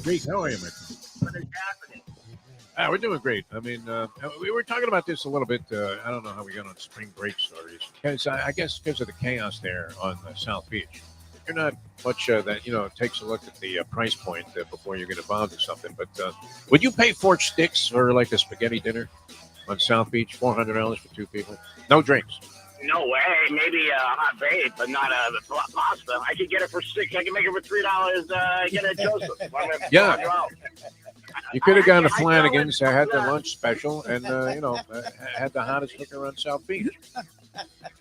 Great. How are you, my friend? What is happening? We're doing great. I mean, we were talking about this a little bit. I don't know how we got on spring break stories. Because I guess because of the chaos there on South Beach. You're not much that, takes a look at the price point before you get involved in something. But would you pay 4 sticks for like a spaghetti dinner on South Beach? $400 for two people? No drinks. No way. Maybe a hot bait, but not a pasta. I could get it for $6. I can make it for $3. Get it, Joseph. Yeah. You could have gone to I Flanagan's. I had the lunch special, and had the hottest hooker on South Beach.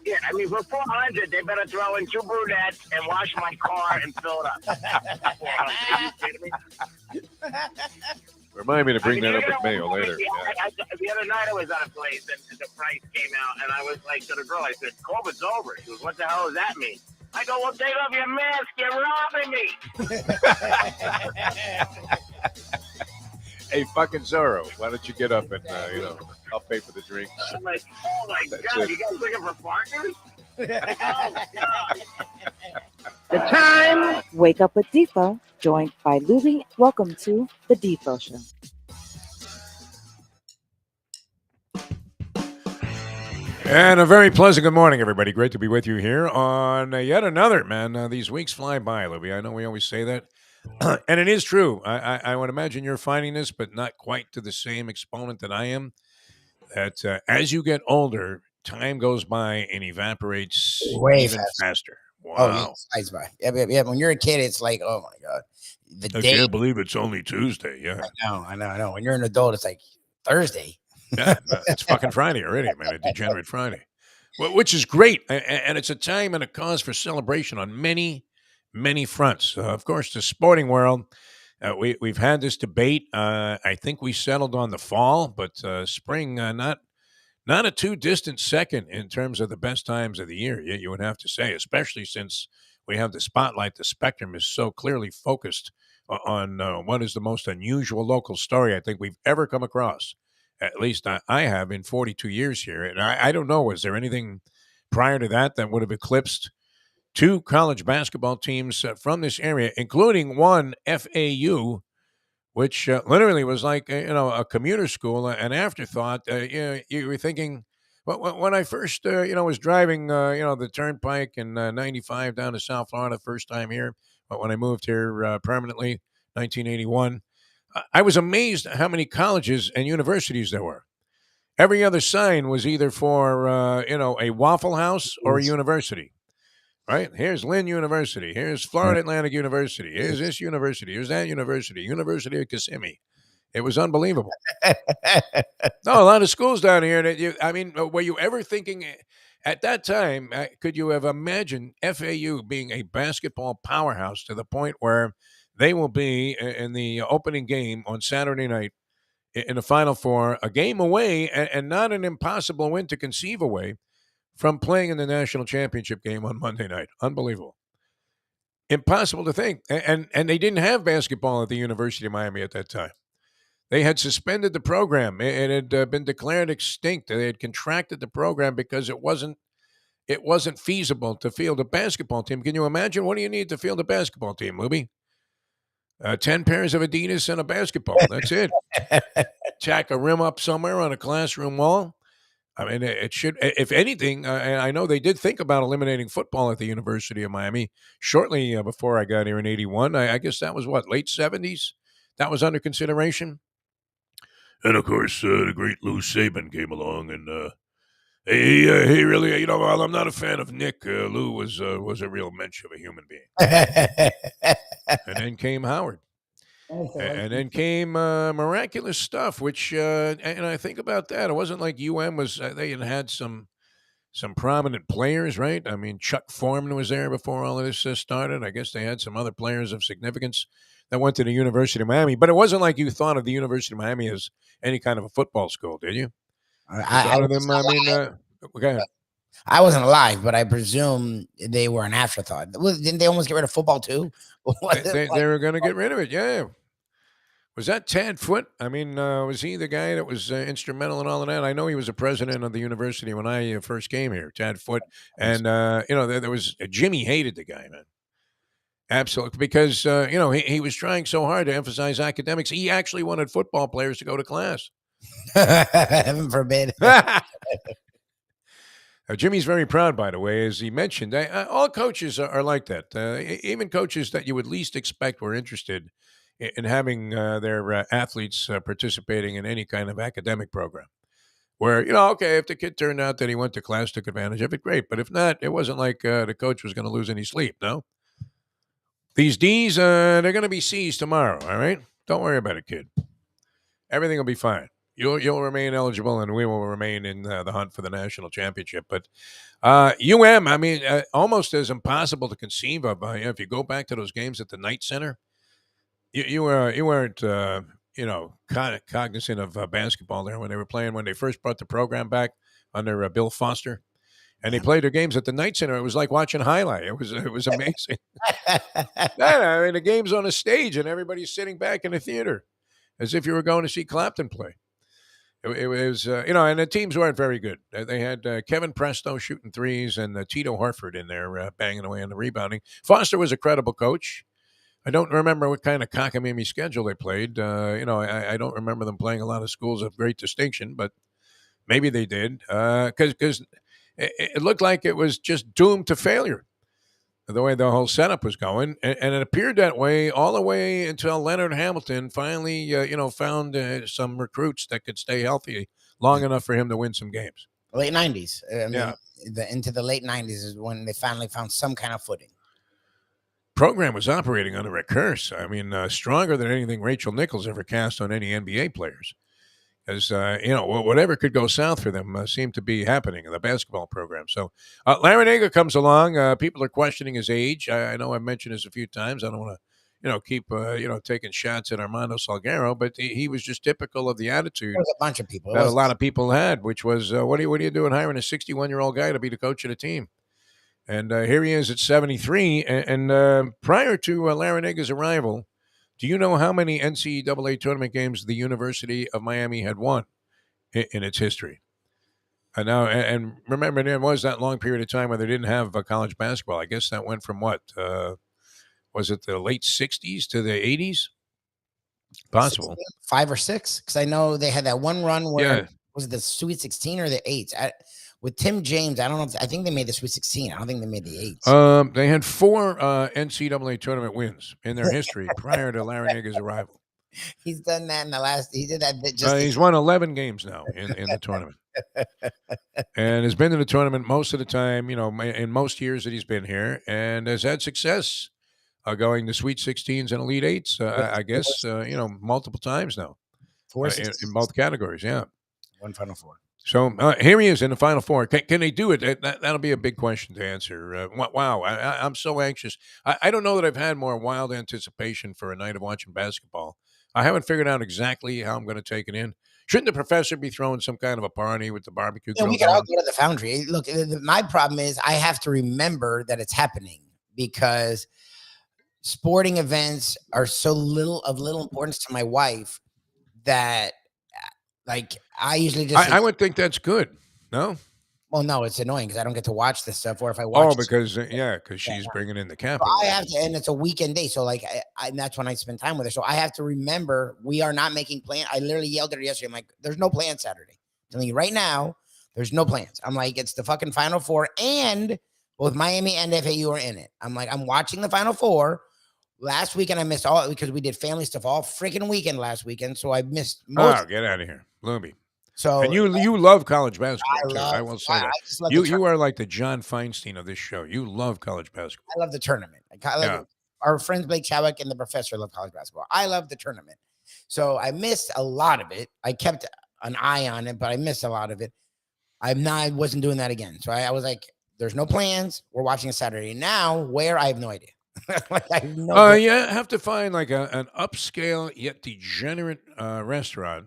Yeah, I mean, for 400, they better throw in 2 brunettes and wash my car and fill it up. Remind me to bring that up with Mayo later. The other night I was at a place and the price came out, and I was like to the girl, I said, COVID's over. She goes, what the hell does that mean? I go, well, take off your mask. You're robbing me. Hey, fucking Zorro, why don't you get up and, I'll pay for the drinks. I'm like, oh, my God, you guys looking for partners? Oh, my God. The time. Wake up with Defo, joined by Lubie. Welcome to the Defo Show. And a very pleasant good morning, everybody. Great to be with you here on yet another, man. These weeks fly by, Lubie. I know we always say that. And it is true. I would imagine you're finding this, but not quite to the same exponent that I am. That as you get older, time goes by and evaporates even faster. Wow. Oh, yeah, flies by. Yeah. When you're a kid, it's like, oh my God. I can't believe it's only Tuesday. Yeah. I know. When you're an adult, it's like Thursday. Yeah, it's fucking Friday already, man. A Degenerate Friday. Well, which is great. And it's a time and a cause for celebration on many fronts. Of course, the sporting world, we've had this debate. I think we settled on the fall, but spring, not a too distant second in terms of the best times of the year, you would have to say, especially since we have the spotlight. The spectrum is so clearly focused on what is the most unusual local story I think we've ever come across. At least I have in 42 years here. And I don't know, was there anything prior to that would have eclipsed 2 college basketball teams from this area, including one FAU, which literally was like, a commuter school, an afterthought. You were thinking, when I first, was driving, the turnpike in 95 down to South Florida, first time here, but when I moved here permanently, 1981, I was amazed at how many colleges and universities there were. Every other sign was either for, a Waffle House or a university. Right? Here's Lynn University. Here's Florida Atlantic University. Here's this university. Here's that university. University of Kissimmee. It was unbelievable. No, a lot of schools down here. Were you ever thinking at that time, could you have imagined FAU being a basketball powerhouse to the point where they will be in the opening game on Saturday night in the Final Four, a game away and not an impossible win to conceive away from playing in the national championship game on Monday night? Unbelievable. Impossible to think. And they didn't have basketball at the University of Miami at that time. They had suspended the program. It had been declared extinct. They had contracted the program because it wasn't feasible to field a basketball team. Can you imagine? What do you need to field a basketball team, Lubie? 10 pairs of Adidas and a basketball. That's it. Tack a rim up somewhere on a classroom wall. I mean, it should, if anything, I know they did think about eliminating football at the University of Miami shortly before I got here in 81. I guess that was late 70s? That was under consideration. And, of course, the great Lou Saban came along, and he really, while I'm not a fan of Nick, Lou was a real mensch of a human being. And then came Howard. And then came miraculous stuff, which, and I think about that. It wasn't like UM was, they had some prominent players, right? I mean, Chuck Foreman was there before all of this started. I guess they had some other players of significance that went to the University of Miami. But it wasn't like you thought of the University of Miami as any kind of a football school, did you? I wasn't alive, but I presume they were an afterthought. Didn't they almost get rid of football too? They were going to get rid of it, yeah. Was that Tad Foote? I mean, was he the guy that was instrumental in all of that? I know he was the president of the university when I first came here, Tad Foote. And, there was Jimmy hated the guy, man. Absolutely, because he was trying so hard to emphasize academics. He actually wanted football players to go to class. Heaven forbid. Jimmy's very proud, by the way, as he mentioned. All coaches are like that. Even coaches that you would least expect were interested in having their athletes participating in any kind of academic program. Where, okay, if the kid turned out that he went to class, took advantage of it, great. But if not, it wasn't like the coach was going to lose any sleep, no? These D's, they're going to be C's tomorrow, all right? Don't worry about it, kid. Everything will be fine. You'll remain eligible, and we will remain in the hunt for the national championship. But I mean, almost as impossible to conceive of. If you go back to those games at the Knight Center, you weren't kind of cognizant of basketball there when they were playing when they first brought the program back under Bill Foster, and they played their games at the Knight Center. It was like watching highlight. It was amazing. I mean, the game's on a stage, and everybody's sitting back in the theater as if you were going to see Clapton play. It was, and the teams weren't very good. They had Kevin Presto shooting threes and Tito Horford in there banging away on the rebounding. Foster was a credible coach. I don't remember what kind of cockamamie schedule they played. I don't remember them playing a lot of schools of great distinction, but maybe they did because it looked like it was just doomed to failure the way the whole setup was going, and it appeared that way all the way until Leonard Hamilton finally, found some recruits that could stay healthy long enough for him to win some games. Late 90s. Yeah. Into the late 90s is when they finally found some kind of footing. Program was operating under a curse. I mean, stronger than anything Rachel Nichols ever cast on any NBA players. As whatever could go south for them seemed to be happening in the basketball program. So Larinaga comes along. People are questioning his age. I know I've mentioned this a few times. I don't want to, keep taking shots at Armando Salguero, but he was just typical of the attitude There was a bunch of people. that a lot of people had, which was, what are you doing hiring a 61-year-old guy to be the coach of the team? And here he is at 73. And prior to Larinaga's arrival, do you know how many NCAA tournament games the University of Miami had won in its history? And remember, there was that long period of time where they didn't have college basketball. I guess that went from what? Was it the late 60s to the 80s? Possible. 5 or 6, because I know they had that one run where Yeah. was it the Sweet 16 or the 8s? With Tim James, I don't know. I think they made the Sweet 16. I don't think they made the 8s. They had 4 NCAA tournament wins in their history prior to Larinaga's arrival. He's done that in the last. He did that just. He's won 11 games now in the tournament, and has been to the tournament most of the time. In most years that he's been here, and has had success going to Sweet 16s and Elite 8s. I guess multiple times now. 4 in both categories. Yeah, one Final Four. So here he is in the Final Four. Can they do it? That'll be a big question to answer. Wow, I'm so anxious. I don't know that I've had more wild anticipation for a night of watching basketball. I haven't figured out exactly how I'm going to take it in. Shouldn't the professor be throwing some kind of a party with the barbecue? Yeah, we can all go to the Foundry. Look, my problem is I have to remember that it's happening because sporting events are so little importance to my wife that, like, I usually just. I would think that's good. No. Well, no, it's annoying because I don't get to watch this stuff. Or if I watch, because she's bringing in the capital. So I have to, and it's a weekend day, so like, and that's when I spend time with her. So I have to remember we are not making plans. I literally yelled at her yesterday. I'm like, "There's no plans Saturday." I'm telling you right now, there's no plans. I'm like, it's the fucking Final Four, and both Miami and FAU are in it. I'm like, I'm watching the Final Four. Last weekend I missed all because we did family stuff all freaking weekend last weekend, so I missed most. Oh, get out of here, Lubie. So, and you love college basketball too. I will say that. You are like the John Feinstein of this show. You love college basketball. I love the tournament. Our friends Blake Chadwick and the professor love college basketball. I love the tournament. So I missed a lot of it. I kept an eye on it, but I missed a lot of it. I wasn't doing that again. So I was like, there's no plans. We're watching a Saturday. Now, where? I have no idea. I have to find like an upscale yet degenerate restaurant.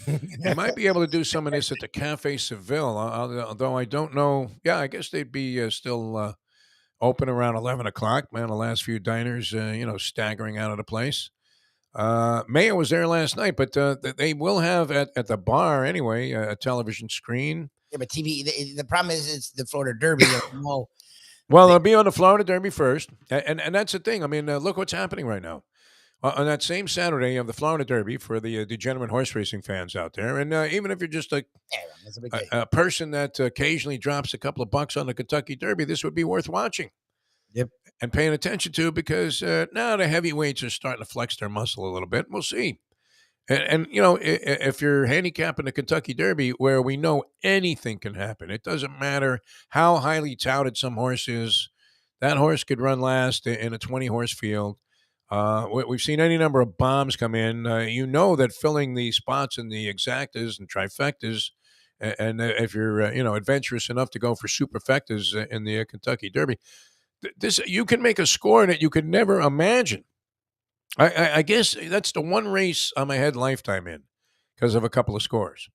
You might be able to do some of this at the Cafe Seville, although I don't know. Yeah, I guess they'd be still open around 11 o'clock. Man, the last few diners, staggering out of the place. Maya was there last night, but they will have at the bar anyway a television screen. Yeah, but TV. The problem is it's the Florida Derby. Well, I'll be on the Florida Derby first, and that's the thing. I mean, look what's happening right now. On that same Saturday, you have the Florida Derby for the Degenerate horse racing fans out there, and even if you're just Yeah, that's a big a, day. a person that occasionally drops a couple of bucks on the Kentucky Derby, this would be worth watching. Yep. And paying attention to because now the heavyweights are starting to flex their muscle a little bit. We'll see. And you know, if you're handicapping the Kentucky Derby, where we know anything can happen, it doesn't matter how highly touted some horse is. That horse could run last in a 20 horse field. We've seen any number of bombs come in. You know that filling the spots in the exactas and trifectas, and if you're adventurous enough to go for superfectas in the Kentucky Derby, this you can make a score that you could never imagine. I guess that's the one race I'm ahead lifetime in because of a couple of scores.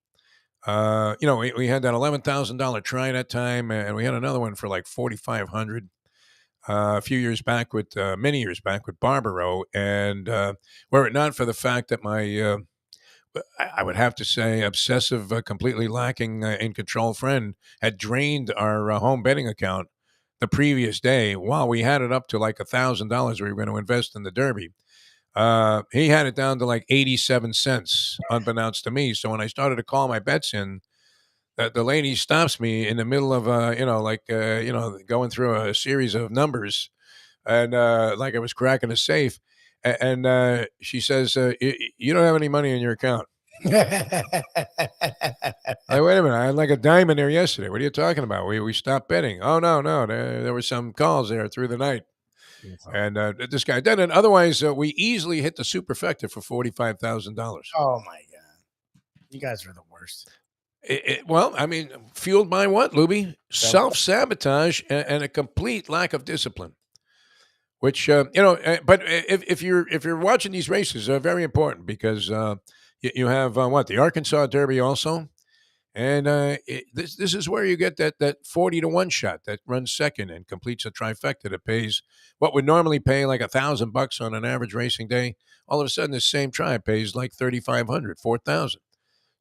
We had that $11,000 try that time, and we had another one for like 4,500 a few years back with many years back with Barbaro, and were it not for the fact that my I would have to say obsessive, completely lacking in control friend had drained our home betting account the previous day while we had it up to like $1,000 we were going to invest in the Derby. He had it down to like 87 cents, unbeknownst to me. So when I started to call my bets in, the lady stops me in the middle of, going through a series of numbers, and like I was cracking a safe, and she says, "You don't have any money in your account." Like, wait a minute, I had like a dime in there yesterday. What are you talking about? We stopped betting. Oh no, there were some calls there through the night. And this guy did it. Otherwise, we easily hit the superfecta for $45,000. Oh my god, you guys are the worst. Well, I mean, fueled by what, Lubie? Self-sabotage and a complete lack of discipline. Which but if you're watching these races, they're very important because you have the Arkansas Derby also. And this is where you get that 40-1 shot that runs second and completes a trifecta that pays what would normally pay like $1,000 on an average racing day. All of a sudden, this same try pays like 3,500, 4,000.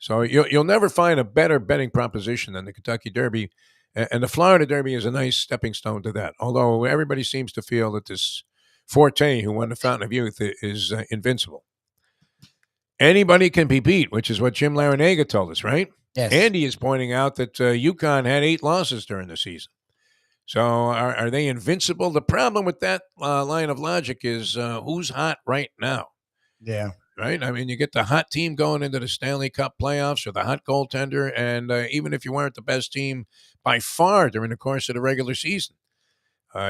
So you'll never find a better betting proposition than the Kentucky Derby, and the Florida Derby is a nice stepping stone to that. Although everybody seems to feel that this Forte, who won the Fountain of Youth, is invincible. Anybody can be beat, which is what Jim Larinaga told us, right? Yes. Andy is pointing out that UConn had 8 losses during the season. So are they invincible? The problem with that line of logic is who's hot right now? Yeah. Right? I mean, you get the hot team going into the Stanley Cup playoffs or the hot goaltender, and even if you weren't the best team by far during the course of the regular season,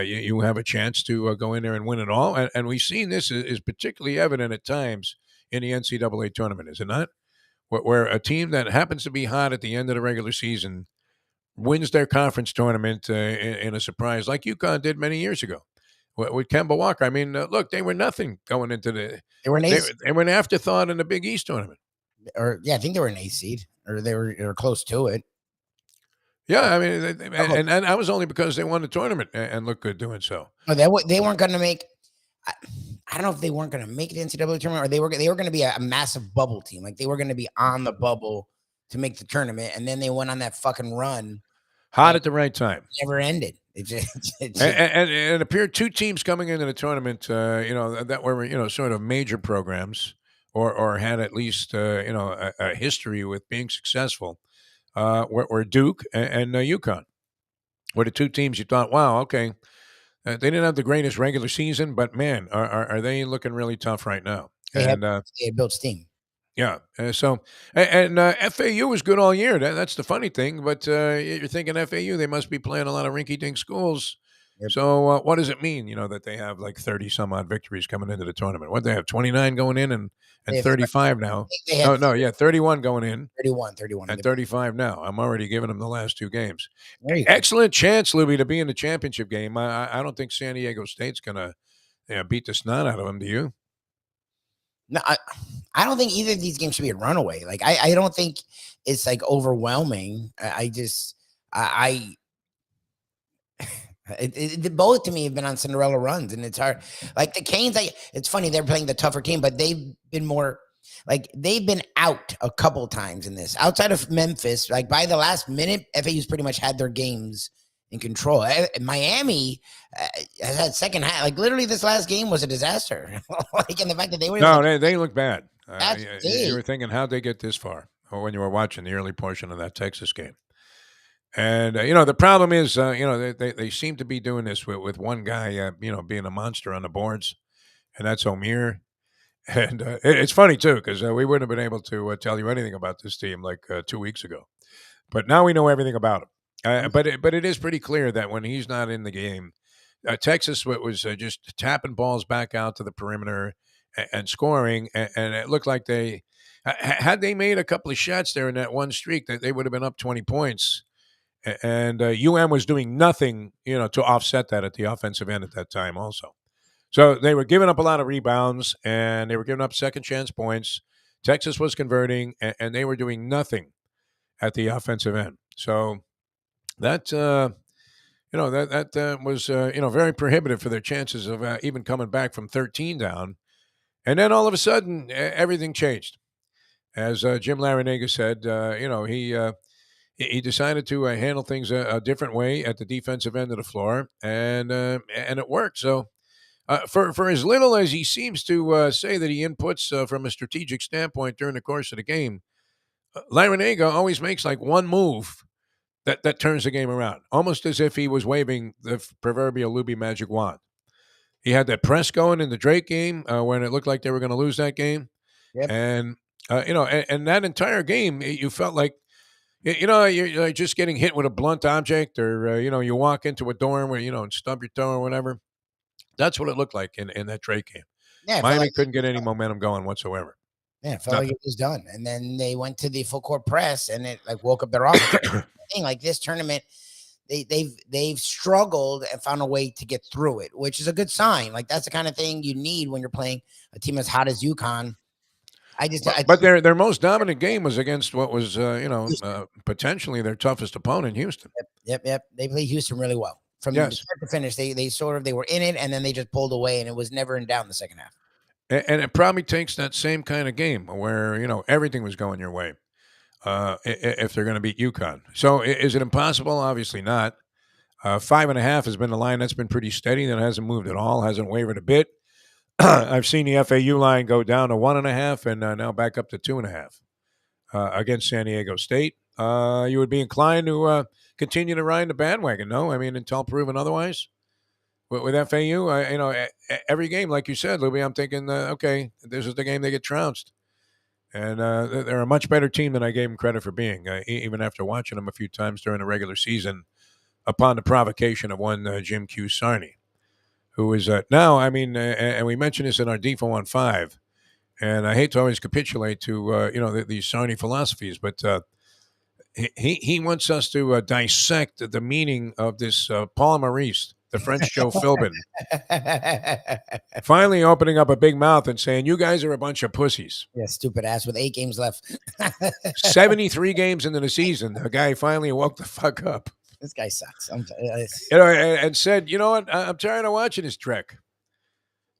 you have a chance to go in there and win it all. And we've seen this is particularly evident at times in the NCAA tournament, is it not? Where a team that happens to be hot at the end of the regular season wins their conference tournament in a surprise, like UConn did many years ago with Kemba Walker. I mean, look, they were nothing going into They were an ace, they were an afterthought in the Big East tournament. or yeah, I think they were an ace seed, or they were close to it. Yeah, I mean, and that was only because they won the tournament and looked good doing so. No, they weren't going to make. I don't know if they weren't going to make the NCAA tournament, or they were going to be a massive bubble team. Like they were going to be on the bubble to make the tournament, and then they went on that fucking run. Hot at the right time. Never ended. And it appeared 2 teams coming into the tournament, that were sort of major programs or had at least a history with being successful. Were Duke and UConn. Were the 2 teams you thought, wow, okay. They didn't have the greatest regular season, but man, are they looking really tough right now? they had built steam. Yeah. FAU was good all year. That's the funny thing. But you're thinking FAU, they must be playing a lot of rinky-dink schools. Yep. So what does it mean, that they have like 30-some-odd victories coming into the tournament? What, they have 29 going in and 35 now? No, 31 going in. 31. And 35 now. I'm already giving them the last 2 games. There you go. Excellent chance, Lubie, to be in the championship game. I don't think San Diego State's going to beat the snot out of them. Do you? No, I don't think either of these games should be a runaway. Like I don't think it's like overwhelming. Both to me have been on Cinderella runs, and it's hard. Like the Canes, it's funny they're playing the tougher team, but they've been more like they've been out a couple times in this. Outside of Memphis, like by the last minute, FAU's pretty much had their games in control. Miami has had second half. Like literally, this last game was a disaster. Like, and the fact that they were able No, to, they look bad. that's You big. were thinking, how'd they get this far? Or when you were watching the early portion of that Texas game. And, the problem is, they seem to be doing this with one guy, being a monster on the boards, and that's Omir. And it's funny, too, because we wouldn't have been able to tell you anything about this team like 2 weeks ago. But now we know everything about him. But it is pretty clear that when he's not in the game, Texas was just tapping balls back out to the perimeter and scoring, and it looked like had they made a couple of shots there in that one streak, that they would have been up 20 points. And was doing nothing, to offset that at the offensive end at that time also. So they were giving up a lot of rebounds, and they were giving up second chance points. Texas was converting, and they were doing nothing at the offensive end. So that was very prohibitive for their chances of even coming back from 13 down. And then all of a sudden, everything changed. As Jim Larinaga said, he decided to handle things a different way at the defensive end of the floor, and it worked. So for as little as he seems to say that he inputs from a strategic standpoint during the course of the game, Larinaga always makes like one move that turns the game around, almost as if he was waving the proverbial Lubie magic wand. He had that press going in the Drake game when it looked like they were going to lose that game. Yep. And, and that entire game, you felt like, you're like just getting hit with a blunt object, or, you walk into a dorm where, and stub your toe or whatever. That's what it looked like in that Drake game. Yeah, Miami couldn't get any momentum going whatsoever. Yeah, it felt like it was done. And then they went to the full court press, and it like woke up their offense. Thing like this tournament, they've struggled and found a way to get through it, which is a good sign. Like that's the kind of thing you need when you're playing a team as hot as UConn. But their most dominant game was against what was potentially their toughest opponent, Houston. Yep. They played Houston really well from start to finish. They were in it, and then they just pulled away, and it was never in doubt in the second half. And it probably takes that same kind of game where everything was going your way. If they're going to beat UConn. So is it impossible? Obviously not. 5.5 has been the line that's been pretty steady. That hasn't moved at all, hasn't wavered a bit. I've seen the FAU line go down to 1.5 and now back up to 2.5 against San Diego State. You would be inclined to continue to ride the bandwagon, no? I mean, until proven otherwise. With FAU, every game, like you said, Lubie, I'm thinking, okay, this is the game they get trounced. And they're a much better team than I gave them credit for being, even after watching them a few times during the regular season upon the provocation of one Jim Q. Sarney, who is now, and we mentioned this in our Defo on 5, and I hate to always capitulate to, these Sarney philosophies, but he wants us to dissect the meaning of this Paul Maurice, the French Joe Philbin, finally opening up a big mouth and saying, you guys are a bunch of pussies. Yeah, stupid ass with 8 games left. 73 games into the season, the guy finally woke the fuck up. This guy sucks. And said, you know what? I'm tired of watching this Trek.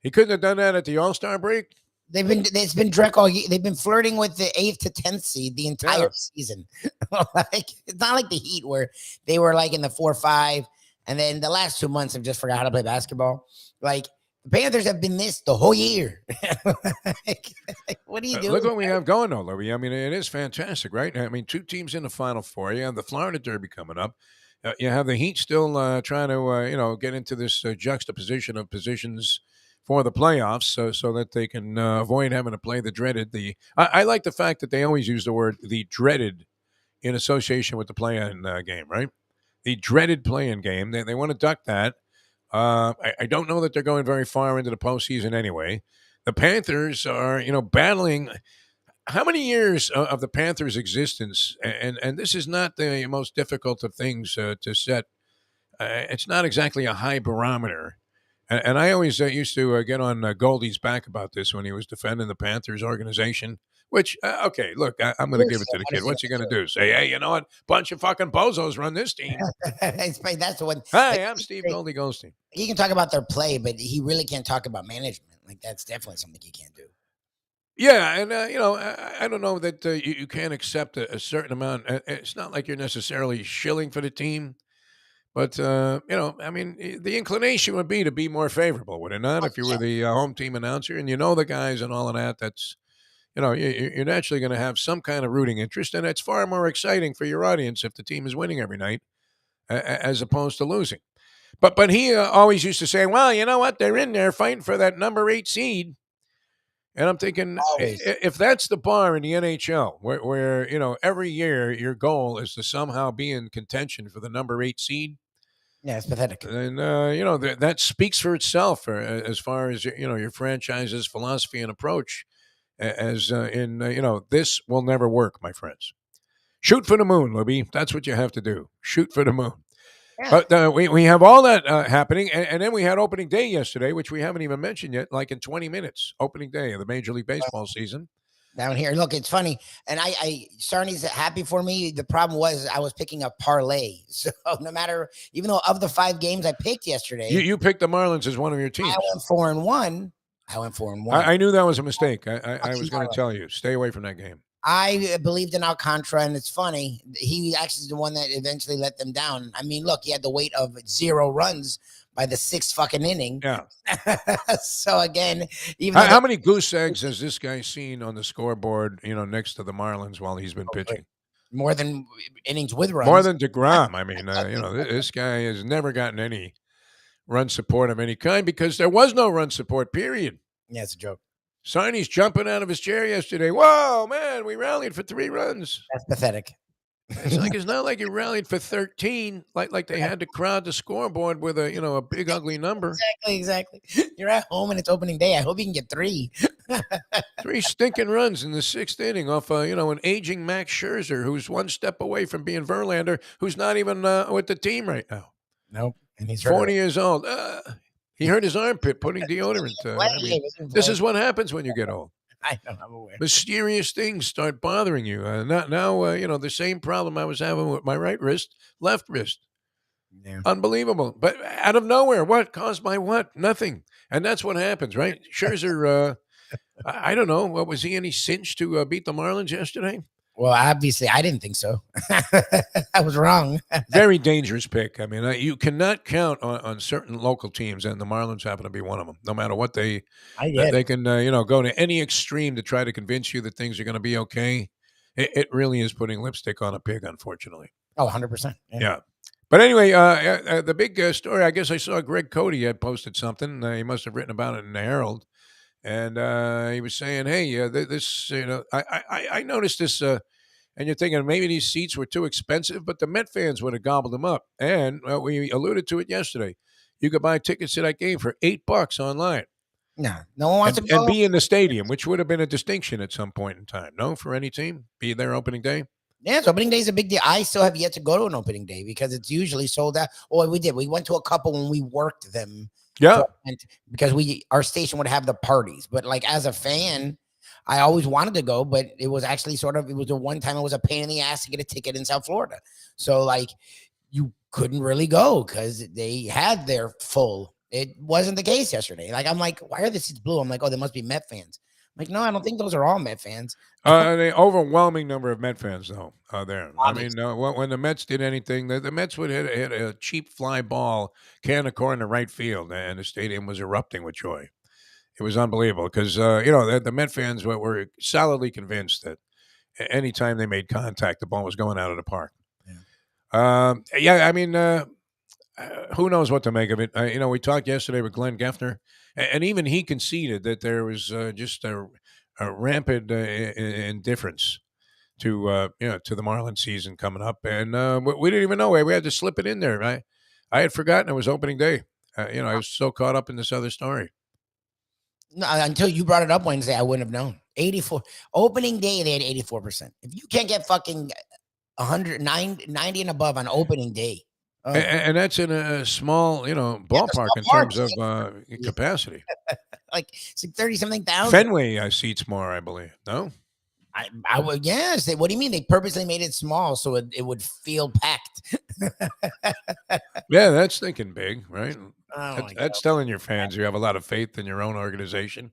He couldn't have done that at the All-Star break. It's been Drek all year. They've been flirting with the 8th to 10th seed the entire season. It's not like the Heat where they were like in the 4-5. And then the last 2 months have just forgot how to play basketball. Like the Panthers have been this the whole year. What do you do? Look what we have going, though, Lubie. I mean, it is fantastic, right? I mean, 2 teams in the Final Four. You have the Florida Derby coming up. You have the Heat still trying to, get into this juxtaposition of positions for the playoffs, so that they can avoid having to play the dreaded. I like the fact that they always use the word the dreaded in association with the play-in game, right? The dreaded play-in game. They want to duck that. I don't know that they're going very far into the postseason anyway. The Panthers are, battling. How many years of the Panthers' existence? And this is not the most difficult of things to set. It's not exactly a high barometer. And I always used to get on Goldie's back about this when he was defending the Panthers organization. Which, okay, look, I'm going to give it to the kid. What's he going to do? Say, hey, you know what? Bunch of fucking bozos run this team. That's the one. Hi, I'm Steve Goldie Goldstein. He can talk about their play, but he really can't talk about management. Like, that's definitely something he can't do. Yeah, and, I don't know that you can't accept a certain amount. It's not like you're necessarily shilling for the team, But I mean, the inclination would be to be more favorable, would it not? If you were the home team announcer and you know the guys and all of that, that's you're naturally going to have some kind of rooting interest, and it's far more exciting for your audience if the team is winning every night as opposed to losing. But he always used to say, well, you know what? They're in there fighting for that number 8 seed. And I'm thinking, Always. if that's the bar in the NHL, where every year your goal is to somehow be in contention for the number 8 seed, Yeah, it's pathetic. and that speaks for itself as far as your franchise's philosophy and approach. As this will never work, my friends. Shoot for the moon, Lubie. That's what you have to do. Shoot for the moon. Yeah. But we have all that happening, and then we had opening day yesterday, which we haven't even mentioned yet. Like in 20 minutes, opening day of the Major League Baseball season. Down here, look, it's funny, and Sarni's happy for me. The problem was I was picking a parlay, so no matter, even though of the 5 games I picked yesterday, you picked the Marlins as one of your teams. I went 4-1. I knew that was a mistake. I was going to tell you, stay away from that game. I believed in Alcantara, and it's funny. He actually is the one that eventually let them down. I mean, look, he had the weight of 0 runs by the 6th fucking inning. Yeah. So again, how many goose eggs has this guy seen on the scoreboard, next to the Marlins while he's been pitching? More than innings with runs. More than DeGrom. I mean, this guy has never gotten any run support of any kind because there was no run support, period. Yeah, it's a joke. Sarni's jumping out of his chair yesterday. Whoa, man, we rallied for 3 runs. That's pathetic. It's not like you rallied for 13, like they had to crowd the scoreboard with a big ugly number. Exactly. You're at home and it's opening day. I hope you can get 3. 3 stinking runs in the 6th inning off an aging Max Scherzer who's 1 step away from being Verlander, who's not even with the team right now. Nope, and he's 40 years old. He hurt his armpit putting deodorant. This is what happens when you get old. I know, I'm aware. Mysterious things start bothering you. Now, the same problem I was having with my right wrist, left wrist. Yeah. Unbelievable. But out of nowhere, what caused my what? Nothing. And that's what happens, right? Scherzer, I don't know. What was he any cinch to beat the Marlins yesterday? Well, obviously, I didn't think so. I was wrong. Very dangerous pick. I mean, you cannot count on certain local teams, and the Marlins happen to be one of them. No matter what they can, go to any extreme to try to convince you that things are going to be okay. It really is putting lipstick on a pig, unfortunately. Oh, 100%. Yeah. But anyway, the big story, I guess I saw Greg Cody had posted something. He must have written about it in the Herald. And he was saying, hey, this, I noticed this, and you're thinking maybe these seats were too expensive, but the Met fans would have gobbled them up. And we alluded to it yesterday. You could buy tickets to that game for $8 online. No one wants to go. And be in the stadium, which would have been a distinction at some point in time. No, for any team, be there opening day. Yeah, so opening day is a big deal. I still have yet to go to an opening day because it's usually sold out. Oh, we did. We went to a couple when we worked them. Yeah, because our station would have the parties, but like as a fan, I always wanted to go, but it was actually it was the one time it was a pain in the ass to get a ticket in South Florida. So like you couldn't really go because they had their full. It wasn't the case yesterday. Like I'm like, why are the seats blue? I'm like, oh, they must be Met fans. I'm like, no, I don't think those are all Met fans. The overwhelming number of Met fans, though, are there. Obviously. I mean, when the Mets did anything, the Mets would hit a cheap fly ball, can of corn to right field, and the stadium was erupting with joy. It was unbelievable because, the Met fans were solidly convinced that anytime they made contact, the ball was going out of the park. Yeah, I mean, who knows what to make of it? We talked yesterday with Glenn Geffner, and even he conceded that there was just a rampant indifference to the Marlins season coming up, and we didn't even know. We had to slip it in there. I had forgotten it was opening day. I was so caught up in this other story. No, until you brought it up Wednesday, I wouldn't have known. 84 opening day, they had 84%. If you can't get fucking 90 and above on opening day. And that's in a small, ballpark in terms of capacity. Like 30-something thousand. Fenway seats more, I believe. No, I would. Yes. What do you mean? They purposely made it small so it would feel packed. Yeah, that's thinking big, right? Oh that's telling your fans you have a lot of faith in your own organization.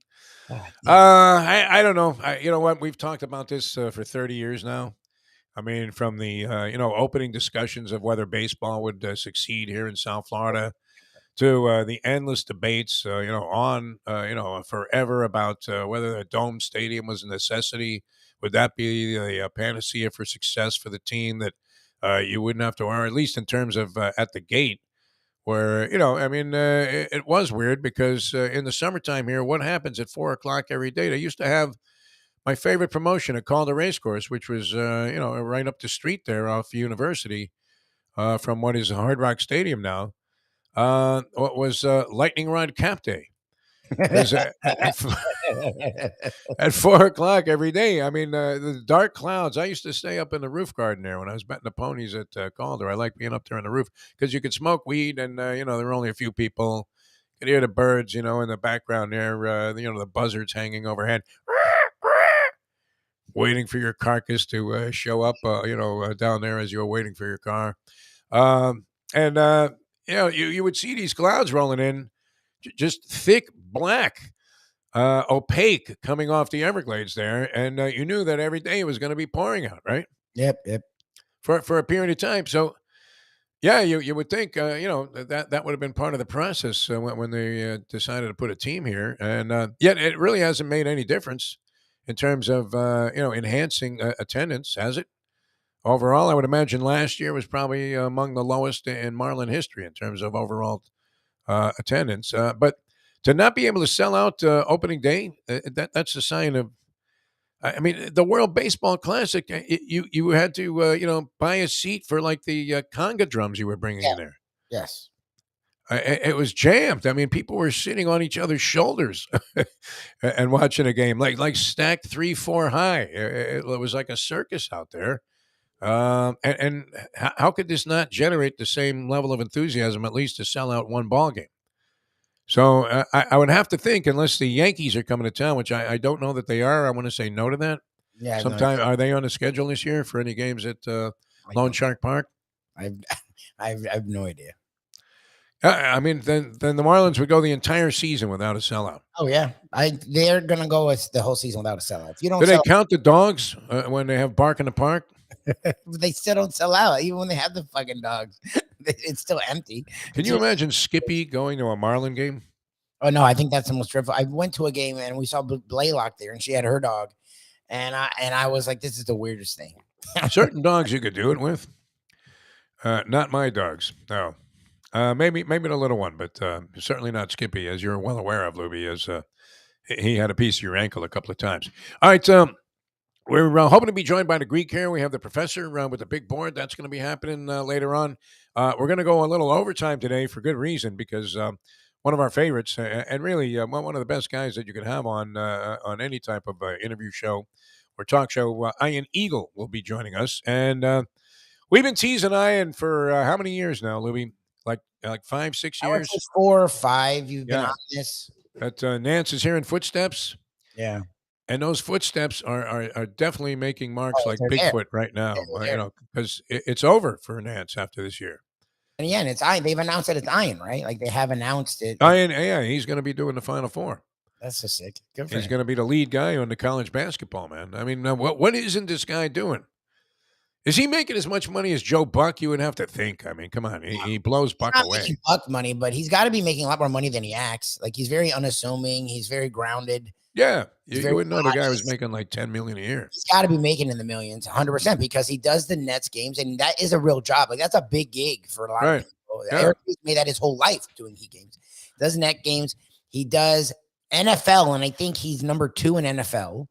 I don't know. You know what? We've talked about this for 30 years now. I mean, from the opening discussions of whether baseball would succeed here in South Florida to the endless debates, on forever about whether a dome stadium was a necessity. Would that be the panacea for success for the team that you wouldn't have to, or at least in terms of at the gate? Where it was weird because in the summertime here, what happens at 4 o'clock every day? They used to have my favorite promotion at Calder Racecourse, which was right up the street there off University from what is Hard Rock Stadium now. What was Lightning Rod Cap Day? Because at 4 o'clock every day, I mean, the dark clouds. I used to stay up in the roof garden there when I was betting the ponies at Calder. I like being up there on the roof because you could smoke weed, and there were only a few people. You could hear the birds, in the background there. The buzzards hanging overhead, waiting for your carcass to show up. Down there as you were waiting for your car, and you would see these clouds rolling in, just thick black, opaque, coming off the Everglades there, and you knew that every day it was going to be pouring out, right? Yep. For a period of time. So, yeah, you would think, that would have been part of the process when they decided to put a team here, and yet it really hasn't made any difference in terms of enhancing attendance, has it? Overall, I would imagine last year was probably among the lowest in Marlin history in terms of overall attendance. But to not be able to sell out opening day, that's a sign of. I mean, the World Baseball Classic. You had to buy a seat for like the conga drums you were bringing Yeah. in there. Yes. It was jammed. I mean, people were sitting on each other's shoulders and watching a game, like stacked 3-4 high. It was like a circus out there. And how could this not generate the same level of enthusiasm, at least to sell out one ball game? So I would have to think, unless the Yankees are coming to town, which I don't know that they are, I want to say no to that. Yeah. Sometime are they on the schedule this year for any games at Lone Shark Park? I've no idea. I mean, then the Marlins would go the entire season without a sellout. Oh yeah, they're gonna go with the whole season without a sellout. If you don't, Do they count the dogs when they have bark in the park? They still don't sell out, even when they have the fucking dogs. It's still empty. Can you imagine Skippy going to a Marlin game? Oh no, I think that's the most dreadful. I went to a game and we saw Blaylock there, and she had her dog, and I was like, this is the weirdest thing. Certain dogs you could do it with. Not my dogs. No. Maybe the little one, but certainly not Skippy, as you're well aware of, Lubie, as he had a piece of your ankle a couple of times. All right, we're hoping to be joined by the Greek here. We have the professor with the big board. That's going to be happening later on. We're going to go a little overtime today for good reason, because one of our favorites and really one of the best guys that you can have on any type of interview show or talk show, Ian Eagle, will be joining us. And we've been teasing Ian for how many years now, Lubie? Like 5-6 I would years? say 4 or 5. You've been on this. That Nance is hearing footsteps. Yeah. And those footsteps are definitely making marks like Bigfoot right now, because it's over for Nance after this year. And again, it's Ian. They've announced that it's Ian, right? Like they have announced it. Ian, yeah, he's going to be doing the Final Four. That's so sick. Good for He's him. going to be the lead guy on the college basketball, man. I mean, what isn't this guy doing? Is he making as much money as Joe Buck? You would have to think. I mean, come on. He blows Buck away. Making Buck money, but he's got to be making a lot more money than he acts. Like he's very unassuming. He's very grounded. Yeah. You wouldn't know the guy was making like $10 million a year. He's got to be making in the millions, 100%, because he does the Nets games, and that is a real job. Like that's a big gig for a lot of people. Yeah. Eric made that his whole life doing Heat games. He does net games. He does NFL, and I think he's number 2 in NFL.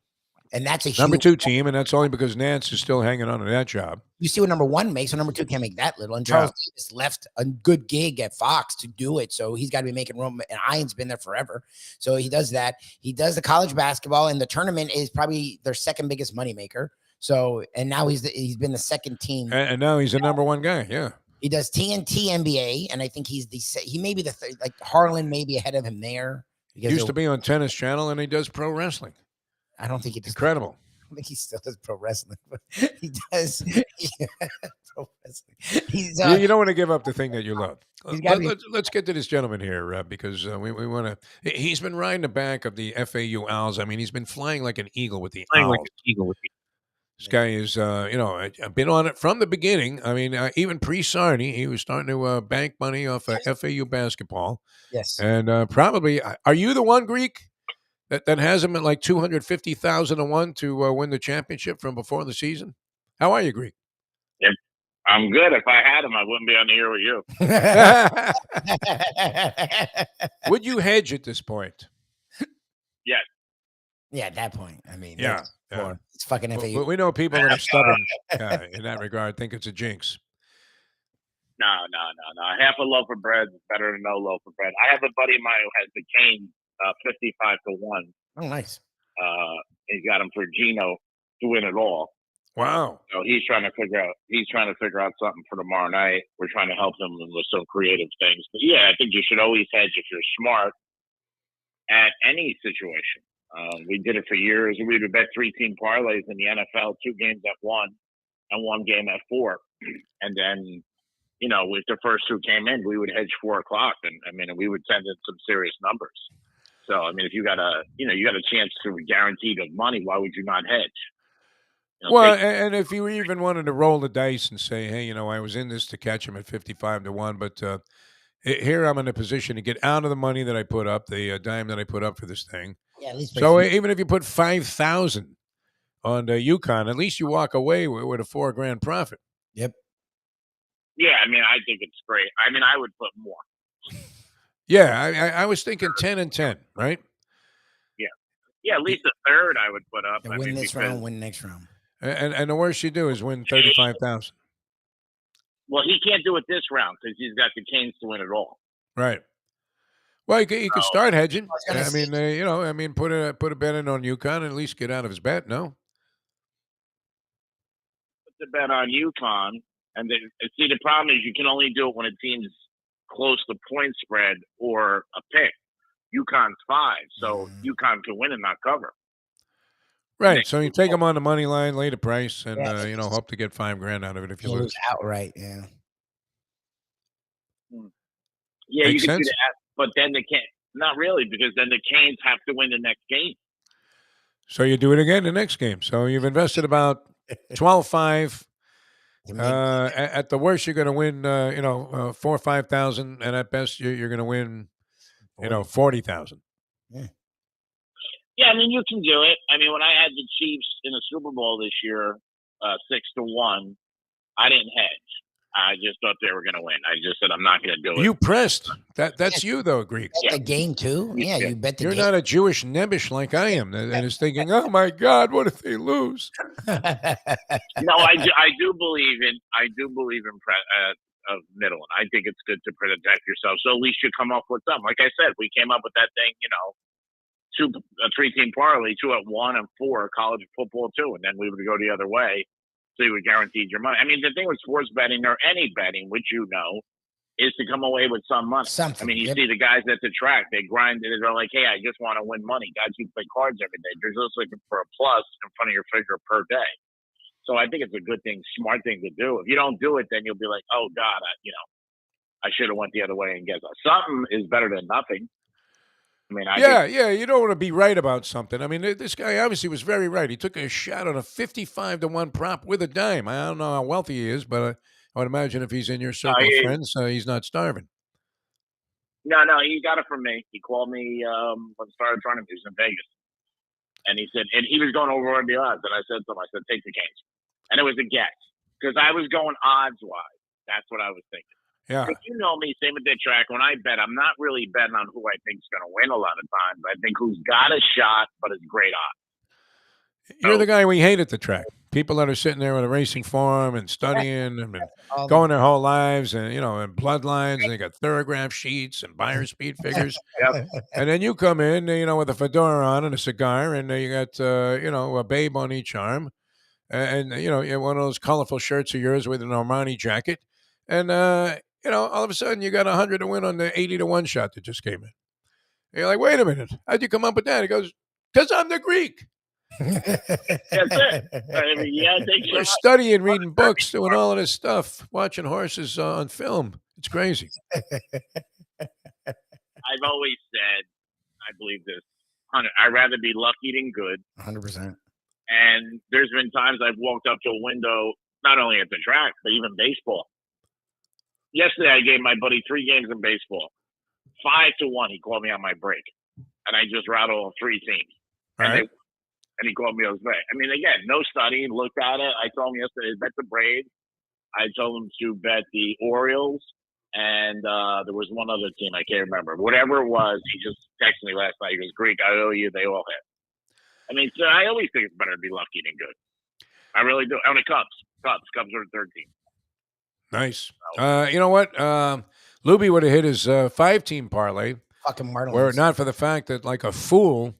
And that's a number 2 team, and that's only because Nance is still hanging on to that job. You see what number 1 makes, so number 2 can't make that little. And Charles Davis left a good gig at Fox to do it, so he's got to be making room. And Ian's been there forever, so he does that. He does the college basketball, and the tournament is probably their second biggest moneymaker. So, and now he's been the second team, and now he's the number 1 guy. Yeah, he does TNT NBA, and I think he may be the third. Like Harlan may be ahead of him there. He used to be on Tennis Channel, and he does pro wrestling. I don't think he does. Incredible. I think he still does pro wrestling, but he does pro wrestling. He's, you don't want to give up the thing that you love. Let's get to this gentleman here because we want to. He's been riding the back of the FAU Owls. I mean, he's been flying like an eagle with the Owls. This guy is, I've been on it from the beginning. I mean, even pre-Sarni, he was starting to bank money off FAU basketball. Yes. And probably, are you the one, Greek, that has him at like 250,000 to 1 to win the championship from before the season? How are you, Greek? If I'm good. If I had him, I wouldn't be on the air with you. Would you hedge at this point? Yes. Yeah, at that point. I mean, Yeah. it's fucking But FAU. we know people that are stubborn in that regard think it's a jinx. No. Half a loaf of bread is better than no loaf of bread. I have a buddy of mine who has the Canes 55 to 1. Oh, nice. He got him for Gino to win it all. Wow. So he's trying to figure out something for tomorrow night. We're trying to help him with some creative things. But yeah, I think you should always hedge if you're smart at any situation. We did it for years. We would bet 3-team parlays in the NFL, 2 games at 1 and 1 game at 4. And then, if the first 2 came in, we would hedge 4 o'clock. And we would send in some serious numbers. So, if you got a chance to guarantee the money, why would you not hedge? Well, and if you even wanted to roll the dice and say, hey, I was in this to catch him at 55 to 1, but here I'm in a position to get out of the money that I put up, the dime that I put up for this thing. Yeah, at least. So even if you put 5,000 on the UConn, at least you walk away with a $4,000 profit. Yep. Yeah, I think it's great. I would put more. Yeah, I was thinking 10 and 10, right? Yeah, at least a third I would put up. Win this round, win next round. And the worst you do is win 35,000. Well, he can't do it this round because he's got the Canes to win it all. Right. Well, you could start hedging. Put a bet in on UConn and at least get out of his bet. No. Put the bet on UConn, and see the problem is you can only do it when a team's close to point spread or a pick. UConn's 5, so UConn can win and not cover. Right. So you take them on the money line, lay the price, and hope to get $5,000 out of it if you lose outright. Yeah. Yeah, you can do that, but then they can't. Not really, because then the Canes have to win the next game. So you do it again the next game. So you've invested about 12.5. At the worst, you're going to win, 4,000 or 5,000, and at best, you're going to win, 40,000. Yeah, you can do it. When I had the Chiefs in the Super Bowl this year, 6-1, I didn't hedge. I just thought they were going to win. I just said I'm not going to do it. You pressed. That's you though, Greek. A game too. Yeah, you bet the You're game. not a Jewish nebish like I am, and is thinking, "Oh my God, what if they lose?" No, I do believe in middle, and I think it's good to protect yourself. So at least you come up with something. Like I said, we came up with that thing. A 3-team parlay, 2 at 1 and 4 college football 2, and then we would go the other way. So you would guarantee your money. The thing with sports betting or any betting, which is to come away with some money. Something. You see the guys at the track, they grind it. They're like, hey, I just want to win money. Guys who play cards every day, they're just looking for a plus in front of your figure per day. So I think it's a good thing, smart thing to do. If you don't do it, then you'll be like, oh, God, I should have went the other way and guess something is better than nothing. You don't want to be right about something. This guy obviously was very right. He took a shot on a 55 to 1 prop with a dime. I don't know how wealthy he is, but I would imagine if he's in your circle of friends, he's not starving. No, he got it from me. He called me when started trying to do in Vegas. And he said, and he was going over the odds. And I said to him, take the Canes. And it was a guess because I was going odds-wise. That's what I was thinking. Yeah. If you know me, same with the track. When I bet, I'm not really betting on who I think is going to win a lot of times. I think who's got a shot, but it's great odds. You're the guy we hate at the track. People that are sitting there with a racing form and studying and going their whole lives and, and bloodlines, and they got thorograph sheets and buyer speed figures. Yep. And then you come in, with a fedora on and a cigar, and you got, a babe on each arm. And you have one of those colorful shirts of yours with an Armani jacket. And, all of a sudden you got 100 to win on the 80 to 1 shot that just came in. And you're like, wait a minute. How'd you come up with that? He goes, because I'm the Greek. That's it. We're studying, reading books, doing all of this stuff, watching horses on film. It's crazy. I've always said, I believe this. I'd rather be lucky than good. 100%. And there's been times I've walked up to a window, not only at the track, but even baseball. Yesterday, I gave my buddy 3 games in baseball. 5-1, he called me on my break. And I just rattled 3 teams. All right. And he called me on his break. I mean, again, no study, looked at it. I told him yesterday to bet the Braves. I told him to bet the Orioles. And there was one other team, I can't remember. Whatever it was, he just texted me last night. He goes, Greek, I owe you. They all hit. I mean, so I always think it's better to be lucky than good. I really do. And the Cubs. Cubs are the 3rd team. Nice. You know what? Lubie would have hit his 5-team parlay. Fucking Marlins. Were it not for the fact that, like a fool,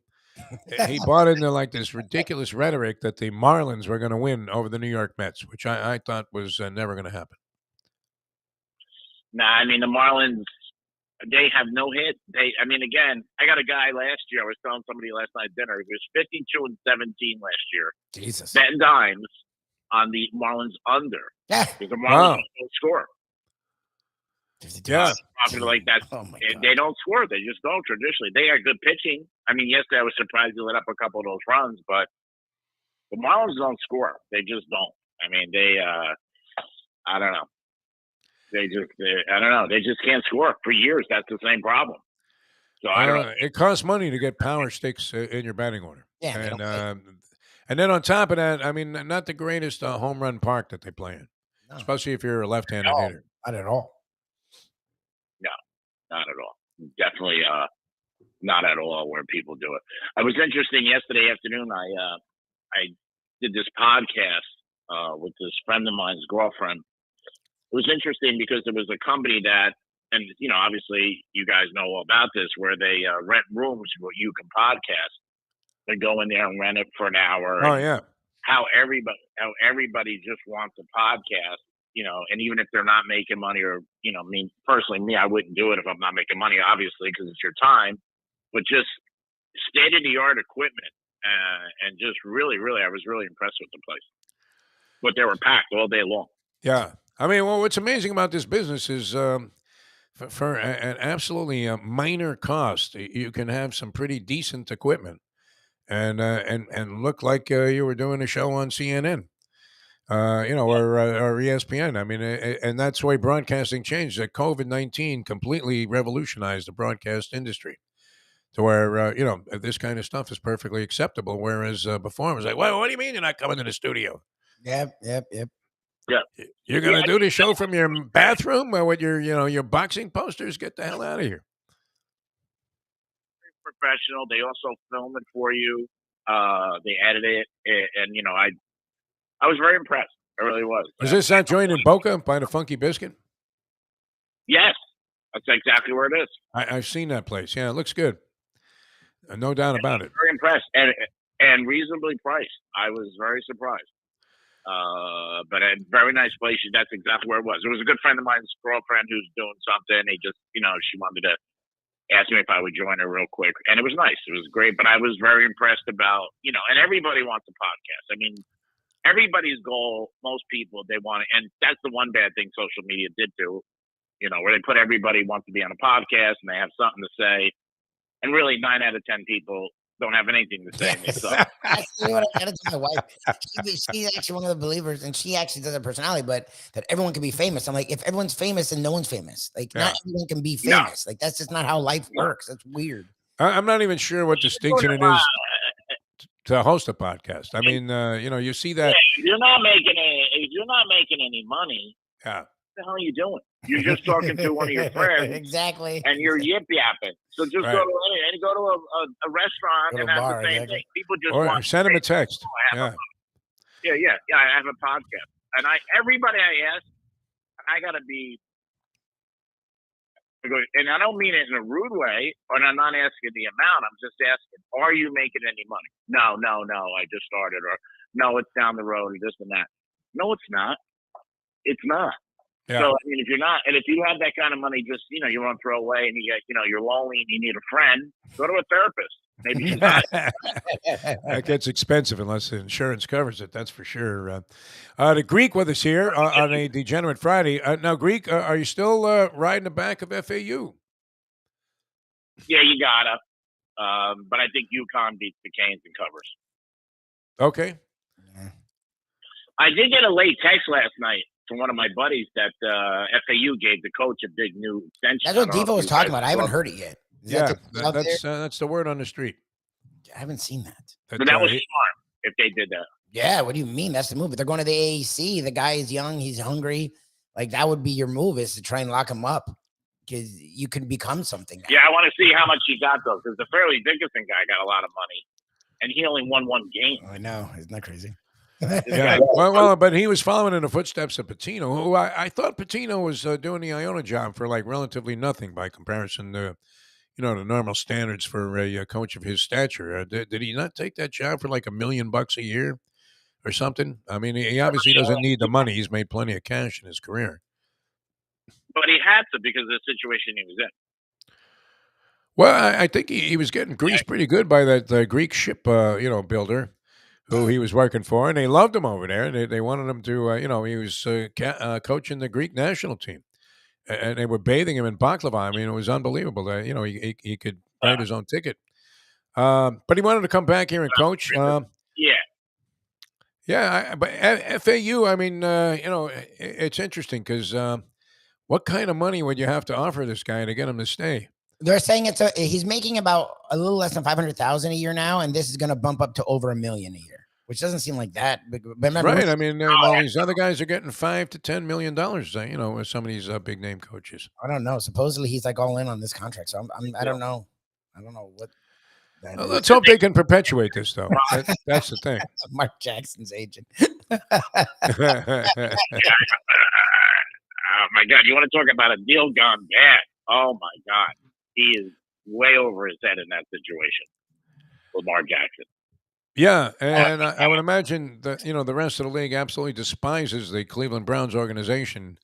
he bought into like this ridiculous rhetoric that the Marlins were going to win over the New York Mets, which I thought was never going to happen. Nah, I mean, the Marlins, they have no hit. Again, I got a guy last year. I was telling somebody last night at dinner. He was 52-17 last year. Jesus. Betting dimes on the Marlins under. Yeah. Because the Marlins don't score. Yeah. Like that. They don't score. They just don't traditionally. They are good pitching. I mean, yesterday I was surprised they let up a couple of those runs, but the Marlins don't score. They just don't. I mean, I don't know. I don't know. They just can't score. For years, that's the same problem. So I don't know. It costs money to get power sticks in your batting order. Yeah. And then on top of that, I mean, not the greatest home run park that they play in, especially if you're a left-handed hitter. Not at all. No, not at all. Definitely not at all where people do it. It was interesting yesterday afternoon. I did this podcast with this friend of mine's girlfriend. It was interesting because there was a company that, and obviously you guys know all about this, where they rent rooms where you can podcast. They go in there and rent it for an hour. Oh yeah. How everybody just wants a podcast, and even if they're not making money, or I mean, personally, I wouldn't do it if I'm not making money, obviously, because it's your time. But just state of the art equipment, and just really, I was really impressed with the place. But they were packed all day long. Yeah, I mean, well, what's amazing about this business is for an absolutely minor cost, you can have some pretty decent equipment. And look like you were doing a show on CNN, or ESPN. I mean, and that's the way broadcasting changed. That COVID-19 completely revolutionized the broadcast industry to where this kind of stuff is perfectly acceptable. Whereas before, it was like, well, what do you mean you're not coming to the studio? Yep. Yeah, you're gonna do the show from your bathroom with your boxing posters? Get the hell out of here. Professional. They also film it for you. They edit it, and I was very impressed. I really was. Was this that joint in Boca by the Funky Biscuit? Yes, that's exactly where it is. I've seen that place. Yeah, it looks good. No doubt about it. Very impressed, and reasonably priced. I was very surprised. But a very nice place. That's exactly where it was. It was a good friend of mine's girlfriend who's doing something. He just, she wanted to asked me if I would join her real quick. And it was nice. It was great. But I was very impressed about, and everybody wants a podcast. I mean, everybody's goal, most people, they want it. And that's the one bad thing social media did do, where they put everybody wants to be on a podcast and they have something to say. And really 9 out of 10 people don't have anything to say. Actually, what I gotta tell my wife, she's actually one of the believers, and she actually does her personality, but that everyone can be famous. I'm like, if everyone's famous, then no one's famous. Like, not everyone can be famous. Like, that's just not how life works. That's weird. I'm not even sure what distinction it is to host a podcast. I mean, you see that. If you're not making any money, what the hell are you doing? You're just talking to one of your friends, exactly, and you're yip yapping. So just go to a restaurant and have the same thing. People just want send them a text. I have a podcast, and everybody I ask, I gotta be. And I don't mean it in a rude way, and I'm not asking the amount. I'm just asking, are you making any money? No. I just started, or no, it's down the road, or this and that. No, it's not. It's not. Yeah. So, I mean, if you're not, and if you have that kind of money, just, you want to throw away and you get, you're lonely and you need a friend, go to a therapist. Maybe she's not. That gets expensive unless the insurance covers it. That's for sure. The Greek with us here on a Degenerate Friday. Now, Greek, are you still riding the back of FAU? Yeah, you gotta. But I think UConn beats the Canes in covers. Okay. Yeah. I did get a late text last night from one of my buddies that FAU gave the coach a big new extension. That's what I don't know Defo if was you talking guys about. I haven't saw heard that. it yet. Is Yeah, that the out there? that's the word on the street. I haven't seen that. That, But that was he- smart if they did that. Yeah, what do you mean? That's the move. But they're going to the AAC. The guy is young. He's hungry. Like that would be your move, is to try and lock him up, because you can become something. Now. Yeah, I want to see how much he got though, because the Fairleigh Dickinson guy got a lot of money, and he only won one game. I know. Isn't that crazy? Yeah. Well, but he was following in the footsteps of Patino, who I thought Patino was doing the Iona job for like relatively nothing by comparison to, the normal standards for a coach of his stature. Did he not take that job for like $1 million a year or something? I mean, he obviously doesn't need the money. He's made plenty of cash in his career. But he had to because of the situation he was in. Well, I think he was getting greased pretty good by that Greek ship, builder who he was working for, and they loved him over there. They wanted him to, he was coaching the Greek national team, and they were bathing him in baklava. I mean, it was unbelievable. That he could write his own ticket, but he wanted to come back here and coach. Yeah. Yeah, but FAU, I mean, it's interesting because what kind of money would you have to offer this guy to get him to stay? They're saying he's making about a little less than 500,000 a year now, and this is going to bump up to over $1 million a year, which doesn't seem like that. But remember, Right. I mean, these other guys are getting $5 to $10 million. With some of these big name coaches. I don't know. Supposedly he's like all in on this contract, so I don't know. I don't know what. Well, let's hope they can perpetuate this, though. That's the thing. Mark Jackson's agent. Oh my God! You want to talk about a deal gone bad? Oh my God, he is way over his head in that situation. Lamar Jackson. Yeah, and I would imagine that the rest of the league absolutely despises the Cleveland Browns organization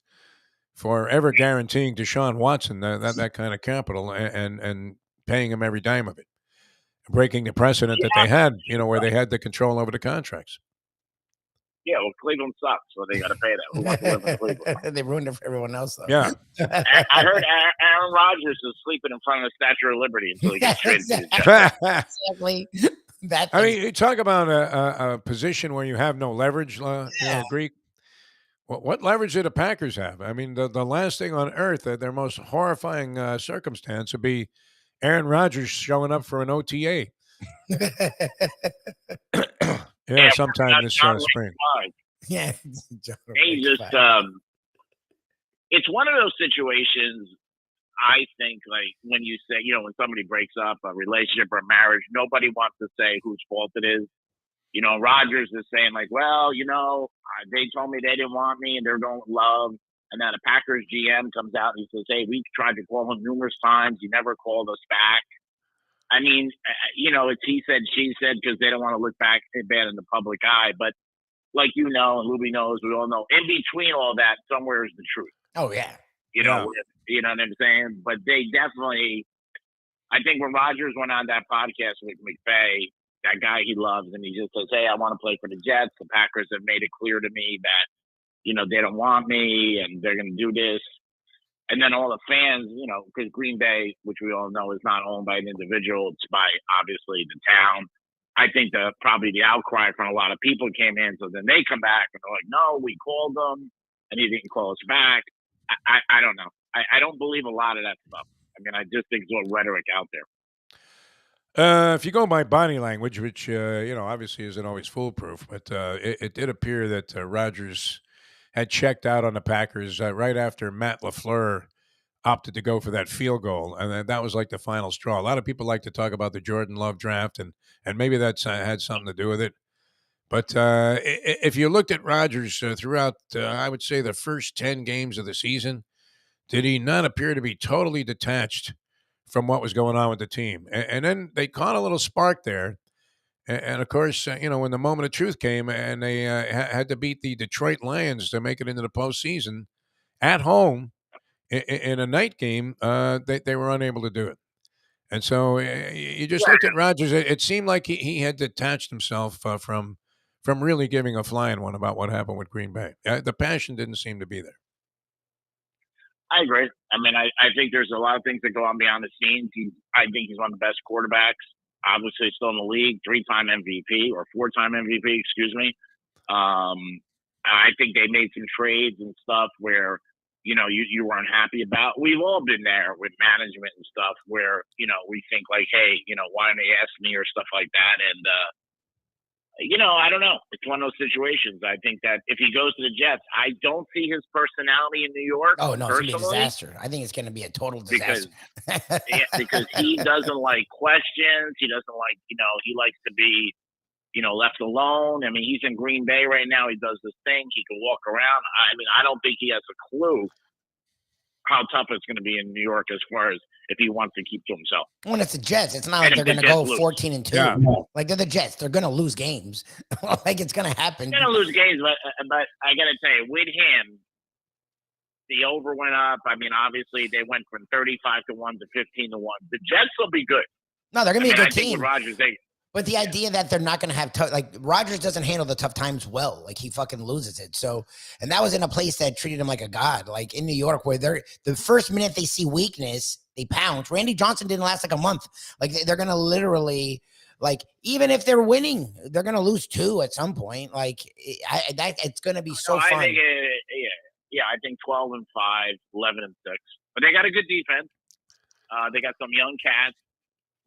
for ever guaranteeing Deshaun Watson that kind of capital and paying him every dime of it, breaking the precedent that they had, where they had the control over the contracts. Yeah, well, Cleveland sucks, so they got to pay that. Who wants to live in Cleveland? They ruined it for everyone else, though. Yeah. I heard Aaron Rodgers is sleeping in front of the Statue of Liberty until he gets traded to the Jets. Exactly. I mean, you talk about a position where you have no leverage, Greek. What leverage do the Packers have? I mean, the last thing on earth, their most horrifying circumstance would be Aaron Rodgers showing up for an OTA. Sometime this spring. Yeah. They just, it's one of those situations, I think, like when you say, when somebody breaks up a relationship or a marriage, nobody wants to say whose fault it is. Rodgers is saying like, well, they told me they didn't want me and they're going with love. And then a Packers GM comes out and he says, hey, we tried to call him numerous times. He never called us back. I mean, it's he said, she said, because they don't want to look back bad in the public eye. But like and Lubie knows, we all know, in between all that, somewhere is the truth. Oh, yeah. You know what I'm saying? But they definitely, I think when Rodgers went on that podcast with McVay, that guy he loves, and he just says, hey, I want to play for the Jets. The Packers have made it clear to me that, they don't want me and they're going to do this. And then all the fans, because Green Bay, which we all know is not owned by an individual, it's by obviously the town. I think probably the outcry from a lot of people came in. So then they come back and they're like, no, we called them and he didn't call us back. I don't know. I don't believe a lot of that stuff. I mean, I just think it's all rhetoric out there. If you go by body language, which, obviously isn't always foolproof, but it did appear that Rodgers had checked out on the Packers right after Matt LaFleur opted to go for that field goal. And that was like the final straw. A lot of people like to talk about the Jordan Love draft, and maybe that's had something to do with it. But if you looked at Rodgers throughout, I would say, the first 10 games of the season, did he not appear to be totally detached from what was going on with the team? And then they caught a little spark there. And of course, when the moment of truth came and they had to beat the Detroit Lions to make it into the postseason at home in a night game, they were unable to do it. And so you just looked at Rodgers. It seemed like he had detached himself from really giving a flying one about what happened with Green Bay. The passion didn't seem to be there. I agree. I mean, I think there's a lot of things that go on behind the scenes. I think he's one of the best quarterbacks obviously still in the league, 3-time MVP or 4-time MVP, excuse me. I think they made some trades and stuff where, you weren't happy about. We've all been there with management and stuff where, we think like, hey, why didn't they ask me or stuff like that? And, I don't know. It's one of those situations. I think that if he goes to the Jets, I don't see his personality in New York. Oh, no, it's going to be a disaster. I think it's going to be a total disaster. Because he doesn't like questions. He doesn't like, he likes to be, left alone. I mean, he's in Green Bay right now. He does this thing. He can walk around. I mean, I don't think he has a clue how tough it's going to be in New York as far as if he wants to keep to himself. When it's the Jets, it's not like they're going to go 14-2. Yeah. Like they're the Jets. They're going to lose games. Like it's going to happen. They're going to lose games, but I got to tell you, with him, the over went up. I mean, obviously, they went from 35-1 to 15-1. The Jets will be good. No, they're going to be a good team. team. With Rodgers, but the idea that they're not going to have tough, like Rodgers doesn't handle the tough times well. Like he fucking loses it. So, and that was in a place that treated him like a god, like in New York, where the first minute they see weakness, they pounce. Randy Johnson didn't last like a month. Like they're going to literally, like, even if they're winning, they're going to lose 2 at some point. Like it's going to be so fun. I think I think 12-5, 11-6, but they got a good defense. They got some young cats.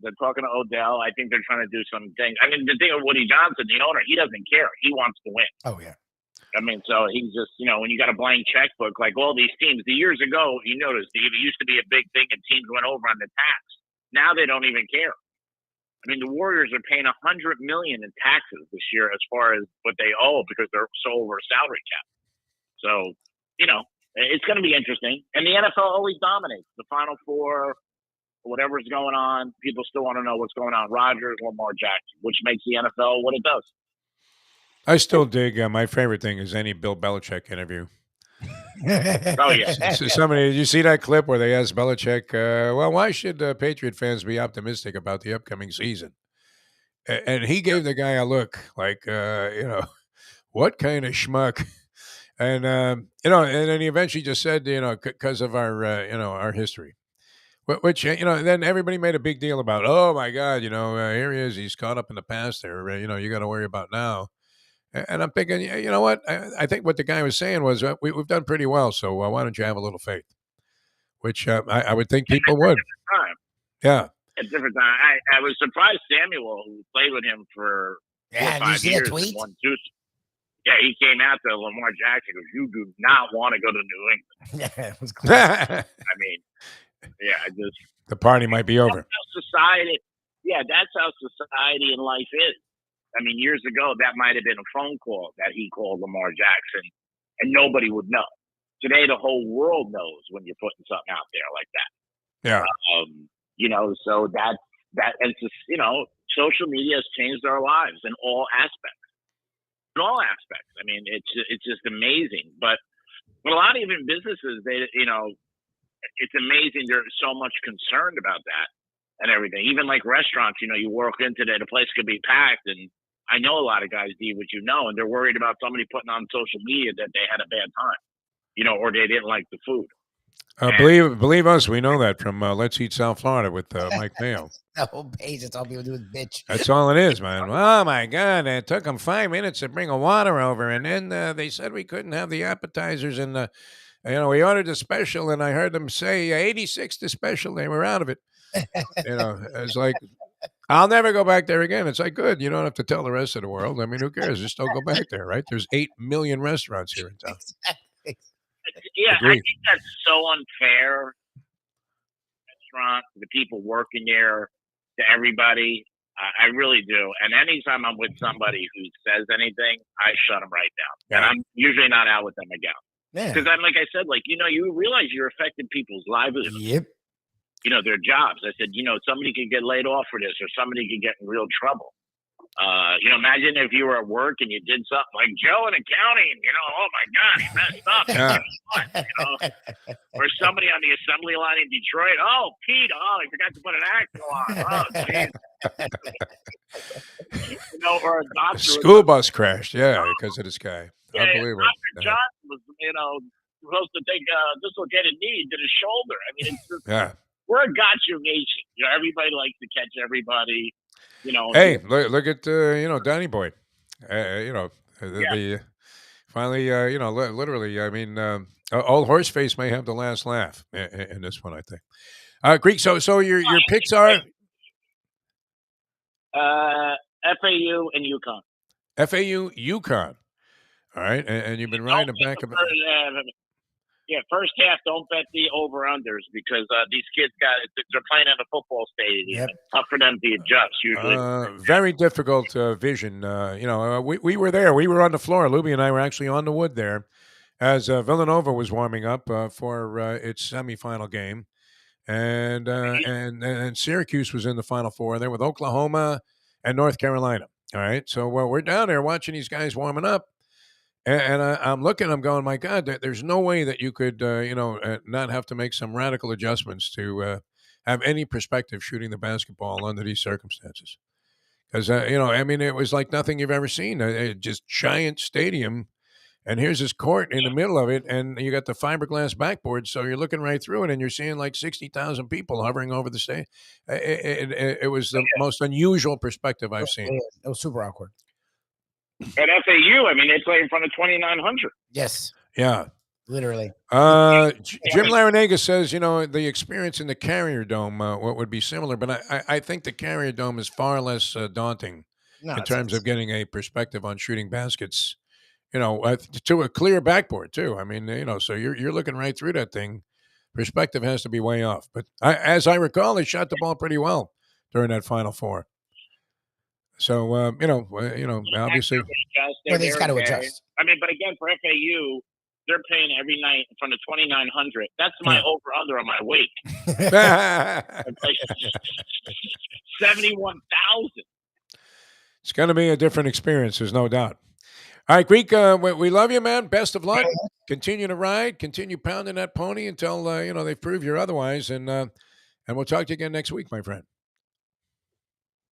They're talking to Odell. I think they're trying to do some things. I mean, the thing with Woody Johnson, the owner, he doesn't care. He wants to win. Oh, yeah. I mean, so he's just, when you got a blank checkbook, like all these teams, the years ago, you noticed, Steve, it used to be a big thing and teams went over on the tax. Now they don't even care. I mean, the Warriors are paying $100 million in taxes this year as far as what they owe because they're so over salary cap. So, it's going to be interesting. And the NFL always dominates. The Final Four, whatever's going on, people still want to know what's going on. Rodgers, Lamar Jackson, which makes the NFL what it does. I still dig. My favorite thing is any Bill Belichick interview. Oh, yeah. So somebody, did you see that clip where they asked Belichick, well, why should Patriot fans be optimistic about the upcoming season? And he gave the guy a look like, what kind of schmuck? And, and then he eventually just said, because of our history. Which, then everybody made a big deal about, oh, my God, here he is. He's caught up in the past there. You got to worry about now. And I'm thinking, you know what? I think what the guy was saying was, we've done pretty well, so why don't you have a little faith? Which I would think people would. Yeah. At different time. I was surprised Samuel, who played with him for 4 or 5 years. Yeah, he came out to Lamar Jackson because you do not want to go to New England. Yeah, it was close. I mean, the party might be over. That's how society and life is. I mean, years ago, that might have been a phone call that he called Lamar Jackson, and nobody would know. Today, the whole world knows when you're putting something out there like that. Yeah. So that it's just, social media has changed our lives in all aspects. In all aspects. I mean, it's just amazing. But a lot of even businesses, it's amazing there's so much concerned about that and everything. Even like restaurants, you walk in today, the place could be packed. And I know a lot of guys, D, what and they're worried about somebody putting on social media that they had a bad time, or they didn't like the food. Believe us, we know that from Let's Eat South Florida with Mike Mayo. The whole page, it's all people do is bitch. That's all it is, man. Oh, my God. It took them 5 minutes to bring a water over, and then they said we couldn't have the appetizers, and we ordered a special, and I heard them say 86 the special. They were out of it. It's like, I'll never go back there again. It's like, good. You don't have to tell the rest of the world. I mean, who cares? Just don't go back there, right? There's 8 million restaurants here in town. Yeah, I think that's so unfair. Restaurant, the people working there, to everybody. I really do. And anytime I'm with somebody who says anything, I shut them right down. Yeah. And I'm usually not out with them again. Because I'm like I said, you realize you're affecting people's livelihoods. Yep. Their jobs. I said, somebody could get laid off for this, or somebody could get in real trouble. Imagine if you were at work and you did something like Joe in accounting, oh my God, he messed up. Yeah. Or somebody on the assembly line in Detroit, oh, Pete, he forgot to put an axle on. Oh, geez. Or a doctor. School bus crashed, because of this guy. Yeah, Unbelievable. Dr. Johnson was, supposed to take a dislocated knee to the shoulder. I mean, it's just, we're a gotcha nation. Everybody likes to catch everybody. Hey, look at Donny Boy. The finally, literally. I mean, old Horseface may have the last laugh in this one, I think. Greek. So your picks are FAU and UConn. FAU, UConn. All right, and you've been riding the back of it. First half, don't bet the over-unders because these kids they're playing at a football stadium. Yep. It's tough for them to adjust usually. Very difficult vision. We were there. We were on the floor. Lubie and I were actually on the wood there as Villanova was warming up for its semifinal game. And Syracuse was in the Final Four there with Oklahoma and North Carolina. All right. So, we're down there watching these guys warming up. And I'm looking, I'm going, my God, there's no way that you could, not have to make some radical adjustments to have any perspective shooting the basketball under these circumstances. Because, it was like nothing you've ever seen. Just giant stadium. And here's this court in the middle of it, and you got the fiberglass backboard. So you're looking right through it, and you're seeing like 60,000 people hovering over the stage. It was the most unusual perspective I've seen. It was super awkward. At FAU, they play in front of 2,900. Yes. Yeah. Literally. Jim Larinaga says, the experience in the Carrier Dome what would be similar, but I think the Carrier Dome is far less daunting in terms of getting a perspective on shooting baskets, to a clear backboard too. So you're looking right through that thing. Perspective has to be way off. But as I recall, they shot the ball pretty well during that Final Four. So, obviously. Well, they just got to adjust. But again, for FAU, they're playing every night in front of 2,900. That's my over-under on my weight. 71,000. It's going to be a different experience, there's no doubt. All right, Greek, we love you, man. Best of luck. Continue to ride. Continue pounding that pony until, they prove you're otherwise. And we'll talk to you again next week, my friend.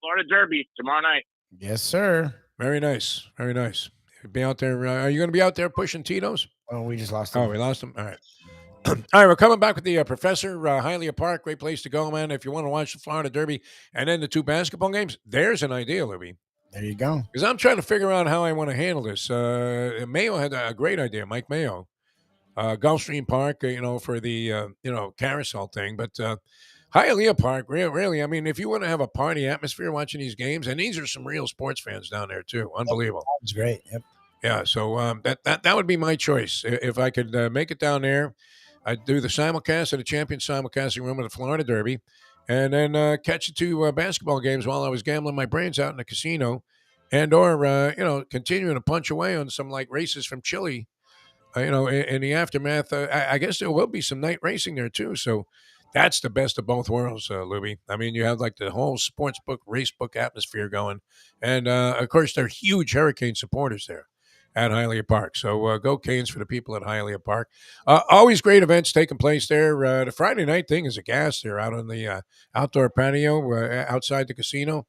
Florida Derby tomorrow night. Yes, sir. Very nice. Very nice. Be out there. Are you going to be out there pushing Tito's? Oh, we just lost him. Oh, we lost him? All right. All right, we're coming back with the Professor, Hialeah Park. Great place to go, man. If you want to watch the Florida Derby and then the two basketball games, there's an idea, Lubie. There you go. Because I'm trying to figure out how I want to handle this. Mayo had a great idea, Mike Mayo. Gulfstream Park, for the, carousel thing. But Hialeah Park, really, if you want to have a party atmosphere watching these games, and these are some real sports fans down there, too. Unbelievable. It's great. Yep. Yeah, so that would be my choice. If I could make it down there, I'd do the simulcast at a champion simulcasting room at the Florida Derby, and then catch the two basketball games while I was gambling my brains out in the casino, and or continuing to punch away on some like races from Chile, in the aftermath. I guess there will be some night racing there too. So that's the best of both worlds, Lubie. You have like the whole sports book, race book atmosphere going, and of course they're huge Hurricane supporters there at Hialeah Park. So go Canes for the people at Hialeah Park. Always great events taking place there. The Friday night thing is a gas there out on the outdoor patio outside the casino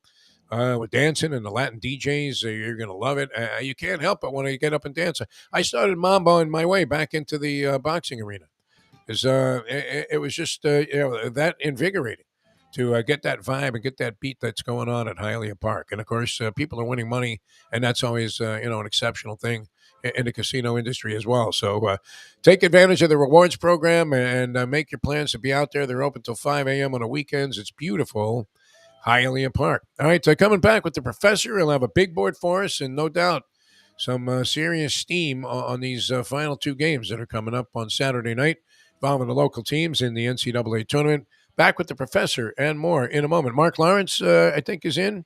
with dancing and the Latin DJs. You're going to love it. You can't help it when you get up and dance. I started mamboing my way back into the boxing arena. It was just that invigorating to get that vibe and get that beat that's going on at Hialeah Park. And, of course, people are winning money, and that's always, an exceptional thing in the casino industry as well. So take advantage of the rewards program and make your plans to be out there. They're open till 5 a.m. on the weekends. It's beautiful, Hialeah Park. All right, coming back with the Professor. He'll have a big board for us, and no doubt some serious steam on these final two games that are coming up on Saturday night involving the local teams in the NCAA tournament. Back with the Professor and more in a moment. Mark Lawrence, I think, is in.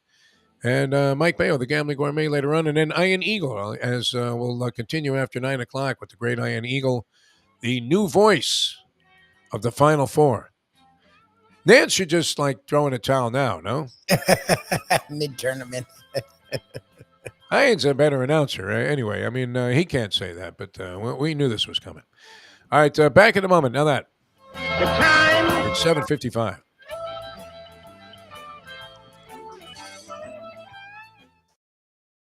And Mike Mayo, the Gambling Gourmet, later on. And then Ian Eagle, as we'll continue after 9 o'clock with the great Ian Eagle, the new voice of the Final Four. Nance should just, throw in a towel now, no? Mid-tournament. Ian's a better announcer. Anyway, he can't say that, but we knew this was coming. All right, back in a moment. Now that. The time. It's 7:55.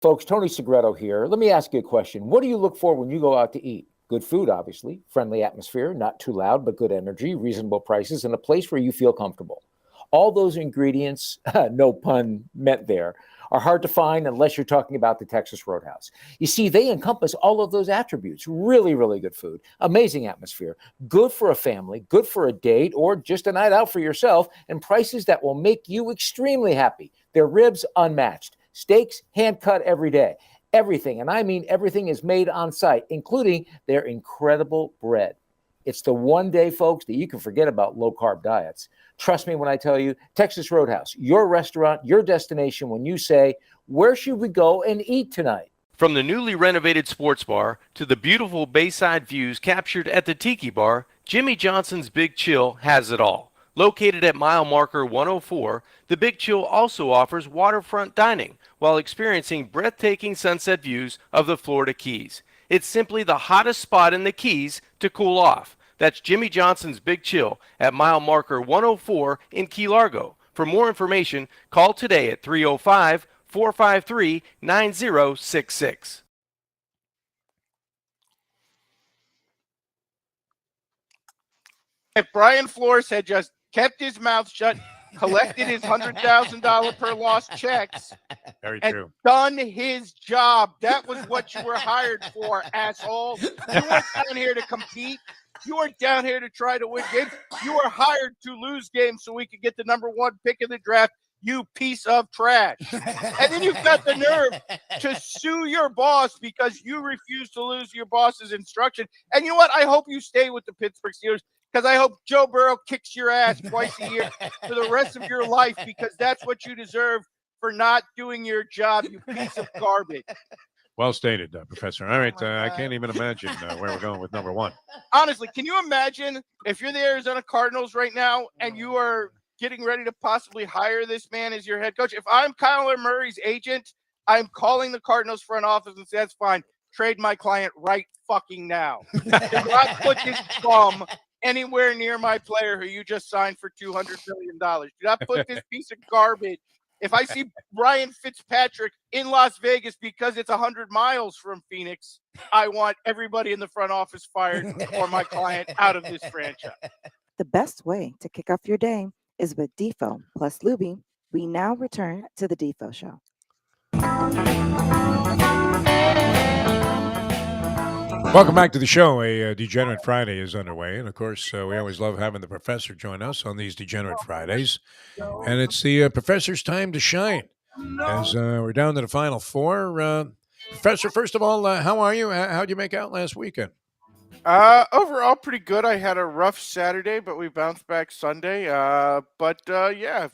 Folks, Tony Segreto here. Let me ask you a question. What do you look for when you go out to eat? Good food, obviously. Friendly atmosphere, not too loud, but good energy, reasonable prices, and a place where you feel comfortable. All those ingredients, no pun meant there, are hard to find unless you're talking about the Texas Roadhouse. You see, they encompass all of those attributes. Really, really good food, amazing atmosphere, good for a family, good for a date, or just a night out for yourself, and prices that will make you extremely happy. Their ribs unmatched, steaks hand cut every day. Everything, and I mean everything, is made on site, including their incredible bread. It's the one day, folks, that you can forget about low-carb diets. Trust me when I tell you, Texas Roadhouse, your restaurant, your destination when you say, where should we go and eat tonight? From the newly renovated sports bar to the beautiful bayside views captured at the Tiki Bar, Jimmy Johnson's Big Chill has it all. Located at mile marker 104, the Big Chill also offers waterfront dining while experiencing breathtaking sunset views of the Florida Keys. It's simply the hottest spot in the Keys to cool off. That's Jimmy Johnson's Big Chill at mile marker 104 in Key Largo. For more information, call today at 305-453-9066. If Brian Flores had just kept his mouth shut, collected his $100,000 per loss checks, and done his job, that was what you were hired for, asshole. You weren't down here to compete. You weren't down here to try to win games. You were hired to lose games so we could get the number one pick in the draft, you piece of trash. And then you've got the nerve to sue your boss because you refuse to lose your boss's instruction. And you know what? I hope you stay with the Pittsburgh Steelers, because I hope Joe Burrow kicks your ass twice a year for the rest of your life, because that's what you deserve for not doing your job, you piece of garbage. Well stated, Professor. All right, I can't even imagine where we're going with number one. Honestly, can you imagine if you're the Arizona Cardinals right now and you are getting ready to possibly hire this man as your head coach? If I'm Kyler Murray's agent, I'm calling the Cardinals front office and say, that's fine. Trade my client right fucking now. Do not put his thumb anywhere near my player who you just signed for $200 million. Do not put this piece of garbage. If I see Ryan Fitzpatrick in Las Vegas because it's 100 miles from Phoenix, I want everybody in the front office fired or my client out of this franchise. The best way to kick off your day is with Defo plus Lubie. We now return to the Defo Show. Welcome back to the show. A Degenerate Friday is underway. And, of course, we always love having the professor join us on these Degenerate Fridays. And it's the professor's time to shine as we're down to the final four. Professor, first of all, how are you? How'd you make out last weekend? Overall, pretty good. I had a rough Saturday, but we bounced back Sunday. Yeah,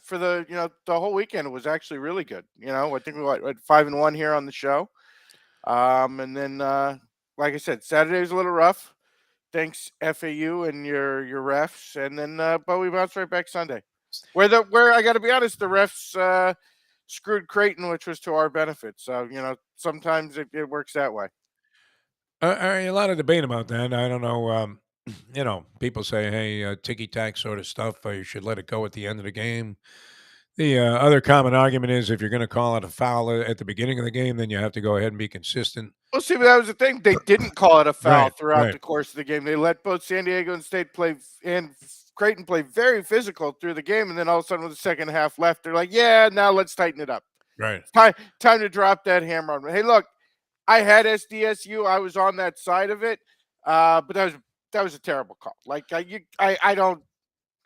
for the whole weekend, it was actually really good. I think we went 5-1 here on the show. And then, like I said, Saturday was a little rough. Thanks FAU and your refs, and then but we bounced right back Sunday. Where I got to be honest, the refs screwed Creighton, which was to our benefit. So sometimes it works that way. A lot of debate about that. I don't know. People say, hey, ticky-tack sort of stuff. You should let it go at the end of the game. The other common argument is if you're going to call it a foul at the beginning of the game, then you have to go ahead and be consistent. Well, see, that was the thing. They didn't call it a foul throughout the course of the game. They let both San Diego State play and Creighton play very physical through the game, and then all of a sudden, with the second half left, they're like, "Yeah, now let's tighten it up." Right. Time to drop that hammer on me. Hey, look, I had SDSU. I was on that side of it, but that was a terrible call. Like I don't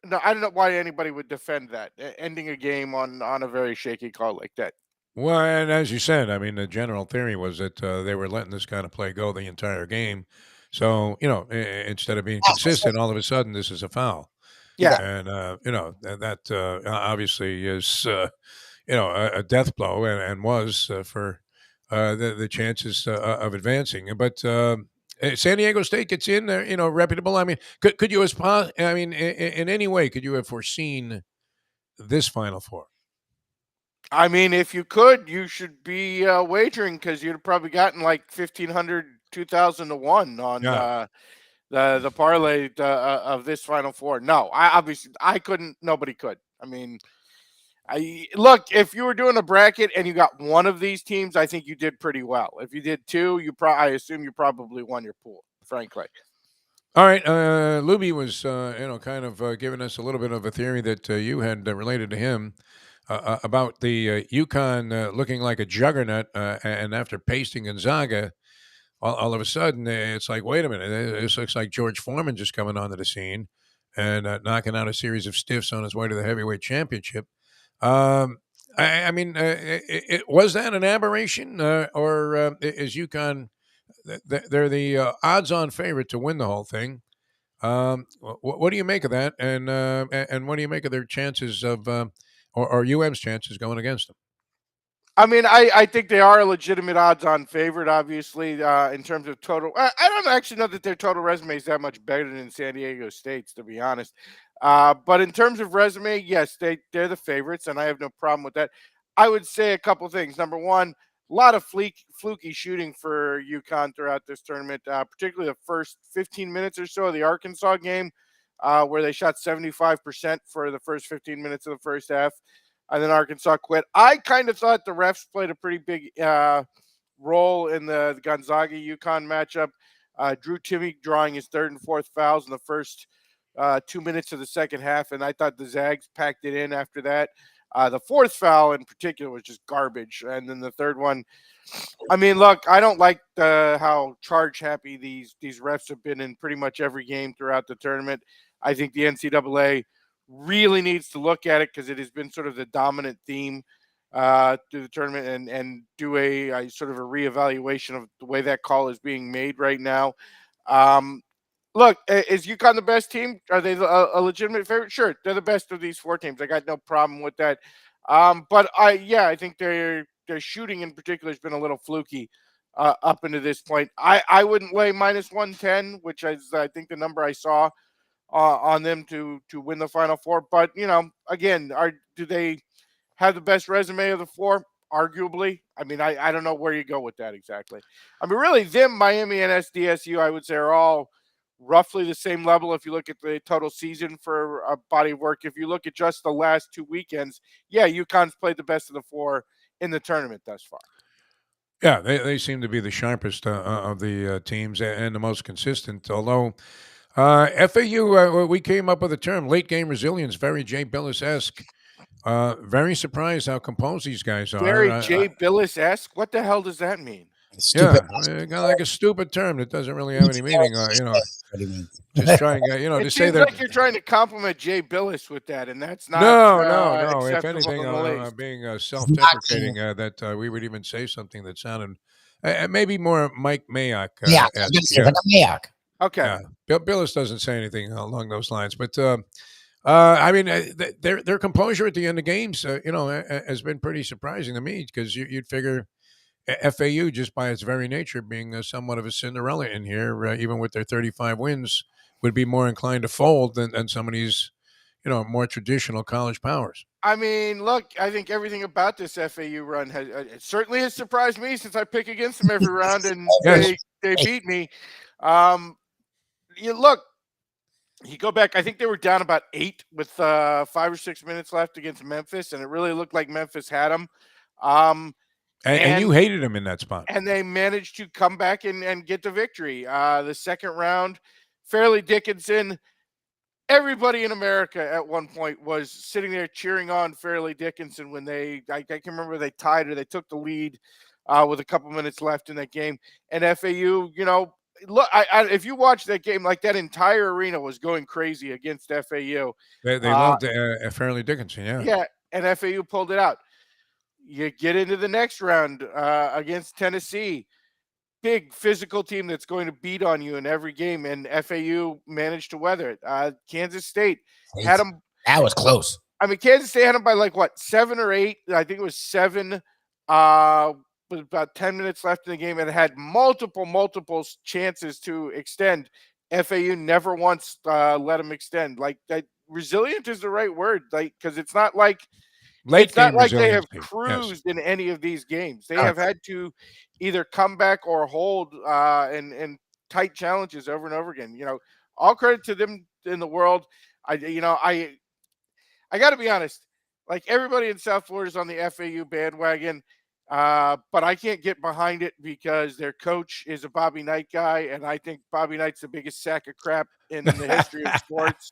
know why anybody would defend that, ending a game on a very shaky call like that. Well, and as you said, I mean, the general theory was that they were letting this kind of play go the entire game. So, instead of being consistent, all of a sudden, this is a foul. Yeah. And, that obviously is, a death blow and was for the chances of advancing. But San Diego State gets in there, reputable. I mean, could you in any way, could you have foreseen this Final Four? I mean, if you could, you should be wagering, because you'd have probably gotten like 1,500, 2,000 to 1 on the parlay of this Final Four. No, I couldn't. Nobody could. I mean, look, if you were doing a bracket and you got one of these teams, I think you did pretty well. If you did two, I assume you probably won your pool, frankly. All right, Lubie was, kind of giving us a little bit of a theory that you had related to him about the Yukon looking like a juggernaut, and after pasting Gonzaga, all of a sudden it's like, wait a minute, this looks like George Foreman just coming onto the scene and knocking out a series of stiffs on his way to the heavyweight championship. Um, I mean, was that an aberration, or is UConn? They're the odds-on favorite to win the whole thing. What do you make of that, and what do you make of their chances of, or UM's chances going against them? I mean, I think they are a legitimate odds-on favorite, obviously, in terms of total. I don't actually know that their total resume is that much better than San Diego State's, to be honest. But in terms of resume, yes, they're the favorites, and I have no problem with that. I would say a couple things. Number one, a lot of fluky shooting for UConn throughout this tournament, particularly the first 15 minutes or so of the Arkansas game, where they shot 75% for the first 15 minutes of the first half. And then Arkansas quit. I kind of thought the refs played a pretty big role in the Gonzaga UConn matchup. Drew Timme drawing his third and fourth fouls in the first 2 minutes of the second half, and I thought the Zags packed it in after that. The fourth foul in particular was just garbage, and then the third one. I mean, look, I don't like how charge happy these refs have been in pretty much every game throughout the tournament. I think the NCAA really needs to look at it because it has been sort of the dominant theme through the tournament, and do a sort of a reevaluation of the way that call is being made right now. Look, is UConn the best team? Are they a legitimate favorite? Sure, they're the best of these four teams. I got no problem with that. But I think their shooting in particular has been a little fluky up into this point. I wouldn't lay minus 110, which is I think the number I saw on them to win the Final Four. But again, do they have the best resume of the four? Arguably. I mean, I don't know where you go with that exactly. I mean, really, them, Miami, and SDSU, I would say, are all roughly the same level if you look at the total season for a body of work. If you look at just the last 2 weekends, yeah, UConn's played the best of the four in the tournament thus far. Yeah, they seem to be the sharpest of the teams and the most consistent. Although FAU, we came up with a term, late game resilience, very Jay Billis-esque. Very surprised how composed these guys are. Very Jay Billis-esque? What the hell does that mean? Stupid. Yeah, kind of like a stupid term that doesn't really have any meaning. Just trying, to say that. Like you're trying to compliment Jay Billis with that, and that's not. No. If anything, being self-deprecating, that we would even say something that sounded maybe more Mike Mayock. Mayock. Okay. Yeah. Billis doesn't say anything along those lines, but I mean, their composure at the end of games, has been pretty surprising to me because you'd figure FAU, just by its very nature, being somewhat of a Cinderella in here, even with their 35 wins, would be more inclined to fold than some of these, more traditional college powers. I mean, look, I think everything about this FAU run it certainly has surprised me since I pick against them every round and Yes. they beat me. You go back, I think they were down about 8 with 5 or 6 minutes left against Memphis, and it really looked like Memphis had them. And you hated him in that spot. And they managed to come back and get the victory. The second round, Fairleigh Dickinson, everybody in America at one point was sitting there cheering on Fairleigh Dickinson when I can remember they tied or they took the lead with a couple minutes left in that game. And FAU, look, if you watch that game, like that entire arena was going crazy against FAU. They loved Fairleigh Dickinson, yeah. Yeah, and FAU pulled it out. You get into the next round against Tennessee, big physical team that's going to beat on you in every game, and FAU managed to weather it. Kansas State had them. That was close. I mean, Kansas State had them by 7 or 8. I think it was 7. With about 10 minutes left in the game, and it had multiple chances to extend. FAU never once let them extend. Like that, resilient is the right word. Like because it's not like. It's not like they have cruised in any of these games. They have had to either come back or hold in tight challenges over and over again. All credit to them in the world. I got to be honest. Like everybody in South Florida is on the FAU bandwagon. But I can't get behind it because their coach is a Bobby Knight guy, and I think Bobby Knight's the biggest sack of crap in the history of sports.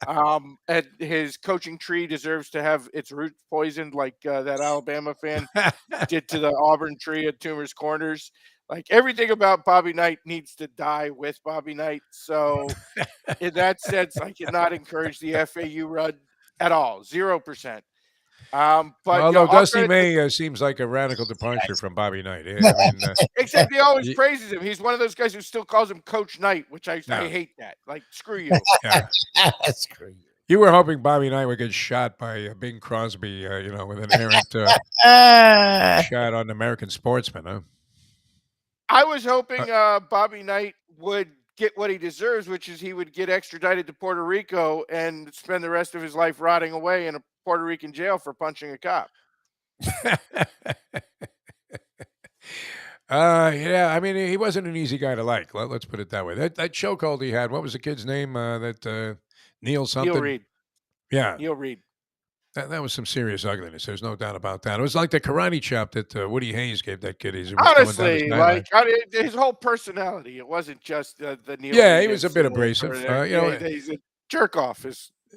And his coaching tree deserves to have its roots poisoned, like that Alabama fan did to the Auburn tree at Toomer's Corners. Like everything about Bobby Knight needs to die with Bobby Knight. So, in that sense, I cannot encourage the FAU run at all, 0%. But although Dusty May seems like a radical departure from Bobby Knight. I mean, except he always praises him. He's one of those guys who still calls him Coach Knight, which I hate that. Like, screw you. Yeah. Screw you. You were hoping Bobby Knight would get shot by Bing Crosby, with an errant shot on American Sportsman, huh? I was hoping Bobby Knight would get what he deserves, which is he would get extradited to Puerto Rico and spend the rest of his life rotting away in a Puerto Rican jail for punching a cop. Yeah, I mean, he wasn't an easy guy to like. Let's put it that way. That chokehold he had, what was the kid's name? Neil something? Neil Reed. Yeah. Neil Reed. That was some serious ugliness. There's no doubt about that. It was like the karate chop that Woody Hayes gave that kid. Honestly, like his whole personality. It wasn't just the Neil. Yeah, he was a bit abrasive. He's a jerk off.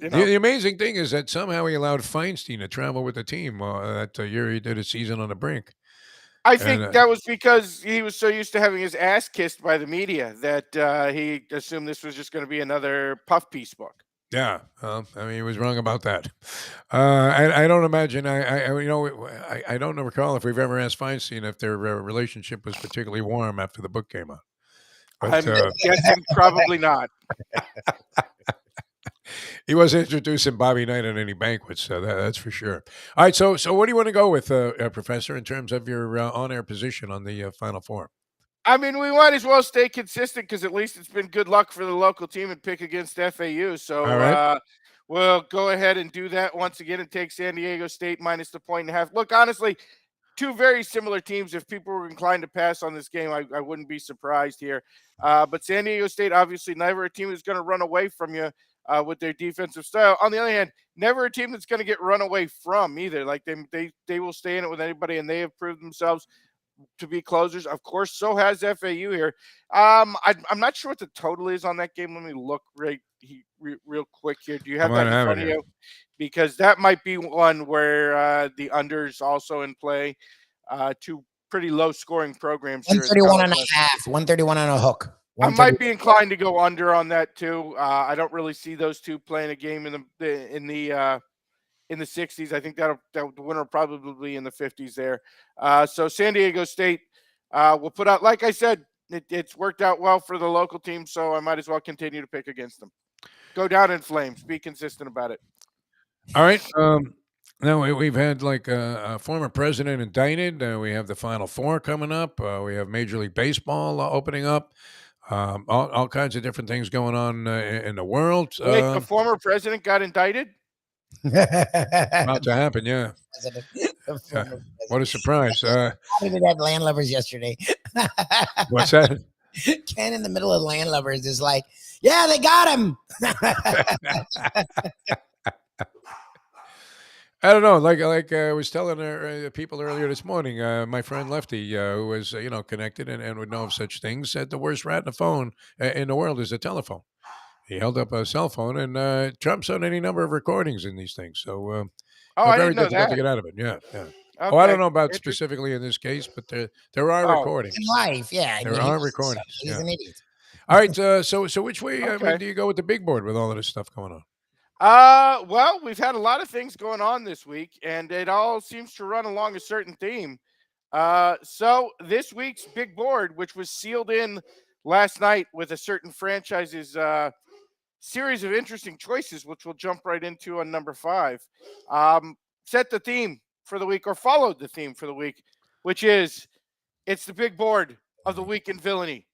The amazing thing is that somehow he allowed Feinstein to travel with the team that year he did a season on the brink. I think that was because he was so used to having his ass kissed by the media that he assumed this was just going to be another puff piece book. Yeah, I mean, he was wrong about that. I don't imagine. I don't recall if we've ever asked Feinstein if their relationship was particularly warm after the book came out. But, I'm guessing probably not. He wasn't introducing Bobby Knight at any banquets, so that's for sure. All right, so what do you want to go with, Professor, in terms of your on-air position on the Final Four? I mean, we might as well stay consistent because at least it's been good luck for the local team and pick against FAU. So we'll go ahead and do that once again and take San Diego State minus the 1.5. Look, honestly, two very similar teams. If people were inclined to pass on this game, I wouldn't be surprised here. But San Diego State, obviously, never a team who's going to run away from you with their defensive style. On the other hand, never a team that's going to get run away from either. Like they will stay in it with anybody, and they have proved themselves to be closers. Of course, so has FAU here. I'm not sure what the total is on that game. Let me look real quick here. Do you have that in front of you? Because that might be one where the under's also in play. Two pretty low scoring programs. 131 and a half, 131 on a hook. I might be inclined to go under on that too. I don't really see those two playing a game in the 60s. I think that the winner will probably be in the 50s there. So San Diego State will put out, like I said, it's worked out well for the local team, so I might as well continue to pick against them. Go down in flames. Be consistent about it. All right. Now we've had like a former president indicted. We have the Final Four coming up. We have Major League Baseball opening up. All kinds of different things going on in the world. Wait, the former president got indicted? About to happen, yeah. What a surprise. I did have Landlubbers yesterday. What's that? Ken in the middle of Landlubbers is like, yeah, they got him. I don't know. Like I was telling people earlier this morning, my friend Lefty, who was connected and would know of such things, said the worst rat in the phone in the world is the telephone. He held up a cell phone and trumps on any number of recordings in these things. So I very didn't know difficult that. to get out of it. Yeah. Okay. Oh, I don't know about specifically in this case, but there are recordings. In life, yeah. There are recordings. He's an idiot. All right. So which way do you go with the big board with all of this stuff going on? Well, we've had a lot of things going on this week, and it all seems to run along a certain theme. So this week's big board, which was sealed in last night with a certain franchise's series of interesting choices, which we'll jump right into on number 5, set the theme for the week, or followed the theme for the week, which is it's the big board of the week in villainy.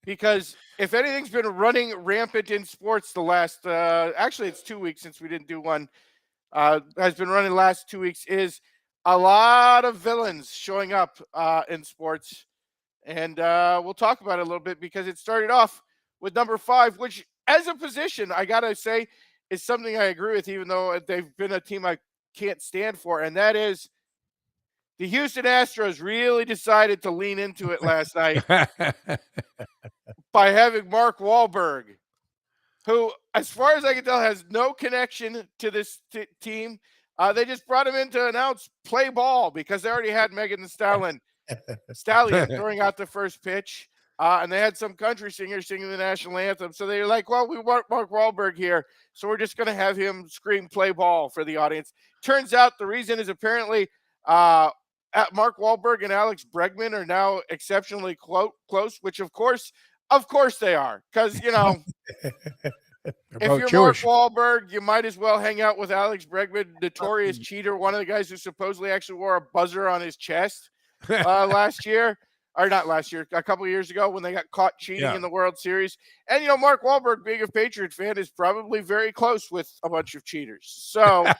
Because if anything's been running rampant in sports the last, actually it's 2 weeks since we didn't do one, has been running the last 2 weeks, is a lot of villains showing up in sports. And we'll talk about it a little bit because it started off with number 5, which as a position, I got to say, is something I agree with, even though they've been a team I can't stand for. And that is The Houston Astros really decided to lean into it last night by having Mark Wahlberg, who, as far as I can tell, has no connection to this team. They just brought him in to announce play ball because they already had Megan Thee Stallion throwing out the first pitch. And they had some country singer singing the national anthem. So they're like, well, we want Mark Wahlberg here, so we're just going to have him scream play ball for the audience. Turns out the reason is apparently Mark Wahlberg and Alex Bregman are now exceptionally close, which of course they are. Because, you know, if you're Jewish. Mark Wahlberg, you might as well hang out with Alex Bregman, notorious cheater, one of the guys who supposedly actually wore a buzzer on his chest last year. Or not last year, a couple of years ago when they got caught cheating in the World Series. And, you know, Mark Wahlberg, being a Patriot fan, is probably very close with a bunch of cheaters. So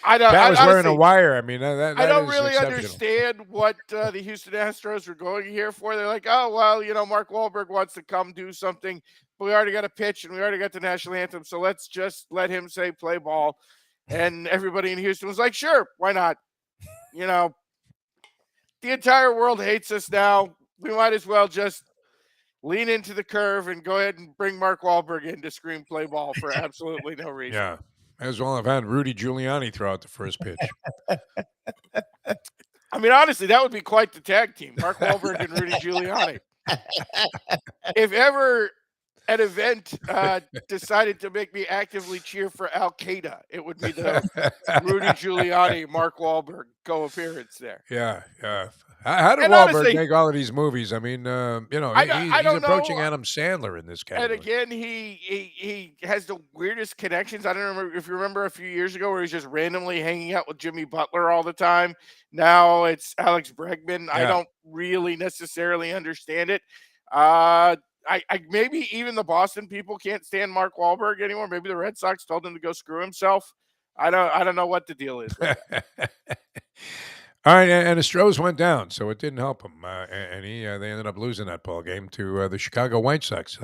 I don't. That was honestly, wearing a wire. I mean, that I don't is really exceptional. understand what the Houston Astros are going here for. They're like, oh, well, you know, Mark Wahlberg wants to come do something, but we already got a pitch and we already got the national anthem, so let's just let him say play ball. And everybody in Houston was like, sure, why not? You know, the entire world hates us now. We might as well just lean into the curve and go ahead and bring Mark Wahlberg in to scream play ball for absolutely no reason. Yeah. As well have had Rudy Giuliani throw out the first pitch. I mean, honestly, that would be quite the tag team, Mark Wahlberg and Rudy Giuliani. If ever an event decided to make me actively cheer for Al Qaeda, it would be the Rudy Giuliani, Mark Wahlberg co-appearance there. Yeah. How did Wahlberg make all of these movies? I mean, you know, he's approaching Adam Sandler in this category. And again, he has the weirdest connections. I don't remember if you remember a few years ago where he's just randomly hanging out with Jimmy Butler all the time. Now it's Alex Bregman. Yeah. I don't really necessarily understand it. I maybe even the Boston people can't stand Mark Wahlberg anymore. Maybe the Red Sox told him to go screw himself. I don't know what the deal is. All right, and the Astros went down, so it didn't help him, and they ended up losing that ball game to the Chicago White Sox,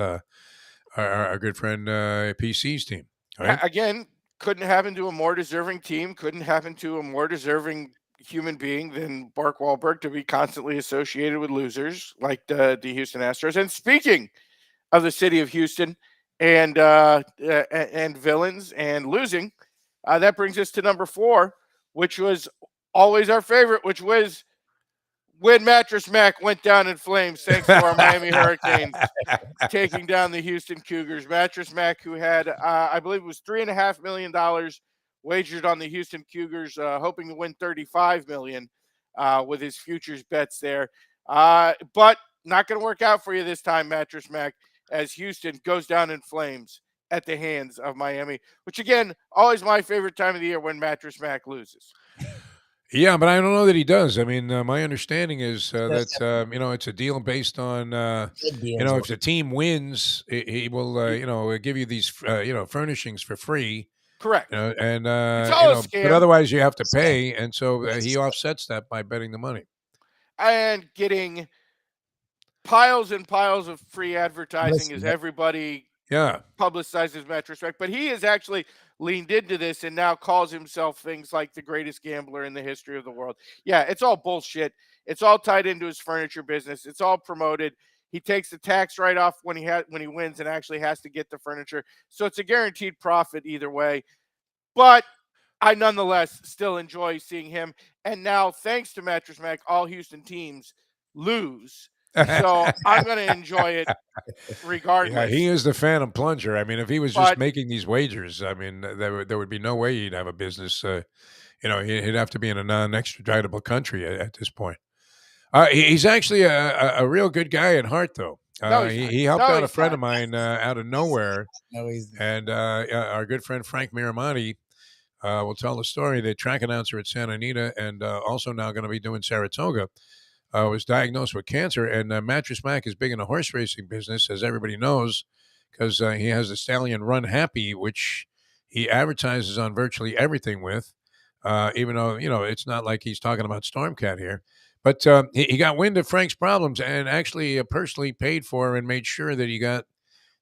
our good friend PC's team. Right? Again, couldn't happen to a more deserving team. Couldn't happen to a more deserving human being than Mark Wahlberg to be constantly associated with losers like the Houston Astros. And speaking of the city of Houston and villains and losing, that brings us to number 4, which was always our favorite, which was when Mattress Mac went down in flames thanks to our Miami Hurricanes taking down the Houston Cougars. Mattress Mac, who had, I believe it was $3.5 million wagered on the Houston Cougars, hoping to win $35 million with his futures bets there. But not going to work out for you this time, Mattress Mac, as Houston goes down in flames at the hands of Miami, which, again, always my favorite time of the year when Mattress Mac loses. Yeah, but I don't know that he does. I mean, my understanding is that, you know, it's a deal based on, you know, if the team wins, he will, you know, give you these, you know, furnishings for free. Correct. You know, and, it's all you know, a scam. But otherwise you have to pay. And so he offsets that by betting the money. And getting piles and piles of free advertising as everybody publicizes Mattress Mac. But he has actually leaned into this and now calls himself things like the greatest gambler in the history of the world. Yeah, it's all bullshit. It's all tied into his furniture business. It's all promoted. He takes the tax write-off when he wins and actually has to get the furniture. So it's a guaranteed profit either way. But I nonetheless still enjoy seeing him. And now, thanks to Mattress Mac, all Houston teams lose. So I'm going to enjoy it regardless. Yeah, he is the phantom plunger. I mean, if he was just making these wagers, I mean, there would be no way he'd have a business. You know, he'd have to be in a non-extraditable country at this point. He's actually a real good guy at heart, though. He helped out a friend of mine out of nowhere. And our good friend Frank Miramonte will tell the story. The track announcer at Santa Anita and also now going to be doing Saratoga. Was diagnosed with cancer, and Mattress Mac is big in the horse racing business, as everybody knows, because he has the stallion Run Happy, which he advertises on virtually everything with, even though, you know, it's not like he's talking about Stormcat here. But he got wind of Frank's problems and actually personally paid for and made sure that he got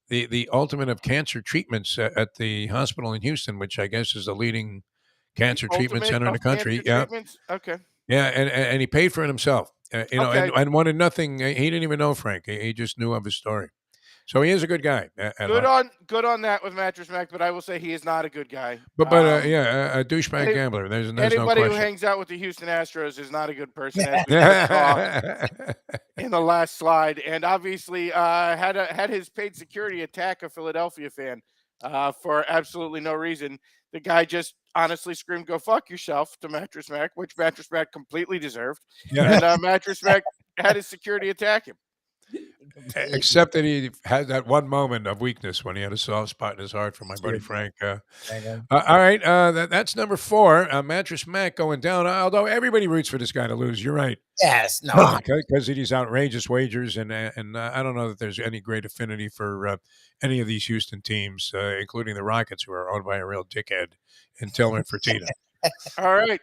the ultimate of cancer treatments at the hospital in Houston, which I guess is the leading cancer treatment center in the country. Yeah. Okay. Yeah, and he paid for it himself. Okay. And wanted nothing. He didn't even know Frank. He just knew of his story. So he is a good guy. Good on that with Mattress Mac, but I will say he is not a good guy. But a douchebag gambler. There's no anybody question. who hangs out with the Houston Astros is not a good person. As we saw in the last slide, and obviously had his paid security attack a Philadelphia fan for absolutely no reason. The guy just honestly screamed, "Go fuck yourself" to Mattress Mac, which Mattress Mac completely deserved. Yeah. And Mattress Mac had his security attack him. Except that he had that one moment of weakness when he had a soft spot in his heart for my buddy Frank. All right, that's number 4. Mattress Mac going down. Although everybody roots for this guy to lose. You're right. Yes, no, because of these outrageous wagers, and I don't know that there's any great affinity for any of these Houston teams, including the Rockets, who are owned by a real dickhead in Tillman Fertitta. All right.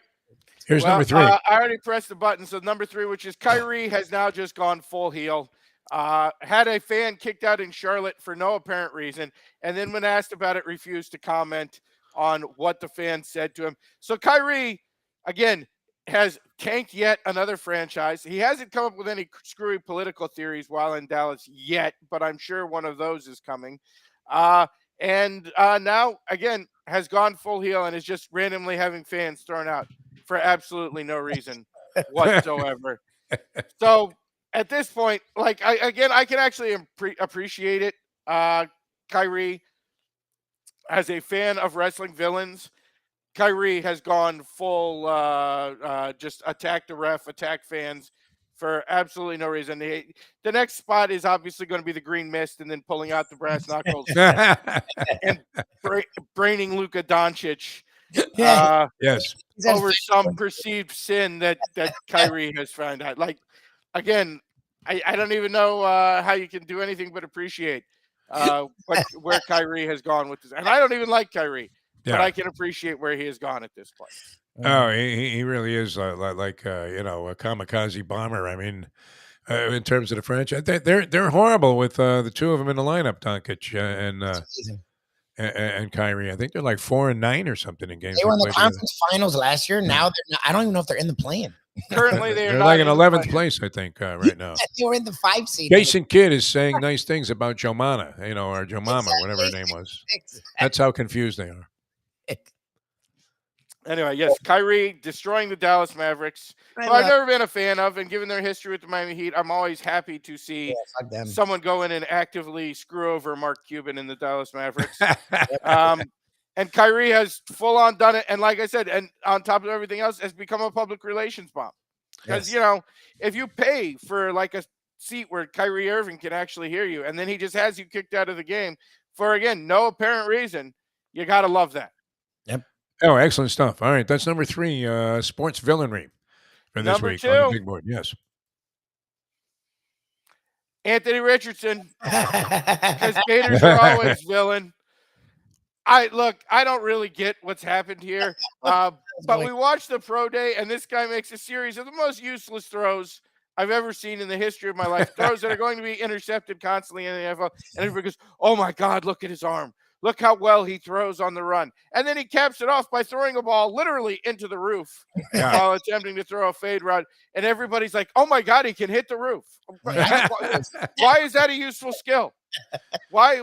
Here's number 3. I already pressed the button. So number 3, which is Kyrie, has now just gone full heel. Had a fan kicked out in Charlotte for no apparent reason, and then when asked about it, refused to comment on what the fan said to him. So Kyrie, again, has tanked yet another franchise. He hasn't come up with any screwy political theories while in Dallas yet, but I'm sure one of those is coming. And now, again, has gone full heel and is just randomly having fans thrown out for absolutely no reason whatsoever. So at this point, like, I can actually appreciate it. Kyrie, as a fan of wrestling villains, Kyrie has gone full, just attack the ref, attack fans for absolutely no reason. The next spot is obviously going to be the green mist and then pulling out the brass knuckles and braining Luka Doncic. Yes. Over some perceived sin that Kyrie has found out. Like, again, I don't even know how you can do anything but appreciate where Kyrie has gone with this. And I don't even like Kyrie, but I can appreciate where he has gone at this point. Oh, he really is like a kamikaze bomber. I mean, in terms of the franchise, they're horrible with the two of them in the lineup, Doncic and Kyrie. I think they're like 4-9 or something in games. They were in the conference finals last year. Now I don't even know if they're in the play-in. Currently, they're like in 11th place, I think, right now. They were in the 5 seed. Jason Kidd is saying nice things about Jomana, or Jomama, whatever her name was. That's how confused they are. Anyway, yes, Kyrie destroying the Dallas Mavericks, who I've never been a fan of, and given their history with the Miami Heat, I'm always happy to see someone go in and actively screw over Mark Cuban in the Dallas Mavericks. And Kyrie has full on done it. And like I said, and on top of everything else, has become a public relations bomb. Because, if you pay for like a seat where Kyrie Irving can actually hear you, and then he just has you kicked out of the game for, again, no apparent reason, you got to love that. Yep. Oh, excellent stuff. All right. That's number 3, sports villainry for this week 2, on the big board. Yes. Anthony Richardson. Because Gators are always villain. I don't really get what's happened here, but we watched the pro day, and this guy makes a series of the most useless throws I've ever seen in the history of my life. Throws that are going to be intercepted constantly in the NFL, and everybody goes, "Oh my God, look at his arm! Look how well he throws on the run!" And then he caps it off by throwing a ball literally into the roof while attempting to throw a fade route, and everybody's like, "Oh my God, he can hit the roof!" Why is that a useful skill? Why?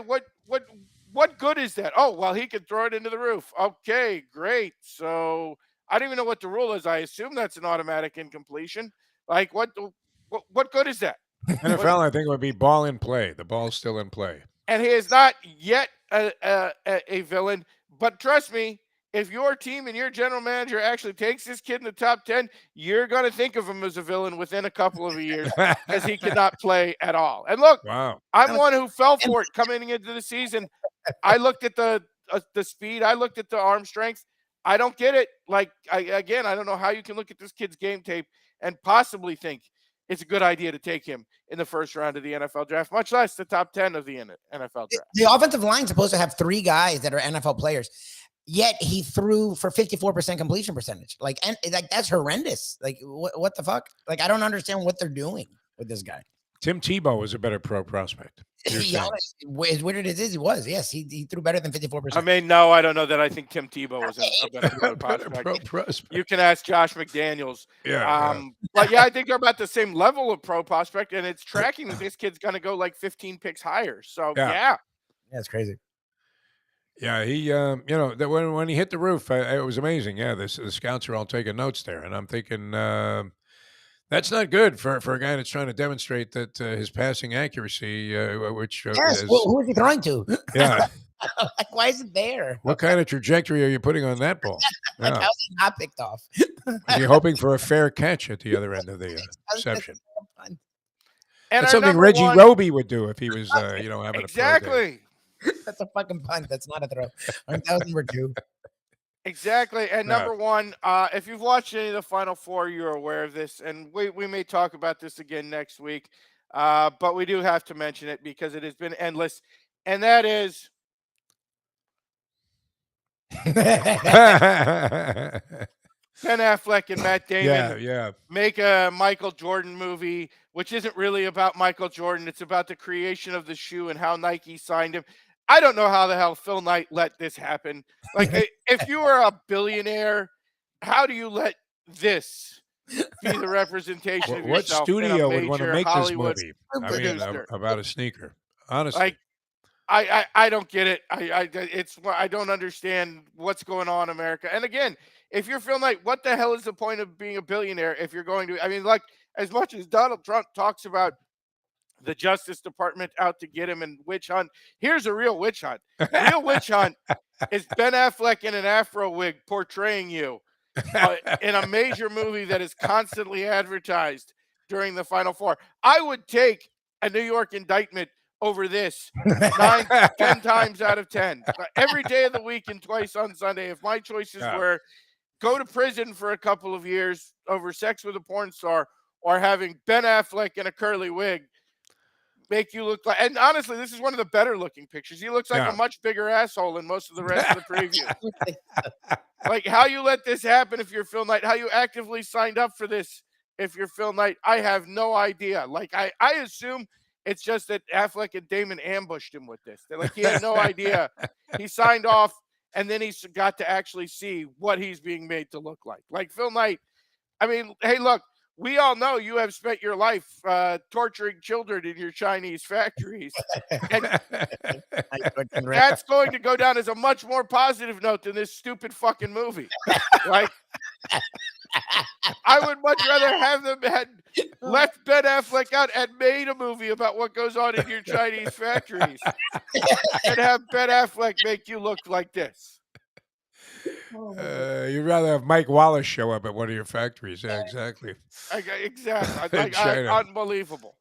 What good is that? Oh, well, he can throw it into the roof. Okay, great. So I don't even know what the rule is. I assume that's an automatic incompletion. Like, what good is that? NFL, I think it would be ball in play. The ball's still in play. And he is not yet a villain. But trust me, if your team and your general manager actually takes this kid in the top 10, you're going to think of him as a villain within a couple of years because he cannot play at all. And look, I'm one who fell for it coming into the season. I looked at the speed. I looked at the arm strength. I don't get it. Like, I don't know how you can look at this kid's game tape and possibly think it's a good idea to take him in the first round of the NFL draft, much less the top 10 of the NFL draft. The offensive line is supposed to have 3 guys that are NFL players, yet he threw for 54% completion percentage. Like that's horrendous. Like, what the fuck? Like, I don't understand what they're doing with this guy. Tim Tebow was a better pro prospect. As weird as it is, he was. Yes, he threw better than 54%. I mean, no, I don't know that. I think Tim Tebow was a better pro prospect. Pro prospect. You can ask Josh McDaniels. Yeah. But yeah, I think they're about the same level of pro prospect, and it's tracking that this kid's going to go like 15 picks higher. So yeah, it's crazy. Yeah, he, you know, that when he hit the roof, it was amazing. Yeah, the scouts are all taking notes there, and I'm thinking that's not good for a guy that's trying to demonstrate that his passing accuracy, which yes, who is he throwing to? Yeah, like, why is it there? What kind of trajectory are you putting on that ball? Like, how's it not picked off? Are you hoping for a fair catch at the other end of the reception? And that's something Reggie Roby would do if he was, you know, having exactly. That's a fucking punt. That's not a throw. That was number 2. Exactly. And number 1, if you've watched any of the Final Four, you're aware of this. And we may talk about this again next week. But we do have to mention it because it has been endless. And that is Ben Affleck and Matt Damon make a Michael Jordan movie, which isn't really about Michael Jordan. It's about the creation of the shoe and how Nike signed him. I don't know how the hell Phil Knight let this happen. Like, if you were a billionaire, how do you let this be the representation of yourself? What studio would want to make Hollywood this movie? I mean, about a sneaker. Honestly. Like, I don't get it. I don't understand what's going on in America. And again, if you're Phil Knight, what the hell is the point of being a billionaire if you're going to? I mean, like, as much as Donald Trump talks about the Justice Department out to get him and witch hunt, here's a real witch hunt. The real witch hunt is Ben Affleck in an Afro wig portraying you in a major movie that is constantly advertised during the Final Four. I would take a New York indictment over this 9, 10 times out of 10. Every day of the week and twice on Sunday. If my choices were go to prison for a couple of years over sex with a porn star or having Ben Affleck in a curly wig make you look like, and honestly, this is one of the better looking pictures. He looks like a much bigger asshole than most of the rest of the preview. Like, how you let this happen if you're Phil Knight, how you actively signed up for this if you're Phil Knight, I have no idea. Like, I assume it's just that Affleck and Damon ambushed him with this. Like, he had no idea. He signed off, and then he got to actually see what he's being made to look like. Like, Phil Knight, I mean, hey, look, we all know you have spent your life torturing children in your Chinese factories. And that's going to go down as a much more positive note than this stupid fucking movie. Like, I would much rather have them had left Ben Affleck out and made a movie about what goes on in your Chinese factories and have Ben Affleck make you look like this. You'd rather have Mike Wallace show up at one of your factories. Yeah, exactly. Exactly. Unbelievable.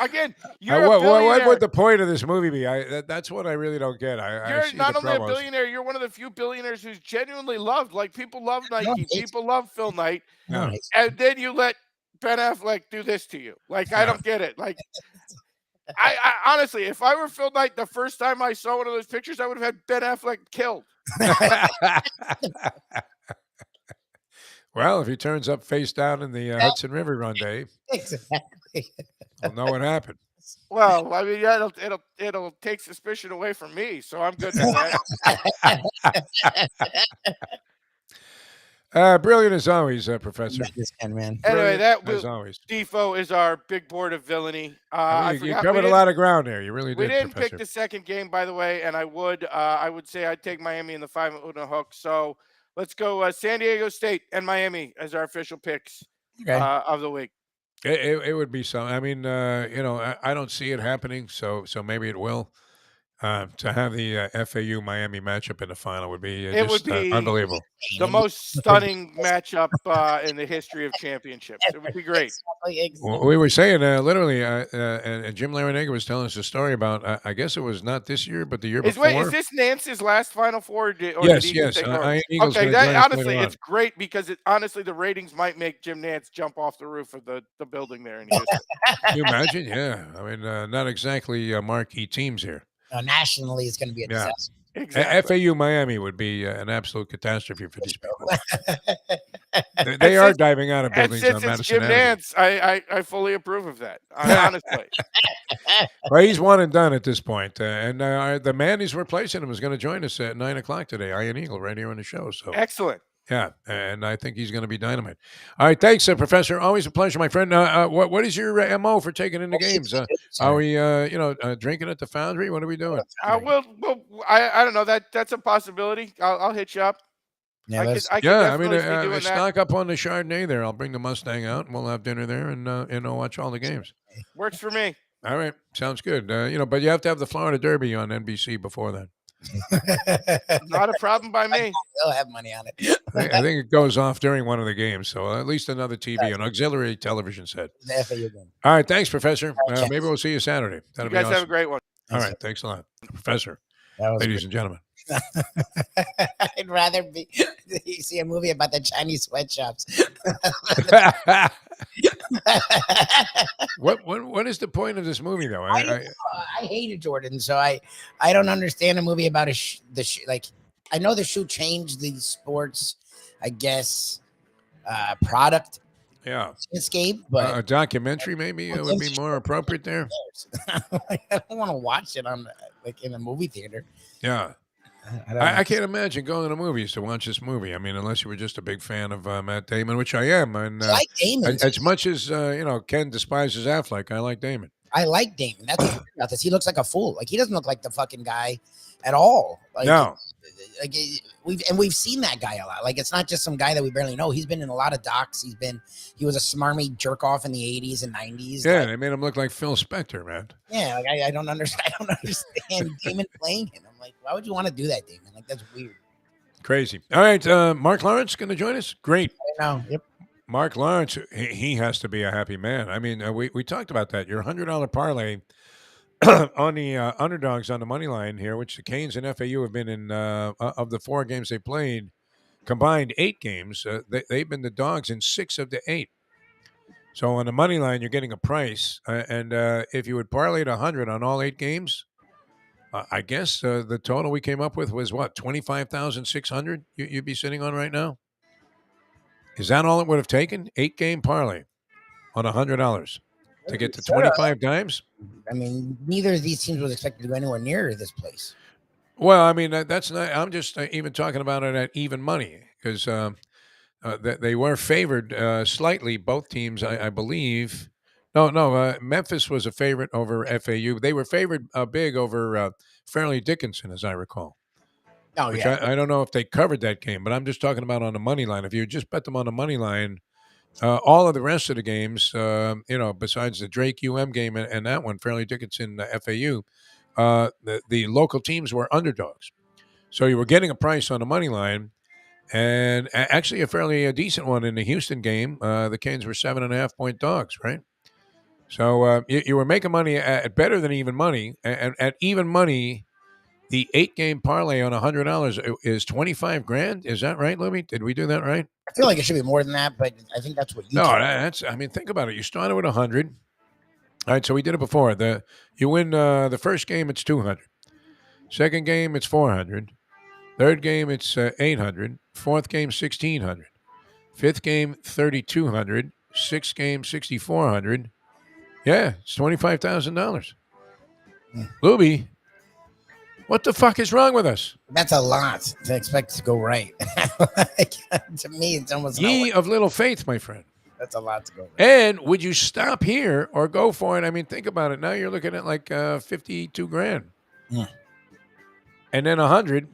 Again, what would the point of this movie be? That's what I really don't get. You're not only a billionaire, you're one of the few billionaires who's genuinely loved. Like, people love Nike, people love Phil Knight, and then you let Ben Affleck do this to you. Like, I don't get it. Like, I honestly, if I were Phil Knight, the first time I saw one of those pictures, I would have had Ben Affleck killed. Well, if he turns up face down in the Hudson River one day, exactly, we'll know what happened. Well, I mean, it'll take suspicion away from me, so I'm good with that. Brilliant as always, Professor. Man. Anyway, as always. Defo is our big board of villainy. You covered a lot of ground there. You really did. We didn't Professor. pick the second game, by the way, and I would say I'd take Miami in the 5 on a hook. So let's go San Diego State and Miami as our official picks of the week. It would be something. I mean, I don't see it happening, so maybe it will. To have the FAU Miami matchup in the final would be unbelievable. The most stunning matchup in the history of championships. It would be great. Well, we were saying literally, and Jim Larinaga was telling us a story about. I guess it was not this year, but the year before. Is this Nance's last Final Four? Yes. Okay, honestly, it's great because honestly, the ratings might make Jim Nance jump off the roof of the building there in Houston. Can you imagine? Yeah, I mean, not exactly marquee teams here. Nationally, it's going to be a disaster. Exactly. FAU Miami would be an absolute catastrophe for these people. They are diving out of And buildings since on it's Madison Jim Avenue. Nance, I fully approve of that. Honestly. Well, he's one and done at this point. And the man he's replacing him is going to join us at 9 o'clock today, Ian Eagle, right here on the show. So Excellent. yeah, and I think he's going to be dynamite. All right, thanks, Professor. Always a pleasure, my friend. What is your MO for taking in the games? Are we, drinking at the Foundry? What are we doing? I don't know. That's a possibility. I'll hit you up. Yeah, I let's- could Yeah, definitely be doing that. stock up on the Chardonnay there. I'll bring the Mustang out, and we'll have dinner there, and I'll watch all the games. Works for me. All right, sounds good. But you have to have the Florida Derby on NBC before then. Not a problem by me. They'll have money on it. I think it goes off during one of the games, so at least another TV, an auxiliary television set. The FAU game. All right, thanks, Professor. Okay. Maybe we'll see you Saturday. You That'll guys be have a awesome. great one. All right, thanks a lot, Professor. That was Ladies and gentlemen. I'd rather see a movie about the Chinese sweatshops. What is the point of this movie, though? I hated Jordan, so I don't understand a movie about like I know the shoe changed the sports, I guess, product yeah, escape, but a documentary maybe would be more appropriate there. I don't want to watch it on in a movie theater. Yeah. I can't imagine going to the movies to watch this movie. I mean, unless you were just a big fan of Matt Damon, which I am. And I like Damon. as much as Ken despises Affleck, I like Damon. I like Damon. That's what's weird about this. He looks like a fool. Like he doesn't look like the fucking guy at all. Like, No. Like we've seen that guy a lot. Like it's not just some guy that we barely know. He's been in a lot of docs. He was a smarmy jerk off in the 80s and 90s. Yeah, like, they made him look like Phil Spector, man. yeah. Like I don't understand. I don't understand Damon playing him. I'm like, why would you want to do that, Damon? Like that's weird. Crazy. All right, Mark Lawrence going to join us? Great. I know. Yep. Mark Lawrence, he has to be a happy man. I mean, we talked about that. Your $100 parlay on the underdogs on the money line here, which the Canes and FAU have been in of the 4 games they played, combined 8 games. They've been the dogs in 6 of the 8. So on the money line, you're getting a price, and if you would parlay it 100 on all 8 games, I guess the total we came up with was what, 25,600? You'd be sitting on right now. Is that all it would have taken? 8-game parlay on $100 to get to 25 dimes? I mean, neither of these teams was expected to go anywhere near this place. Well, I mean, that's not. I'm just even talking about it at even money because they were favored slightly. Both teams, I believe. No. Memphis was a favorite over FAU. They were favored big over Fairleigh Dickinson, as I recall. Oh, Which yeah. I don't know if they covered that game, but I'm just talking about on the money line. If you just bet them on the money line, all of the rest of the games, besides the Drake UM game and that one, Fairleigh Dickinson FAU, the local teams were underdogs. So you were getting a price on the money line, and actually a fairly decent one in the Houston game. The Canes were 7.5-point dogs, right? So you were making money at better than even money, and at even money, the 8-game parlay on $100 is $25,000. Is that right, Lubie? Did we do that right? I feel like it should be more than that, but I think that's what you No, told me. that's. I mean, think about it. You started with 100. All right, so we did it before. You win the first game, it's 200. Second game, it's 400. Third game, it's 800. Fourth game, 1,600. Fifth game, 3,200. Sixth game, 6,400. Yeah, it's $25,000. Lubie, what the fuck is wrong with us? That's a lot to expect to go right. To me, it's almost Ye of little faith, my friend. that's a lot to go right. And would you stop here or go for it? I mean, think about it. Now you're looking at like $52,000. Yeah. And then 100.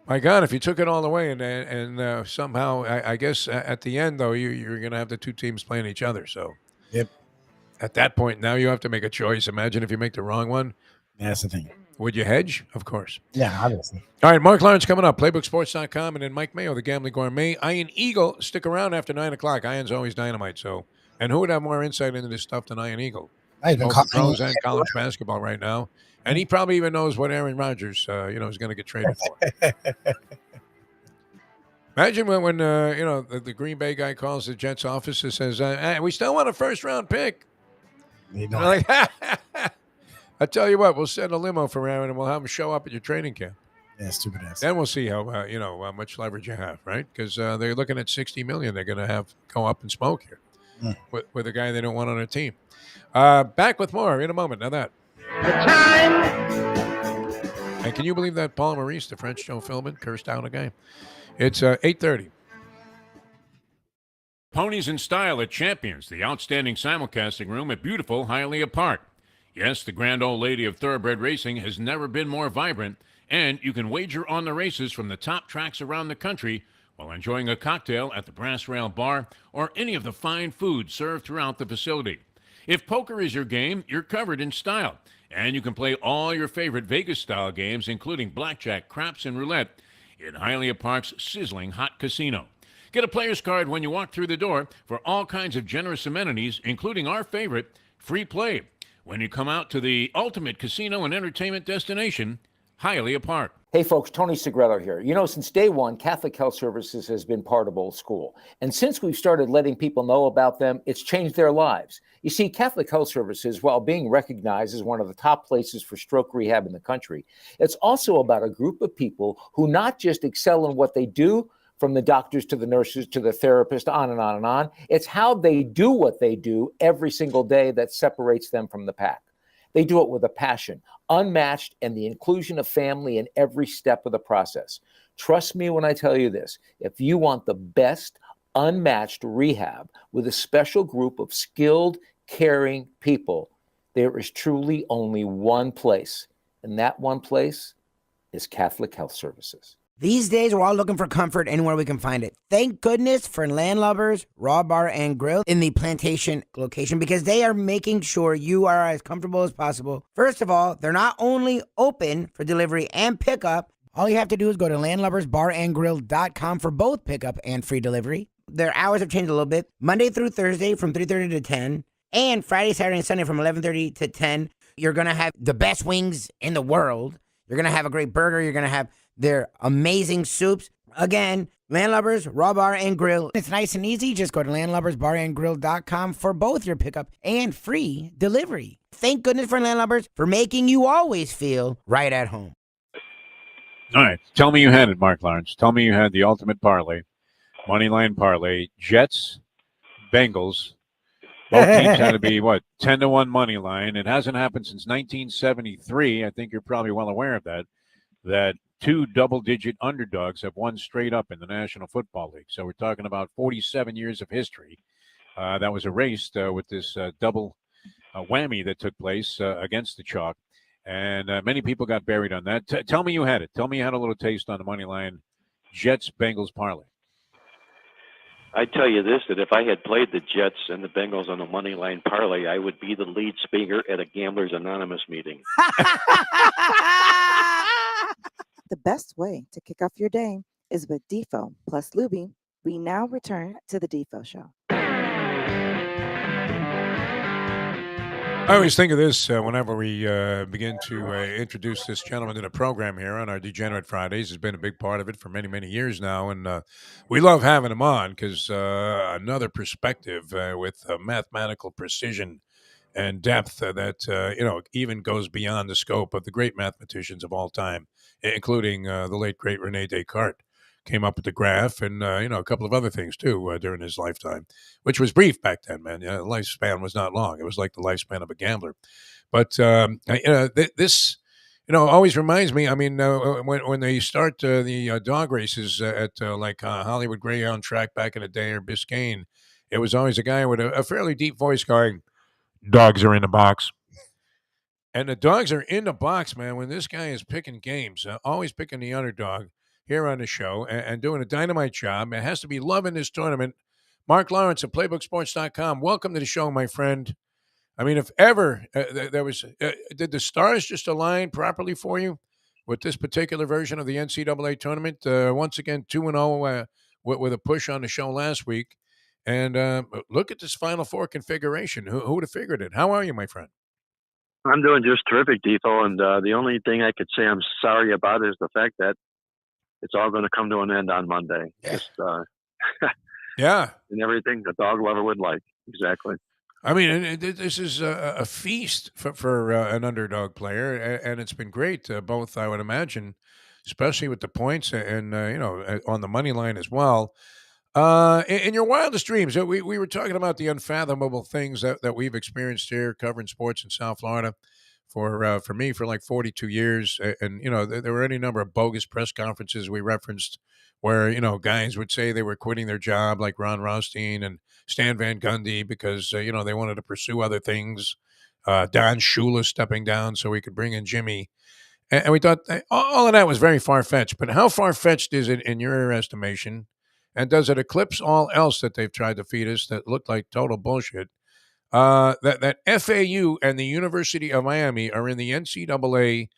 My God, if you took it all the way and somehow, I guess at the end, though, you're going to have the 2 teams playing each other. So Yep. At that point, now you have to make a choice. Imagine if you make the wrong one. Yeah, that's the thing. Would you hedge? Of course. Yeah, obviously. All right, Mark Lawrence coming up. PlaybookSports.com, and then Mike Mayo, the Gambling Gourmet. Ian Eagle, stick around after 9 o'clock. Ian's always dynamite. So, and who would have more insight into this stuff than Ian Eagle? I've been Both pros and college basketball right now. And he probably even knows what Aaron Rodgers, is going to get traded for. Imagine when the Green Bay guy calls the Jets office and says, hey, we still want a first-round pick. You And they're like, I tell you what, we'll send a limo for Aaron and we'll have him show up at your training camp. Yeah, stupid ass. Then we'll see how how much leverage you have, right? Because they're looking at 60 million. They're going to have go up in smoke here with a guy they don't want on their team. Back with more in a moment. Now that. The time. And can you believe that Paul Maurice, the French Joe Philbin, cursed out a guy? It's 8:30. Ponies in Style at Champions, the outstanding simulcasting room at beautiful Hialeah Park. Yes, the grand old lady of thoroughbred racing has never been more vibrant, and you can wager on the races from the top tracks around the country while enjoying a cocktail at the Brass Rail Bar or any of the fine food served throughout the facility. If poker is your game, you're covered in style, and you can play all your favorite Vegas-style games, including blackjack, craps, and roulette, in Hialeah Park's sizzling hot casino. Get a player's card when you walk through the door for all kinds of generous amenities, including our favorite, free play, when you come out to the ultimate casino and entertainment destination, Hialeah Park. Hey folks, Tony Segreto here. You know, since day one, Catholic Health Services has been part of Old School. And since we've started letting people know about them, it's changed their lives. You see, Catholic Health Services, while being recognized as one of the top places for stroke rehab in the country, it's also about a group of people who not just excel in what they do, from the doctors to the nurses to the therapist, on and on and on. It's how they do what they do every single day that separates them from the pack. They do it with a passion, unmatched, and the inclusion of family in every step of the process. Trust me when I tell you this. If you want the best, unmatched rehab with a special group of skilled, caring people, there is truly only one place, and that one place is Catholic Health Services. These days, we're all looking for comfort anywhere we can find it. Thank goodness for Landlubbers Raw Bar and Grill in the Plantation location, because they are making sure you are as comfortable as possible. First of all, they're not only open for delivery and pickup. All you have to do is go to landlubbersbarandgrill.com for both pickup and free delivery. Their hours have changed a little bit. Monday through Thursday from 3:30 to 10, and Friday, Saturday, and Sunday from 11:30 to 10. You're going to have the best wings in the world. You're going to have a great burger. You're going to have their amazing soups. Again, Landlubbers, Raw Bar and Grill. It's nice and easy. Just go to landlubbersbarandgrill.com for both your pickup and free delivery. Thank goodness for Landlubbers for making you always feel right at home. All right. Tell me you had it, Mark Lawrence. Tell me you had the ultimate parlay, moneyline parlay, Jets, Bengals. Both teams had to be, 10-1 money line. It hasn't happened since 1973. I think you're probably well aware of that two double-digit underdogs have won straight up in the National Football League. So we're talking about 47 years of history that was erased with this double whammy that took place against the chalk. And many people got buried on that. Tell me you had it. Tell me you had a little taste on the money line Jets-Bengals parlay. I tell you this, that if I had played the Jets and the Bengals on the money line parlay, I would be the lead speaker at a Gamblers Anonymous meeting. The best way to kick off your day is with Defo plus Lubie. We now return to the Defo Show. I always think of this whenever we begin to introduce this gentleman to the program here on our Degenerate Fridays. He's been a big part of it for many, many years now, and we love having him on because another perspective with mathematical precision and depth that even goes beyond the scope of the great mathematicians of all time, including the late great Rene Descartes. Came up with the graph and, a couple of other things, too, during his lifetime, which was brief back then, man. The lifespan was not long. It was like the lifespan of a gambler. But, this, always reminds me, when they start the dog races at Hollywood Greyhound track back in the day or Biscayne, it was always a guy with a fairly deep voice going, "Dogs are in the box." And the dogs are in the box, man, when this guy is picking games, always picking the underdog here on the show and doing a dynamite job. It has to be loving this tournament. Mark Lawrence of PlaybookSports.com. Welcome to the show, my friend. I mean, if ever there was, did the stars just align properly for you with this particular version of the NCAA tournament? Once again, 2-0 with a push on the show last week. And look at this Final Four configuration. Who would have figured it? How are you, my friend? I'm doing just terrific, Defo. And the only thing I could say I'm sorry about is the fact that it's all going to come to an end on Monday. Just, yeah. And everything the dog lover would like. Exactly. I mean, this is a feast for an underdog player, and it's been great. Both, I would imagine, especially with the points and on the money line as well. In your wildest dreams, we were talking about the unfathomable things that we've experienced here covering sports in South Florida for me for like 42 years. And, there were any number of bogus press conferences we referenced where, guys would say they were quitting their job like Ron Rothstein and Stan Van Gundy because, they wanted to pursue other things. Don Shula stepping down so we could bring in Jimmy. And we thought all of that was very far-fetched. But how far-fetched is it in your estimation? And does it eclipse all else that they've tried to feed us that looked like total bullshit? That FAU and the University of Miami are in the NCAA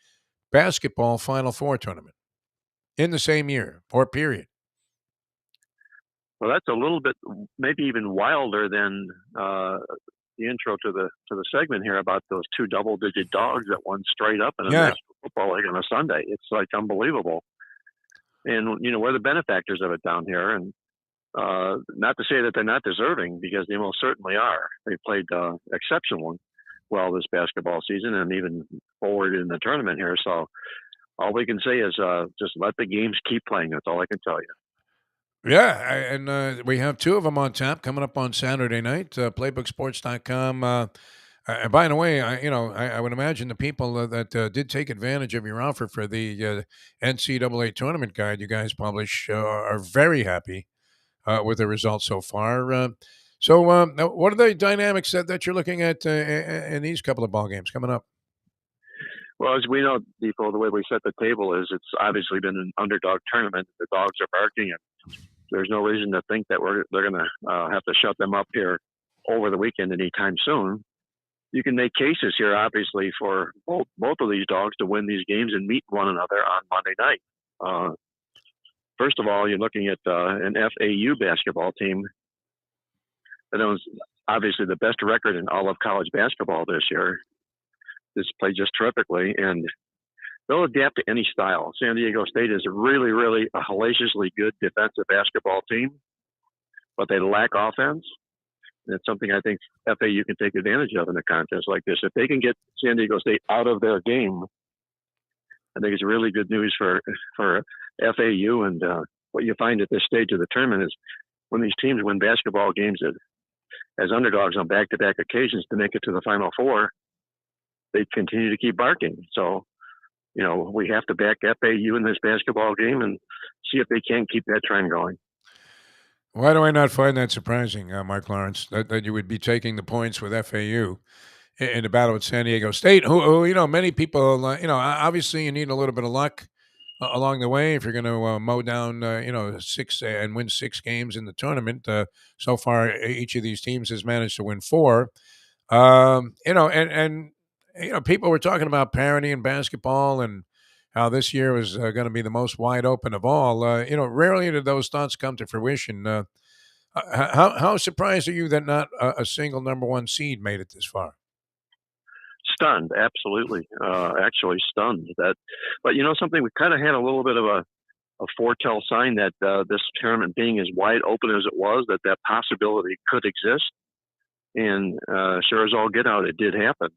basketball Final Four tournament in the same year or period. Well, that's a little bit, maybe even wilder than the intro to the segment here about those two double-digit dogs that won straight up in a national football league on a Sunday. It's like unbelievable. And, we're the benefactors of it down here. And not to say that they're not deserving, because they most certainly are. They played exceptionally well this basketball season and even forward in the tournament here. So all we can say is just let the games keep playing. That's all I can tell you. Yeah, and we have two of them on tap coming up on Saturday night, playbooksports.com. And by the way, I would imagine the people that did take advantage of your offer for the NCAA tournament guide you guys publish are very happy with the results so far. So what are the dynamics that you're looking at in these couple of ball games coming up? Well, as we know, Defo, the way we set the table is it's obviously been an underdog tournament. The dogs are barking, and there's no reason to think that they're going to have to shut them up here over the weekend anytime soon. You can make cases here, obviously, for both of these dogs to win these games and meet one another on Monday night. First of all, you're looking at an FAU basketball team that owns obviously the best record in all of college basketball this year. This played just terrifically, and they'll adapt to any style. San Diego State is really, really a hellaciously good defensive basketball team, but they lack offense. And it's something I think FAU can take advantage of in a contest like this. If they can get San Diego State out of their game, I think it's really good news for FAU. And what you find at this stage of the tournament is when these teams win basketball games as underdogs on back-to-back occasions to make it to the Final Four, they continue to keep barking. So, we have to back FAU in this basketball game and see if they can keep that trend going. Why do I not find that surprising, Mark Lawrence, that you would be taking the points with FAU in the battle with San Diego State, who many people, obviously you need a little bit of luck along the way if you're going to mow down, 6 and win 6 games in the tournament. So far, each of these teams has managed to win 4. People were talking about parity in basketball and how this year was going to be the most wide open of all. Rarely did those thoughts come to fruition. How surprised are you that not a single number 1 seed made it this far? Stunned, absolutely. Actually stunned. But something, we kind of had a little bit of a foretell sign that this tournament being as wide open as it was, that possibility could exist. And sure as all get out, it did happen.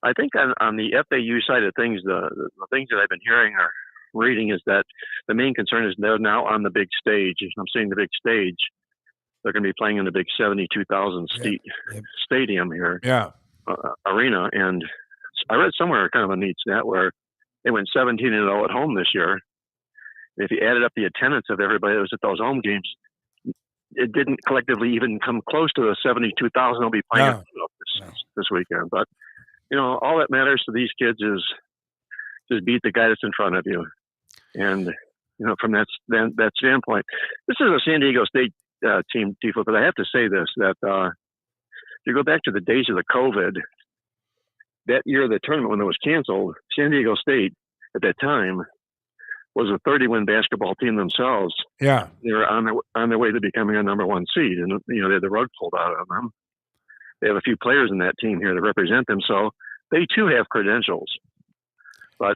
I think on the FAU side of things, the things that I've been hearing or reading is that the main concern is they're now on the big stage. I'm saying the big stage. They're going to be playing in the big 72,000 stadium here, arena. And I read somewhere kind of a neat stat where they went 17-0 at home this year. If you added up the attendance of everybody that was at those home games, it didn't collectively even come close to the 72,000 they'll be playing this weekend. But all that matters to these kids is just beat the guy that's in front of you. And, from that standpoint, this is a San Diego State team, Defo, but I have to say this, that if you go back to the days of the COVID, that year of the tournament when it was canceled, San Diego State at that time was a 30-win basketball team themselves. Yeah. They were on their way to becoming a number 1 seed, and, they had the rug pulled out of them. They have a few players in that team here that represent them, so they too have credentials. But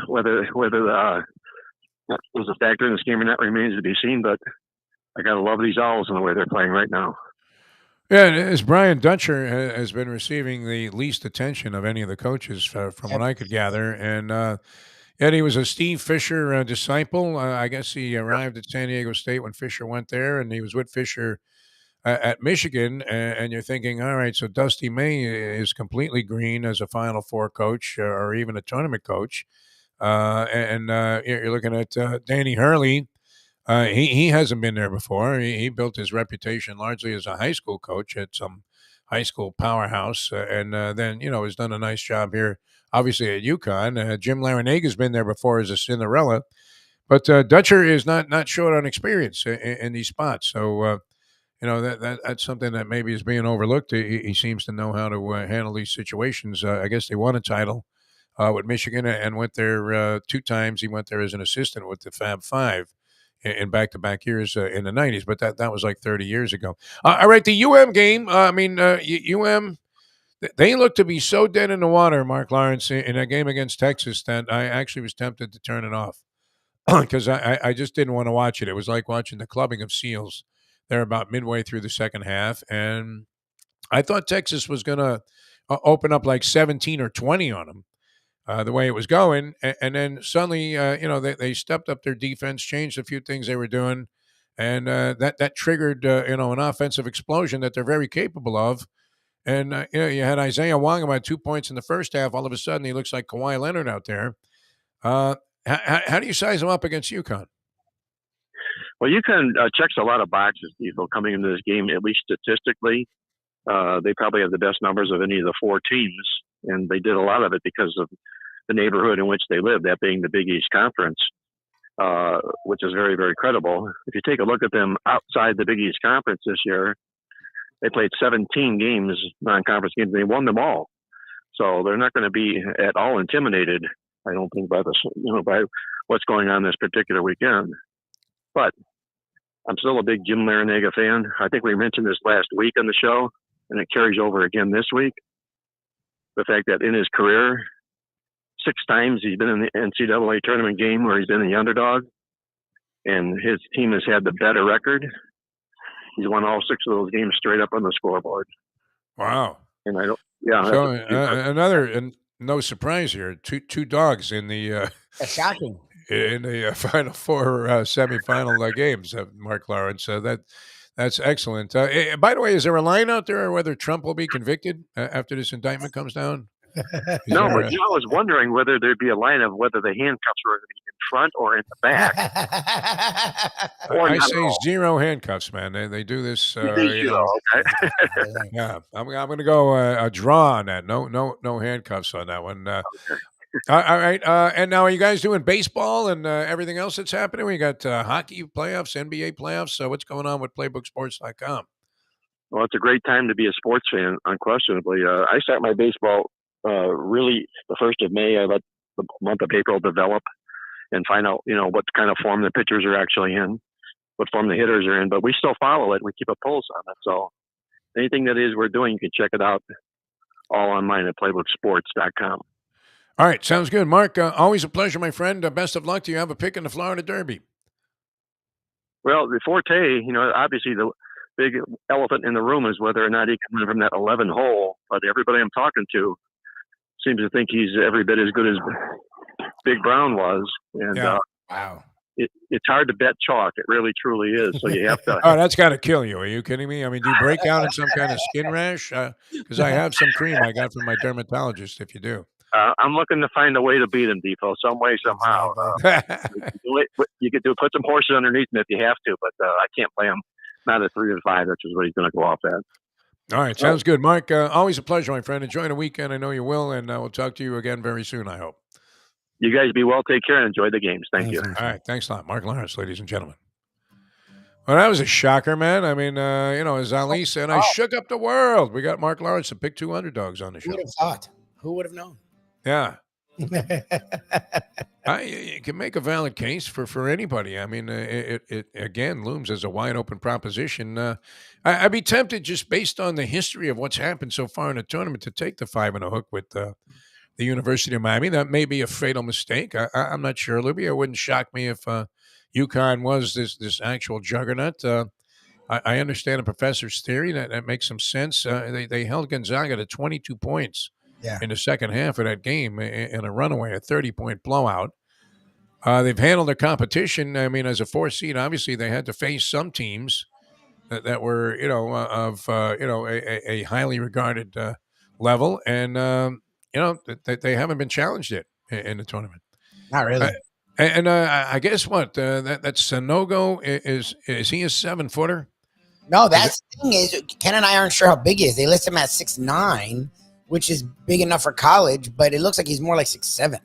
whether that was a factor in this game or not remains to be seen. But I gotta love these Owls and the way they're playing right now. Yeah, as Brian Dutcher has been receiving the least attention of any of the coaches, from what I could gather, and And he was a Steve Fisher disciple. I guess he arrived at San Diego State when Fisher went there, and he was with Fisher at Michigan. And you're thinking, all right, so Dusty May is completely green as a Final Four coach or even a tournament coach. You're looking at Danny Hurley. He hasn't been there before. He built his reputation largely as a high school coach at some high school powerhouse, and then has done a nice job here, obviously at UConn. Jim Larrañaga's been there before as a Cinderella, but Dutcher is not short on experience in these spots. So that's something that maybe is being overlooked. He seems to know how to handle these situations. I guess they won a title with Michigan and went there 2 times. He went there as an assistant with the Fab Five in back-to-back years in the 90s, but that was like 30 years ago. All right, the UM game, UM, they look to be so dead in the water, Mark Lawrence, in that game against Texas that I actually was tempted to turn it off because I just didn't want to watch it. It was like watching the clubbing of seals. They're about midway through the second half, and I thought Texas was going to open up like 17 or 20 on them. The way it was going, and then suddenly, they stepped up their defense, changed a few things they were doing, and that triggered, an offensive explosion that they're very capable of. And you had Isaiah Wong about 2 points in the first half. All of a sudden, he looks like Kawhi Leonard out there. How do you size him up against UConn? Well, UConn checks a lot of boxes, Defo, coming into this game, at least statistically. They probably have the best numbers of any of the 4 teams, and they did a lot of it because of the neighborhood in which they live, that being the Big East Conference, which is very, very credible. If you take a look at them outside the Big East Conference this year, they played 17 games, non-conference games, and they won them all. So they're not going to be at all intimidated, I don't think, by by what's going on this particular weekend. But I'm still a big Jim Larrañaga fan. I think we mentioned this last week on the show, and it carries over again this week. The fact that in his career, 6 times he's been in the NCAA tournament game where he's been the underdog, and his team has had the better record. He's won all 6 of those games straight up on the scoreboard. Wow! And I don't. Yeah. So another, and no surprise here, two dogs in the That's shocking. In the Final Four semifinal games, Mark Lawrence. That's excellent. By the way, is there a line out there whether Trump will be convicted after this indictment comes down? No, but I was wondering whether there'd be a line of whether the handcuffs were in front or in the back. I say 0 handcuffs, man. They do this. Okay. Yeah, I'm going to go a draw on that. No handcuffs on that one. Okay. All right. And now, are you guys doing baseball and everything else that's happening? We got hockey playoffs, NBA playoffs. So what's going on with PlaybookSports.com? Well, it's a great time to be a sports fan, unquestionably. I start my baseball really the 1st of May. I let the month of April develop and find out, what kind of form the pitchers are actually in, what form the hitters are in. But we still follow it. We keep a pulse on it. So anything that is we're doing, you can check it out all online at PlaybookSports.com. All right, sounds good. Mark, always a pleasure, my friend. Best of luck to you. Have a pick in the Florida Derby. Well, the forte, obviously the big elephant in the room is whether or not he can win from that 11 hole. But everybody I'm talking to seems to think he's every bit as good as Big Brown was. And wow. It's hard to bet chalk. It really, truly is. So you have to. Oh, that's got to kill you. Are you kidding me? I mean, do you break out in some kind of skin rash? Because I have some cream I got from my dermatologist, if you do. I'm looking to find a way to beat him, Defo, some way, somehow. You could put some horses underneath him if you have to, but I can't play him. Not at 3 or 5, which is what he's going to go off at. All right, sounds good. Mark, always a pleasure, my friend. Enjoy the weekend. I know you will, and we'll talk to you again very soon, I hope. You guys be well. Take care and enjoy the games. Thank you. All right, thanks a lot. Mark Lawrence, ladies and gentlemen. Well, that was a shocker, man. I mean, as Ali said, I shook up the world. We got Mark Lawrence to pick 2 underdogs on the show. Who would have thought? Who would have known? Yeah. You can make a valid case for anybody. I mean, it again looms as a wide open proposition. I'd be tempted, just based on the history of what's happened so far in the tournament, to take the 5 and a hook with the University of Miami. That may be a fatal mistake. I'm not sure, Lubie. It wouldn't shock me if UConn was this actual juggernaut. I understand the professor's theory. That makes some sense. They held Gonzaga to 22 points in the second half of that game in a runaway, a 30-point blowout. They've handled their competition. I mean, as a 4 seed, obviously they had to face some teams that were, of a highly regarded level, and they haven't been challenged yet in the tournament. Not really. And I guess what that Sanogo is he a 7-footer? No, that's the thing is, Ken and I aren't sure how big he is. They list him at 6'9", which is big enough for college, but it looks like he's more like 6'7".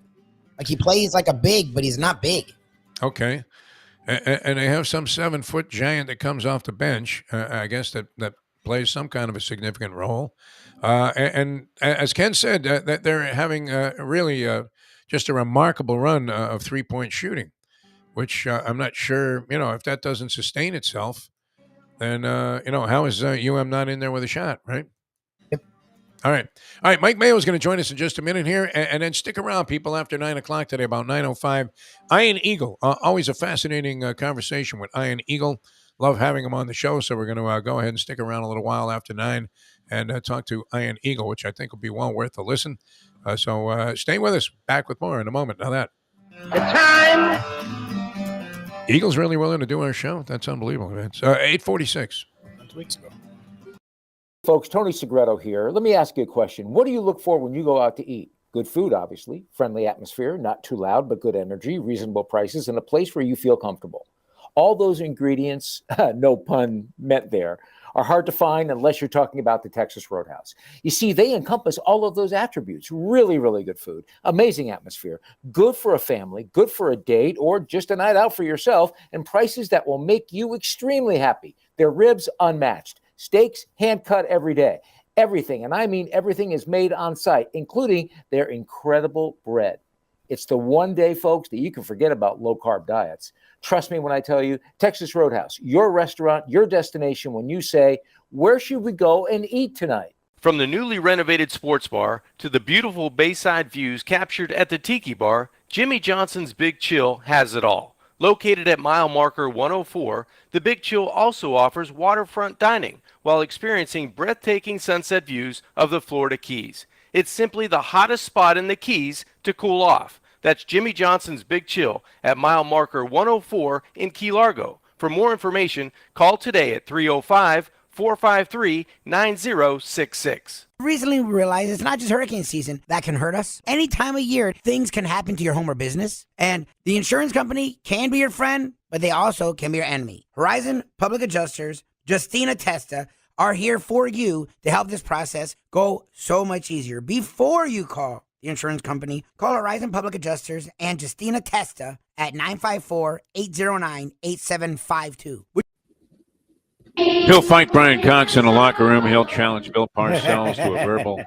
Like he plays like a big, but he's not big. Okay. And they have some 7-foot giant that comes off the bench. I guess that plays some kind of a significant role. And as Ken said, that they're having really just a remarkable run of 3-point shooting, which I'm not sure, if that doesn't sustain itself, then, how is not in there with a shot, right? Yep. All right. Mike Mayo is going to join us in just a minute here, and then stick around, people, after 9 o'clock today, about 9:05. Ian Eagle, always a fascinating conversation with Ian Eagle. Love having him on the show, so we're going to go ahead and stick around a little while after 9 and talk to Ian Eagle, which I think will be well worth a listen. So stay with us. Back with more in a moment. Now that. The time. Eagle's really willing to do our show. That's unbelievable, man. It's 8:46. 2 weeks ago. Folks, Tony Segreto here. Let me ask you a question. What do you look for when you go out to eat? Good food, obviously, friendly atmosphere, not too loud, but good energy, reasonable prices, and a place where you feel comfortable. All those ingredients, no pun meant there, are hard to find unless you're talking about the Texas Roadhouse. You see, they encompass all of those attributes. Really, really good food, amazing atmosphere, good for a family, good for a date, or just a night out for yourself, and prices that will make you extremely happy. Their ribs, unmatched. Steaks, hand-cut every day. Everything, and I mean everything, is made on site, including their incredible bread. It's the one day, folks, that you can forget about low-carb diets. Trust me when I tell you, Texas Roadhouse, your restaurant, your destination when you say, where should we go and eat tonight? From the newly renovated sports bar to the beautiful bayside views captured at the Tiki Bar, Jimmy Johnson's Big Chill has it all. Located at mile marker 104, the Big Chill also offers waterfront dining while experiencing breathtaking sunset views of the Florida Keys. It's simply the hottest spot in the Keys to cool off. That's Jimmy Johnson's Big Chill at mile marker 104 in Key Largo. For more information, call today at 305-453-9066. Recently, we realized it's not just hurricane season that can hurt us. Any time of year, things can happen to your home or business. And the insurance company can be your friend, but they also can be your enemy. Horizon Public Adjusters, Justina Testa, are here for you to help this process go so much easier. Before you call the insurance company, call Horizon Public Adjusters and Justina Testa at 954-809-8752. He'll fight Brian Cox in the locker room. He'll challenge Bill Parcells to a verbal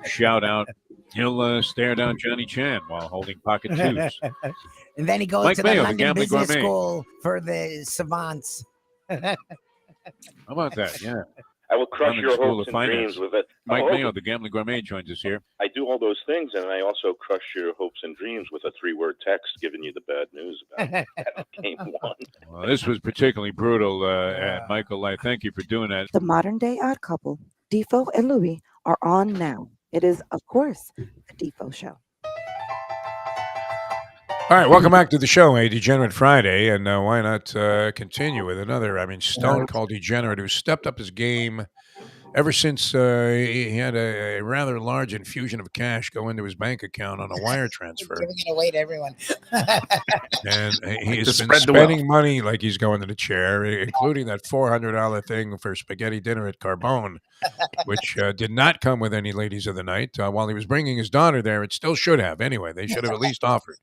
shout out. He'll stare down Johnny Chan while holding pocket twos. And then he goes Mike to Mayo, the the London Gambling Business Gourmet. School for the savants. How about that? Yeah. I will crush London your School hopes of and Finance. dreams with it. Mike Mayo, the Gambling Gourmet, joins us here. I do all those things, and I also crush your hopes and dreams with a 3-word text giving you the bad news about game one. Well, this was particularly brutal, Michael. I thank you for doing that. The modern day odd couple, Defo and Lubie, are on now. It is, of course, the Defo Show. All right, welcome back to the show, a Degenerate Friday, and why not continue with another, stone cold Degenerate who stepped up his game ever since he had a rather large infusion of cash go into his bank account on a wire transfer. Giving it away to everyone. And he has been spread the spending money like he's going to the chair, including that $400 thing for spaghetti dinner at Carbone, which did not come with any ladies of the night. While he was bringing his daughter there, it still should have. Anyway, they should have at least offered.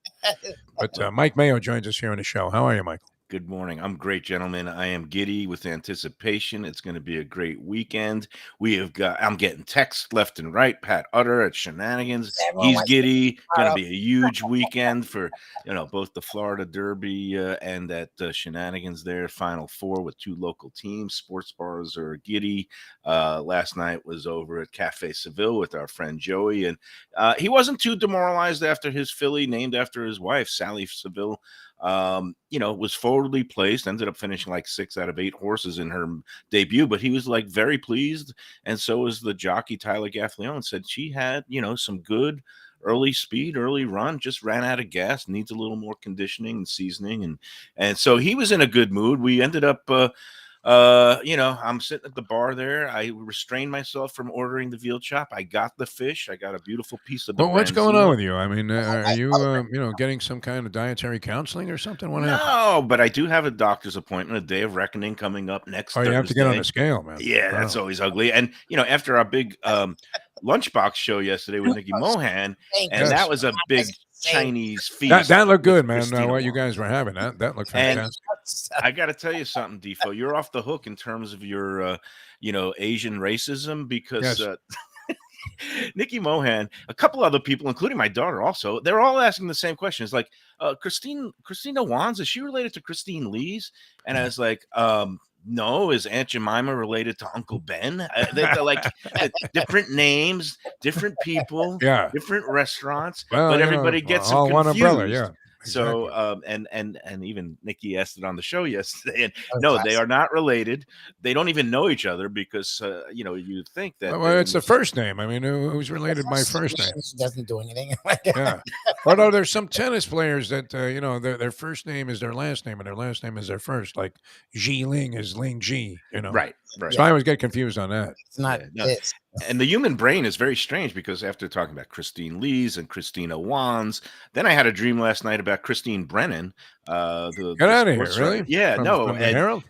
But Mike Mayo joins us here on the show. How are you, Michael? Good morning. I'm great, gentlemen. I am giddy with anticipation. It's going to be a great weekend. I'm getting texts left and right. Pat Utter at Shenanigans. He's giddy. Going to be a huge weekend for, both the Florida Derby and that Shenanigans there. Final Four with 2 local teams. Sports bars are giddy. Last night was over at Cafe Seville with our friend Joey, and he wasn't too demoralized after his filly, named after his wife, Sally Seville. Was forwardly placed, ended up finishing like 6 out of 8 horses in her debut, but he was like very pleased. And so was the jockey Tyler Gaffleone, said she had, some good early speed, early run, just ran out of gas, needs a little more conditioning and seasoning. And so he was in a good mood. We ended up, I'm sitting at the bar there. I restrained myself from ordering the veal chop. I got the fish. I got a beautiful piece of the Well, what's going on branzino. with you? I mean, are you, getting some kind of dietary counseling or something? What happened? No, but I do have a doctor's appointment, a day of reckoning coming up next Oh, Thursday. you have to get on the scale, man. Yeah, that's always ugly. And, after our big lunchbox show yesterday with Nikki Mohan, and that was a big Chinese feast. That looked good, man. Christina what you Wong. guys were having, that looked And fantastic. I got to tell you something, Defo. You're off the hook in terms of your, Asian racism because Yes. Nikki Mohan, a couple other people, including my daughter, also, they're all asking the same questions. Like, Christina Wands, is she related to Christine Lee's? And I was like, no, is Aunt Jemima related to Uncle Ben? They're like different names, different people, different restaurants, but everybody gets all them one confused. umbrella, yeah. So, and even Nikki asked it on the show yesterday, and no, they are not related. They don't even know each other because, you think that. Well, it's the first name. I mean, who's related by first name? She doesn't do anything. Yeah. Although there's some tennis players that, their first name is their last name and their last name is their first, like Ji Ling is Ling Ji, Right. So I always get confused on that. It's not this. And the human brain is very strange because after talking about Christine Lee's and Christina Wands, then I had a dream last night about Christine Brennan. Get out of here, really? Yeah, From the Herald?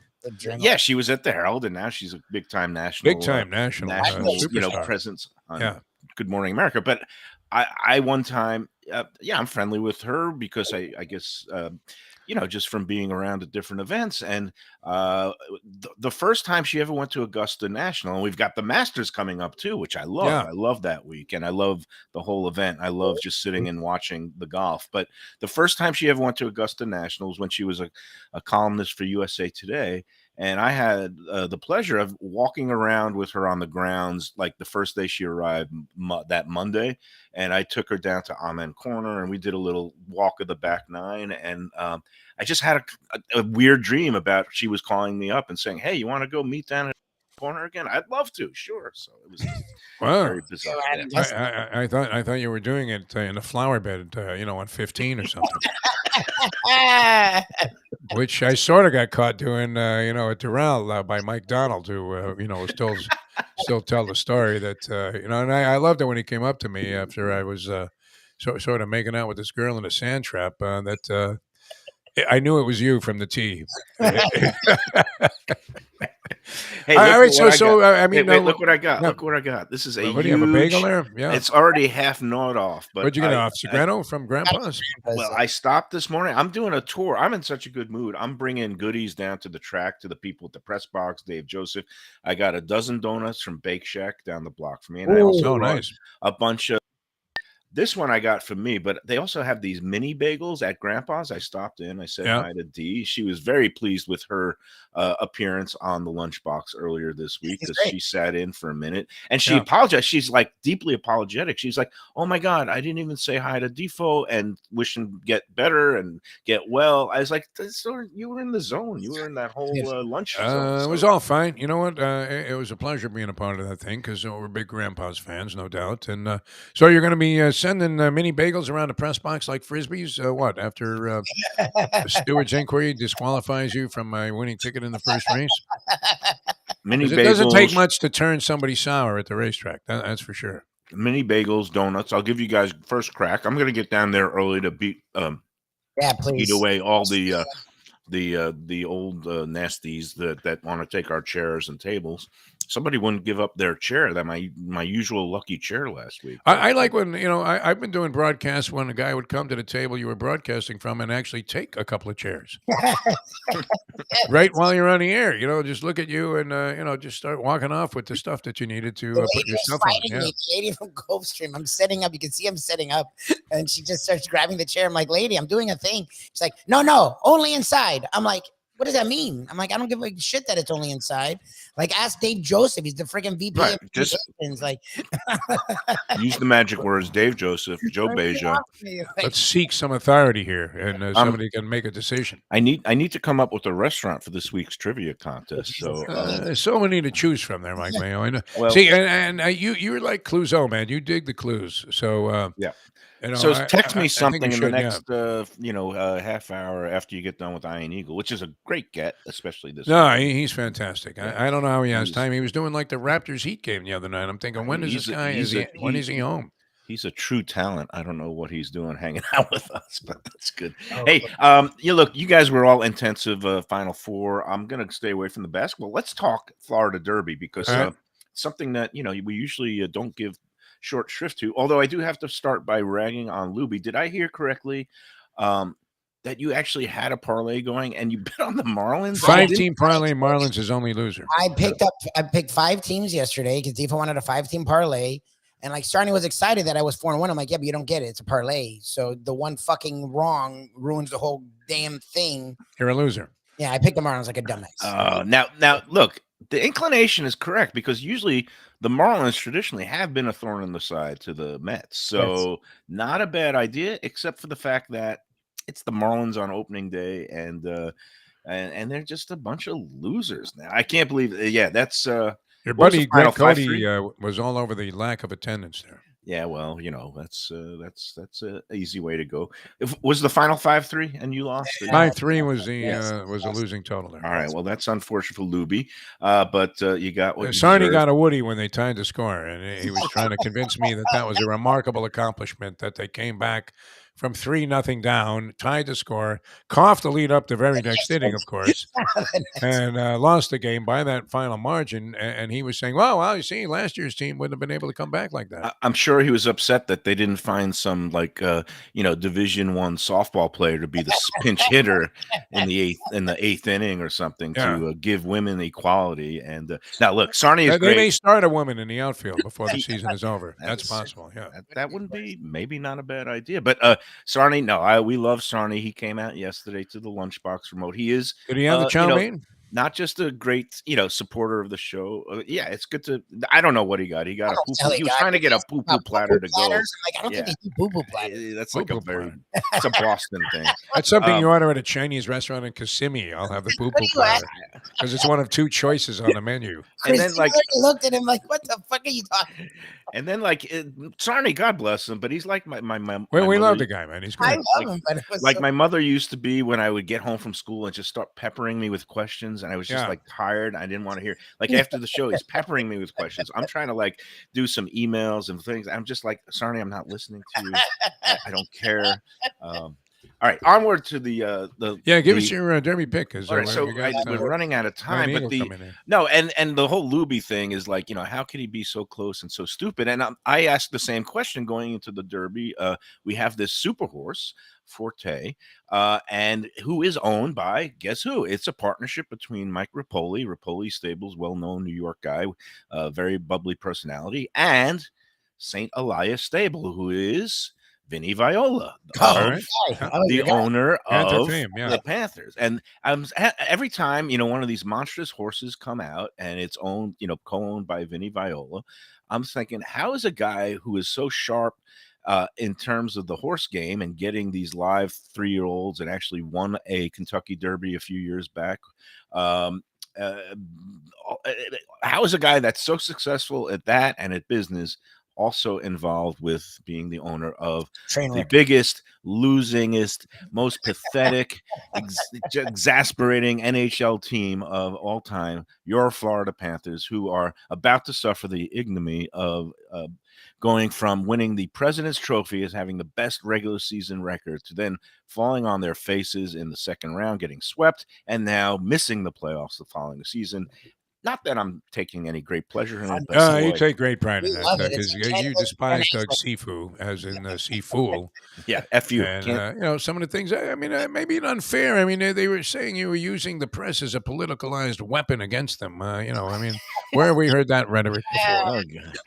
Yeah, she was at the Herald, and now she's a big-time national superstar. presence on Good Morning America. But I one time, I'm friendly with her because I guess just from being around at different events. And the first time she ever went to Augusta National, and we've got the Masters coming up too, which I love. Yeah. I love that week, and I love the whole event. I love just sitting and watching the golf. But the first time she ever went to Augusta National was when she was a columnist for USA Today. And I had the pleasure of walking around with her on the grounds, like the first day she arrived that Monday. And I took her down to Amen Corner, and we did a little walk of the back nine. And I just had a weird dream about she was calling me up and saying, "Hey, you want to go meet down at the corner again?" I'd love to, sure. So it was just very bizarre. I thought you were doing it in a flower bed, on 15 or something. Which I sort of got caught doing, at Doral by Mike Donald, who, was still tell the story that, and I loved it when he came up to me after I was sort of making out with this girl in a sand trap that I knew it was you from the tee. Hey, look what I got. Look what I got. This is a what do you have, a bagel there? Yeah. It's already half gnawed off. But what'd you get off? Segreno from Grandpa's? Well, I stopped this morning. I'm doing a tour. I'm in such a good mood. I'm bringing goodies down to the track to the people at the press box, Dave Joseph. I got a dozen donuts from Bake Shack down the block from me. And I also brought a bunch of. This one I got from me, but they also have these mini bagels at Grandpa's. I stopped in. I said hi to Dee. She was very pleased with her appearance on the lunchbox earlier this week because she sat in for a minute and she apologized. She's like deeply apologetic. She's like, "Oh my God, I didn't even say hi to Defo and wish him get better and get well." I was like, "You were in the zone. You were in that whole lunch zone." It was all fine. You know what? It was a pleasure being a part of that thing because we're big Grandpa's fans, no doubt. And so you're going to be sending mini bagels around the press box like Frisbees? What, after the steward's inquiry disqualifies you from my winning ticket in the first race? Mini bagels. It doesn't take much to turn somebody sour at the racetrack. That's for sure. Mini bagels, donuts. I'll give you guys first crack. I'm going to get down there early to beat away all the old nasties that want to take our chairs and tables. Somebody wouldn't give up their chair, that my usual lucky chair last week. I like when, I've been doing broadcasts when a guy would come to the table you were broadcasting from and actually take a couple of chairs. Right while you're on the air, just look at you and, just start walking off with the stuff that you needed to put your stuff on. Yeah. The lady from Gulfstream, I'm setting up. You can see I'm setting up. And she just starts grabbing the chair. I'm like, "Lady, I'm doing a thing." She's like, No, only inside. I'm like, what does that mean? I'm like, I don't give a shit that it's only inside. Like, ask Dave Joseph. He's the freaking VP Right, of just- communications. Like, Use the magic words, Dave Joseph, Joe Beja. Let's seek some authority here, and somebody can make a decision. I need to come up with a restaurant for this week's trivia contest. So, There's so many to choose from there, Mike Mayo. I know. Well- See, and you're like Clouseau, man. You dig the clues. So yeah. you know, So I- text I- I me think something you in the should, yeah. next, half hour after you get done with Iron Eagle, which is a great get, especially this. No, week. he's fantastic. Yeah. I don't know how he has He's- time. He was doing like the Raptors Heat game the other night. I'm thinking, when is He's this a- guy? When is he home? He's a true talent. I don't know what he's doing hanging out with us, but that's good. Oh, Hey, you guys were all intensive Final Four. I'm going to stay away from the basketball. Let's talk Florida Derby because All right. something that, we usually don't give short shrift to, although I do have to start by ragging on Lubie. Did I hear correctly that you actually had a parlay going and you bet on the Marlins? 5-team parlay. Marlins is only loser. I picked 5 teams yesterday because Defo wanted a 5-team parlay. And like Starney was excited that I was 4-1. I'm like, yeah, but you don't get it. It's a parlay. So the one fucking wrong ruins the whole damn thing. You're a loser. Yeah, I picked the Marlins like a dumbass. Now, look, the inclination is correct because usually the Marlins traditionally have been a thorn in the side to the Mets. So not a bad idea, except for the fact that it's the Marlins on opening day, and they're just a bunch of losers now. I can't believe. Yeah, that's Your what was buddy the final Greg Cody 5-3? was all over the lack of attendance there. Yeah, well, that's an easy way to go. Was the final 5-3 and you lost? 5-3 was a losing total there. All right, well, that's unfortunate for Lubie, but you got what you Sarni deserved. got a Woody when they tied the score, and he was trying to convince me that was a remarkable accomplishment, that they came back from 3-0 down, tied the score, coughed the lead up the very next inning, of course, and lost the game by that final margin. And he was saying, well, you see, last year's team wouldn't have been able to come back like that. I'm sure he was upset that they didn't find some Division I softball player to be the pinch hitter in the eighth inning or something to give women equality. And now look, Sarni is They great. may start a woman in the outfield before the season is over. That's possible. Yeah, that wouldn't be maybe not a bad idea. But Sarni, we love Sarni. He came out yesterday to the Lunchbox remote. He is. Did he have the chow mein? Not just a great, supporter of the show. Yeah, it's good to. I don't know what he got. He got a poo. He was trying to get a poo-poo platter to go. I'm like, I don't think they do poo-poo platters. That's like it's a Boston thing. That's something you order at a Chinese restaurant in Kissimmee. I'll have the poo-poo platter because it's one of 2 choices on the menu. And then looked at him like, what the fuck are you talking? And then Sarni, God bless him, but he's like my we love the guy, man. He's great. I love him, but it was like my mother used to be when I would get home from school and just start peppering me with questions, and I was just tired. I didn't want to hear. Like after the show, he's peppering me with questions. I'm trying to do some emails and things. I'm just like, Sarni, I'm not listening to you. I don't care. All right, onward to the give us your Derby pick. All right, so we're running out of time, but and the whole Lubie thing is how could he be so close and so stupid? And I asked the same question going into the Derby. We have this super horse Forte, and who is owned by, guess who? It's a partnership between Mike Rapoli Stables, well-known New York guy, very bubbly personality, and St. Elias Stable, who is Vinny Viola, the owner of the Panthers. And every time, one of these monstrous horses come out and it's owned, co-owned by Vinny Viola, I'm thinking, how is a guy who is so sharp in terms of the horse game and getting these live 3-year-olds and actually won a Kentucky Derby a few years back, how is a guy that's so successful at that and at business also involved with being the owner of the biggest, losingest, most pathetic, exasperating NHL team of all time, your Florida Panthers, who are about to suffer the ignominy of going from winning the President's Trophy as having the best regular season record to then falling on their faces in the second round, getting swept, and now missing the playoffs the following season. Not that I'm taking any great pleasure in it. But you take great pride in that because you despise Doug Sifu, as in Sifu. Yeah, F-U. And, some of the things, maybe unfair. They were saying you were using the press as a politicalized weapon against them. Where have we heard that rhetoric before? Oh, God.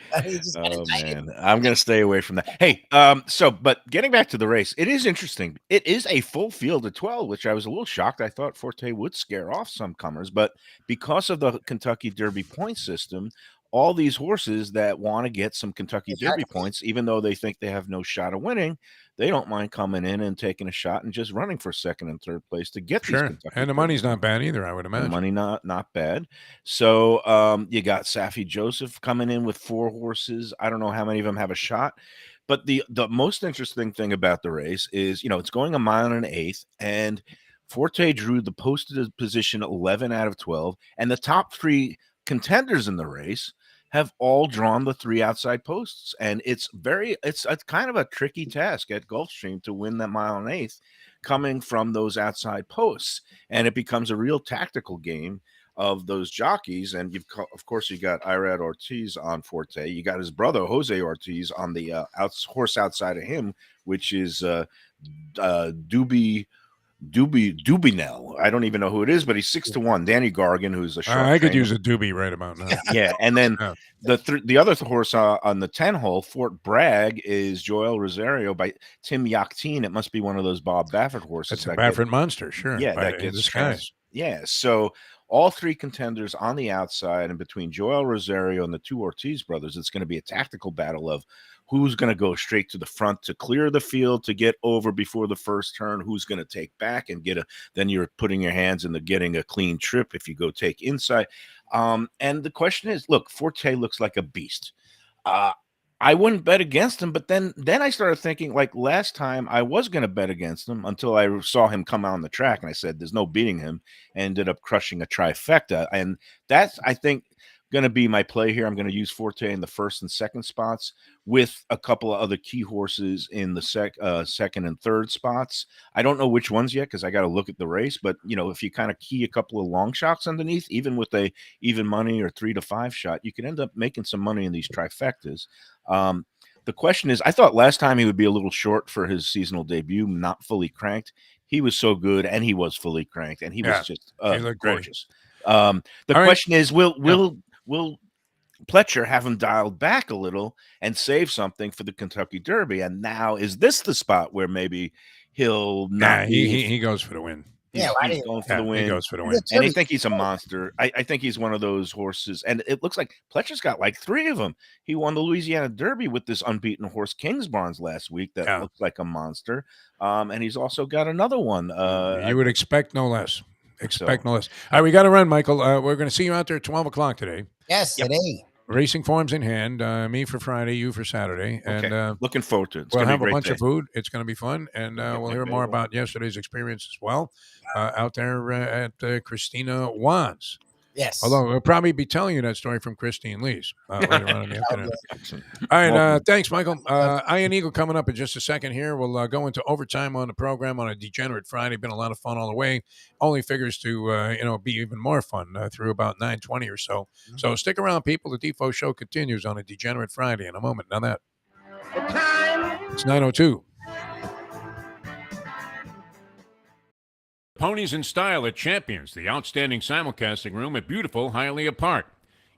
Oh, man. I'm going to stay away from that. Hey, but getting back to the race, it is interesting. It is a full field of 12, which I was a little shocked. I thought Forte would scare off some comers, but because of the Kentucky Derby point system, all these horses that want to get some Kentucky Derby points, even though they think they have no shot of winning, they don't mind coming in and taking a shot and just running for second and third place to get these Kentucky and the money's not bad either, I would imagine. The money not bad. So you got Safi Joseph coming in with 4 horses. I don't know how many of them have a shot. But the most interesting thing about the race is, it's going a mile and an eighth, and Forte drew the posted position 11 out of 12, and the top 3 contenders in the race have all drawn the 3 outside posts, and it's kind of a tricky task at Gulfstream to win that mile and eighth coming from those outside posts, and it becomes a real tactical game of those jockeys. And you got Irad Ortiz on Forte. You got his brother Jose Ortiz on the horse outside of him, which is Dubinel. I don't even know who it is, but he's 6-1. Danny Gargan, who's a sharp I could trainer. use a Doobie right about now. Yeah, and then the other horse on the 10 hole, Fort Bragg, is Joel Rosario by Tim Yachtine. It must be one of those Bob Baffert horses. It's a Baffert monster, sure. Yeah, that gets disguised. Yeah, so all 3 contenders on the outside, and between Joel Rosario and the 2 Ortiz brothers, it's going to be a tactical battle of who's going to go straight to the front to clear the field to get over before the first turn, who's going to take back and then you're putting your hands into getting a clean trip if you go take inside. And the question is, look, Forte looks like a beast. I wouldn't bet against him, but then I started thinking, like last time I was going to bet against him until I saw him come out on the track, and I said, there's no beating him, and ended up crushing a trifecta. And that's, I think, going to be my play here. I'm going to use Forte in the first and second spots with a couple of other key horses in the second and third spots. I don't know which ones yet because I got to look at the race, but if you kind of key a couple of long shots underneath, even with a even money or 3 to 5 shot, you can end up making some money in these trifectas. The question is, I thought last time he would be a little short for his seasonal debut, not fully cranked. He was so good, and he was fully cranked, and he was just gorgeous. The question is, will Pletcher have him dialed back a little and save something for the Kentucky Derby? And now, is this the spot where maybe he'll not? He goes for the win. He's going for the win. He goes for the win. And I think he's a monster. I think he's one of those horses. And it looks like Pletcher's got like 3 of them. He won the Louisiana Derby with this unbeaten horse, Kingsbarns, last week. That looks like a monster. And he's also got another one. You would expect no less. No less. All right, we got to run, Michael. We're going to see you out there at 12 o'clock today. Yes, today. Racing forms in hand. Me for Friday, you for Saturday. Okay. And looking forward to it. We'll have a bunch of food. It's going to be fun. And we'll hear more about yesterday's experience as well out there at Christina Wan's. Yes. Although we'll probably be telling you that story from Christine Lee's later on in the afternoon. All right. Thanks, Michael. Iron Eagle coming up in just a second here. We'll go into overtime on the program on a Degenerate Friday. Been a lot of fun all the way. Only figures to be even more fun through about 9:20 or so. Mm-hmm. So stick around, people. The Defo show continues on a Degenerate Friday in a moment. Now that it's 9:02. Ponies in Style at Champions, the outstanding simulcasting room at beautiful Hialeah Park.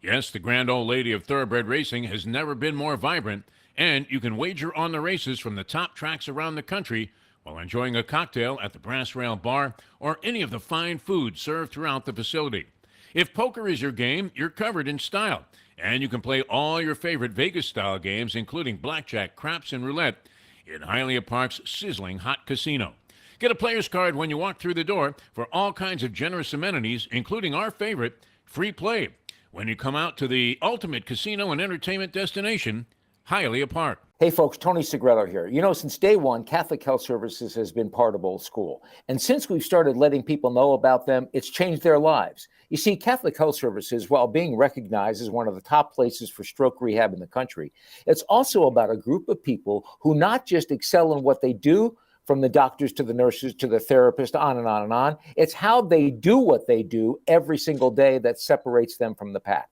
Yes, the grand old lady of thoroughbred racing has never been more vibrant, and you can wager on the races from the top tracks around the country while enjoying a cocktail at the Brass Rail Bar or any of the fine food served throughout the facility. If poker is your game, you're covered in style, and you can play all your favorite Vegas-style games, including blackjack, craps, and roulette, in Hialeah Park's sizzling hot casino. Get a player's card when you walk through the door for all kinds of generous amenities, including our favorite, free play, when you come out to the ultimate casino and entertainment destination, Hialeah Park. Hey folks, Tony Segreto here. Since day one, Catholic Health Services has been part of Old School. And since we've started letting people know about them, it's changed their lives. You see, Catholic Health Services, while being recognized as one of the top places for stroke rehab in the country, it's also about a group of people who not just excel in what they do, from the doctors to the nurses to the therapist, on and on and on. It's how they do what they do every single day that separates them from the pack.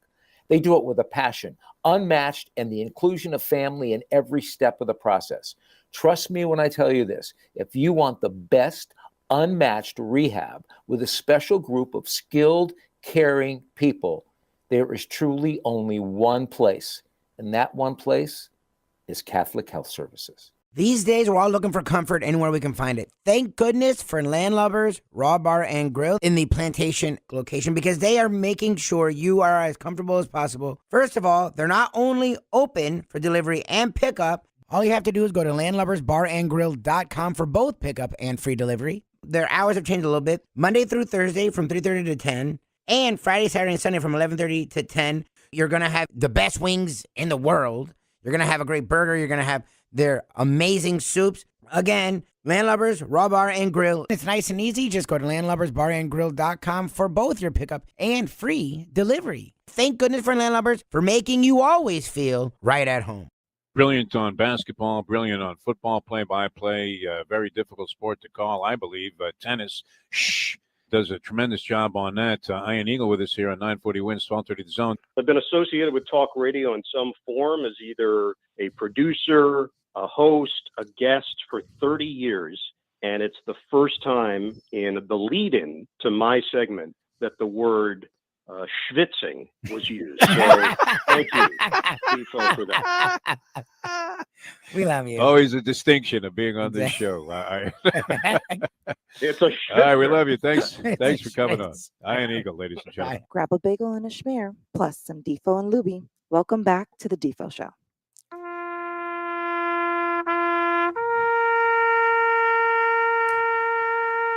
They do it with a passion, unmatched, and the inclusion of family in every step of the process. Trust me when I tell you this. If you want the best, unmatched rehab with a special group of skilled, caring people, There is truly only one place, and that one place is Catholic Health Services. These days, we're all looking for comfort anywhere we can find it. Thank goodness for Landlubbers Raw Bar and Grill in the Plantation location, because they are making sure you are as comfortable as possible. First of all, they're not only open for delivery and pickup. All you have to do is go to landlubbersbarandgrill.com for both pickup and free delivery. Their hours have changed a little bit. Monday through Thursday from 3:30 to 10, and Friday, Saturday, and Sunday from 11:30 to 10. You're going to have the best wings in the world. You're going to have a great burger. You're going to have their amazing soups. Again, Landlubbers, Raw Bar and Grill. It's nice and easy. Just go to landlubbersbarandgrill.com for both your pickup and free delivery. Thank goodness for Landlubbers for making you always feel right at home. Brilliant on basketball, brilliant on football, play-by-play, very difficult sport to call, I believe. Tennis, does a tremendous job on that. Ian Eagle with us here on 940 Wins, 1230 The Zone. I've been associated with talk radio in some form as either a producer, a host, a guest for 30 years. And it's the first time in the lead-in to my segment that the word schwitzing was used. So thank you, Defo, for that. We love you. Always a distinction of being on this show. It's a all right, we love you. Thanks for coming on. Ian Eagle, ladies and gentlemen. Grab a bagel and a schmear, plus some Defo and Lubie. Welcome back to the Defo Show.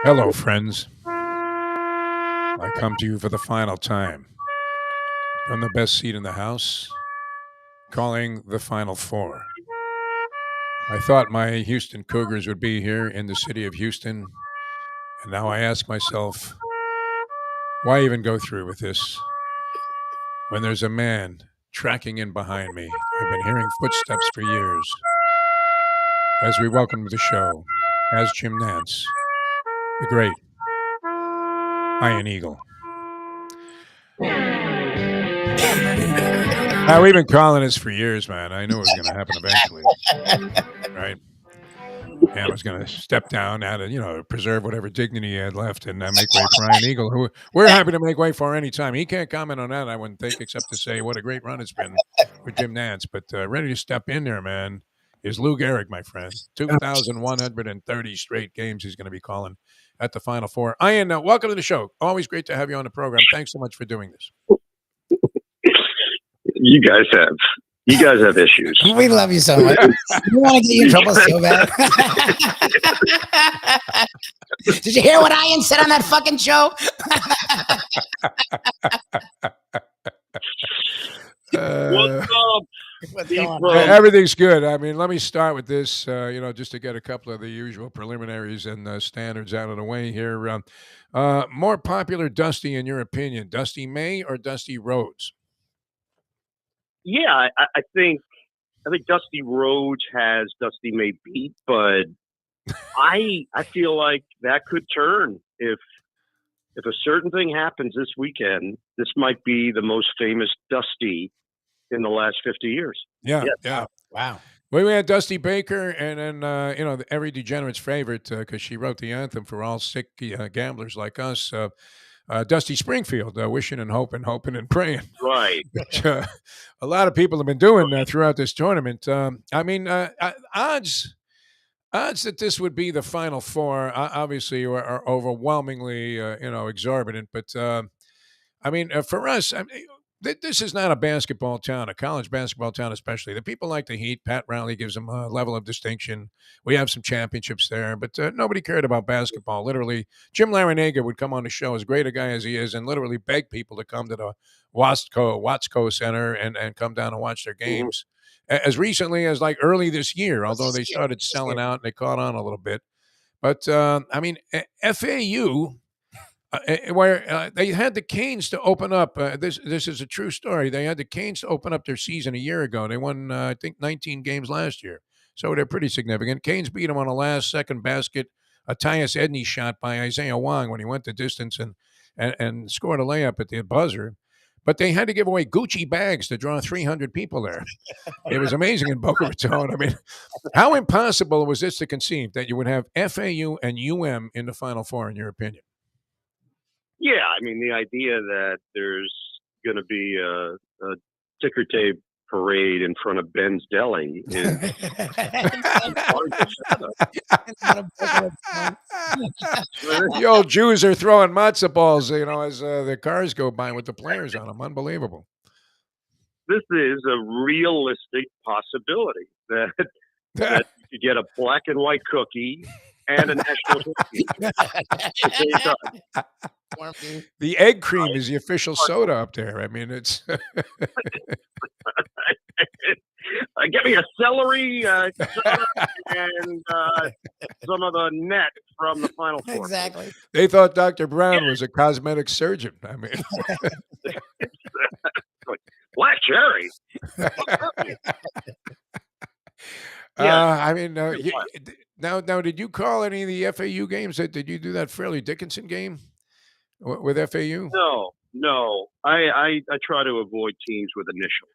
Hello, friends. I come to you for the final time from the best seat in the house, calling the Final Four. I thought my Houston Cougars would be here in the city of Houston, and now I ask myself, why even go through with this when there's a man tracking in behind me? I've been hearing footsteps for years. As we welcome to the show, as Jim Nance, the great Ian Eagle. Now, we've been calling this for years, man. I knew it was going to happen eventually, right? And I was going to step down out of, preserve whatever dignity he had left and make way for Ian Eagle, who we're happy to make way for any time. He can't comment on that, I wouldn't think, except to say what a great run it's been for Jim Nance. But ready to step in there, man, is Lou Gehrig, my friend. 2,130 straight games he's going to be calling at the Final Four. Ian, welcome to the show. Always great to have you on the program. Thanks so much for doing this. You guys have issues. We love you so much. We want to get you in trouble so bad. Did you hear what Ian said on that fucking show? What's up? Everything's good. I mean, let me start with this, just to get a couple of the usual preliminaries and standards out of the way here. More popular Dusty, in your opinion, Dusty May or Dusty Rhodes? Yeah, I think Dusty Rhodes has Dusty May beat, but I feel like that could turn if a certain thing happens this weekend. This might be the most famous Dusty in the last 50 years. Yeah. Wow. We had Dusty Baker, and then every degenerate's favorite, because she wrote the anthem for all sick gamblers like us. Dusty Springfield, wishing and hoping and praying. Right. Which, a lot of people have been doing throughout this tournament. Odds that this would be the Final Four, obviously, are overwhelmingly, exorbitant. But for us, this is not a basketball town, a college basketball town especially. The people like the Heat. Pat Riley gives them a level of distinction. We have some championships there, but nobody cared about basketball. Literally, Jim Larinaga would come on the show, as great a guy as he is, and literally beg people to come to the Watsco Center and come down and watch their games. As recently as early this year, although they started selling out and they caught on a little bit. But, FAU... where they had the Canes to open up. This is a true story. They had the Canes to open up their season a year ago. They won, I think, 19 games last year. So they're pretty significant. Canes beat them on a last-second basket, a Tyus Edney shot by Isaiah Wong when he went the distance and scored a layup at the buzzer. But they had to give away Gucci bags to draw 300 people there. It was amazing in Boca Raton. I mean, how impossible was this to conceive that you would have FAU and UM in the Final Four, in your opinion? Yeah, I mean, the idea that there's going to be a ticker tape parade in front of Ben's Deli. Is the old Jews are throwing matzo balls, as their cars go by with the players on them. Unbelievable. This is a realistic possibility that you get a black and white cookie and a national cookie. The egg cream is the official soda up there. I mean, it's. Give me a celery soda and some of the net from the Final Four. Exactly. They thought Dr. Brown was a cosmetic surgeon. I mean, black cherry. I mean, now, did you call any of the FAU games? Did you do that Fairleigh Dickinson game with FAU? No. I try to avoid teams with initials.